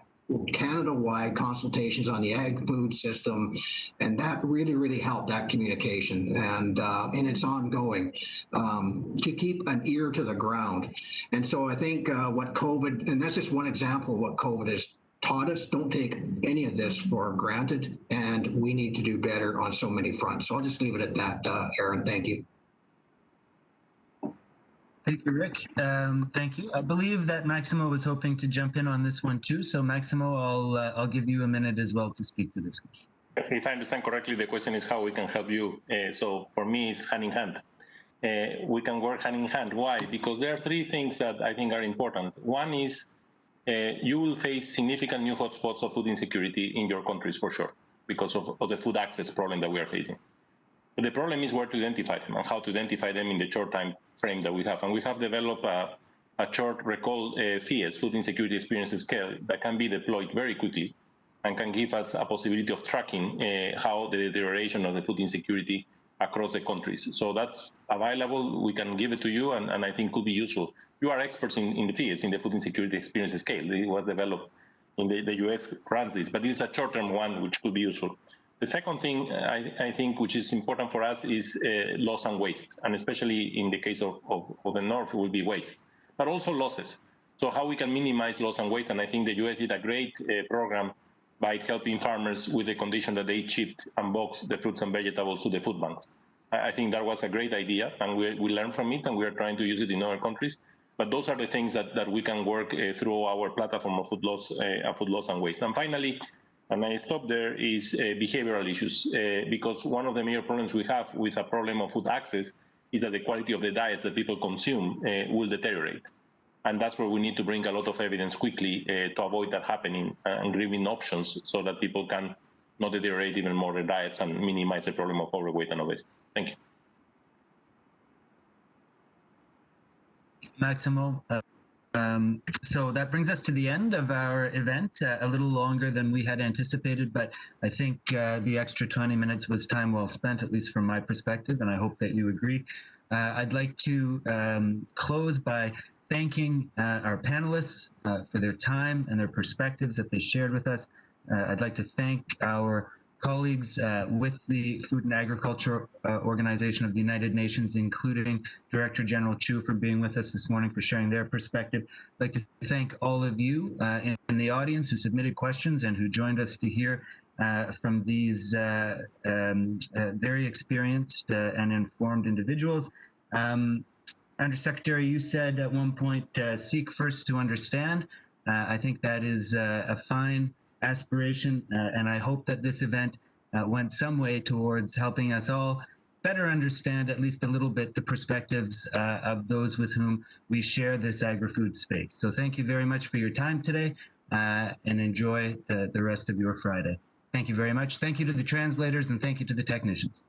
Canada-wide consultations on the Agri-Food system, and that really, really helped that communication, and it's ongoing to keep an ear to the ground. And so I think what COVID, and that's just one example of what COVID has taught us, don't take any of this for granted, and we need to do better on so many fronts. So I'll just leave it at that, Aaron. Thank you. Thank you, Rick. Thank you. I believe that Maximo was hoping to jump in on this one too. So Maximo, I'll give you a minute as well to speak to this question. If I understand correctly, the question is how we can help you. So for me, it's hand in hand. We can work hand in hand. Why? Because there are three things that I think are important. One is you will face significant new hotspots of food insecurity in your countries for sure, because of the food access problem that we are facing. But the problem is where to identify them and how to identify them in the short time frame that we have. And we have developed a short recall FIES, Food Insecurity Experience Scale, that can be deployed very quickly and can give us a possibility of tracking how the deterioration of the food insecurity across the countries. So that's available. We can give it to you, and I think could be useful. You are experts in the FIES, in the Food Insecurity Experience Scale. It was developed in the US runs this, but this is a short-term one which could be useful. The second thing I think which is important for us is loss and waste, and especially in the case of the North will be waste, but also losses. So how we can minimize loss and waste, and I think the US did a great program by helping farmers with the condition that they shipped and boxed the fruits and vegetables to the food banks. I think that was a great idea, and we learned from it, and we are trying to use it in other countries. But those are the things that we can work through our platform of food loss and waste. And finally, and I stop there, is behavioral issues, because one of the major problems we have with a problem of food access is that the quality of the diets that people consume will deteriorate. And that's where we need to bring a lot of evidence quickly to avoid that happening and giving options so that people can not deteriorate even more their diets and minimize the problem of overweight and obesity. Thank you. Maximo. So that brings us to the end of our event, a little longer than we had anticipated, but I think the extra 20 minutes was time well spent, at least from my perspective, and I hope that you agree. I'd like to close by thanking our panelists for their time and their perspectives that they shared with us. I'd like to thank our colleagues with the Food and Agriculture Organization of the United Nations, including Director General Chu, for being with us this morning, for sharing their perspective. I'd like to thank all of you in the audience who submitted questions and who joined us to hear from these very experienced and informed individuals. Undersecretary, you said at one point, seek first to understand. I think that is a fine aspiration, and I hope that this event went some way towards helping us all better understand, at least a little bit, the perspectives of those with whom we share this agri-food space. So thank you very much for your time today, and enjoy the rest of your Friday. Thank you very much. Thank you to the translators, and thank you to the technicians.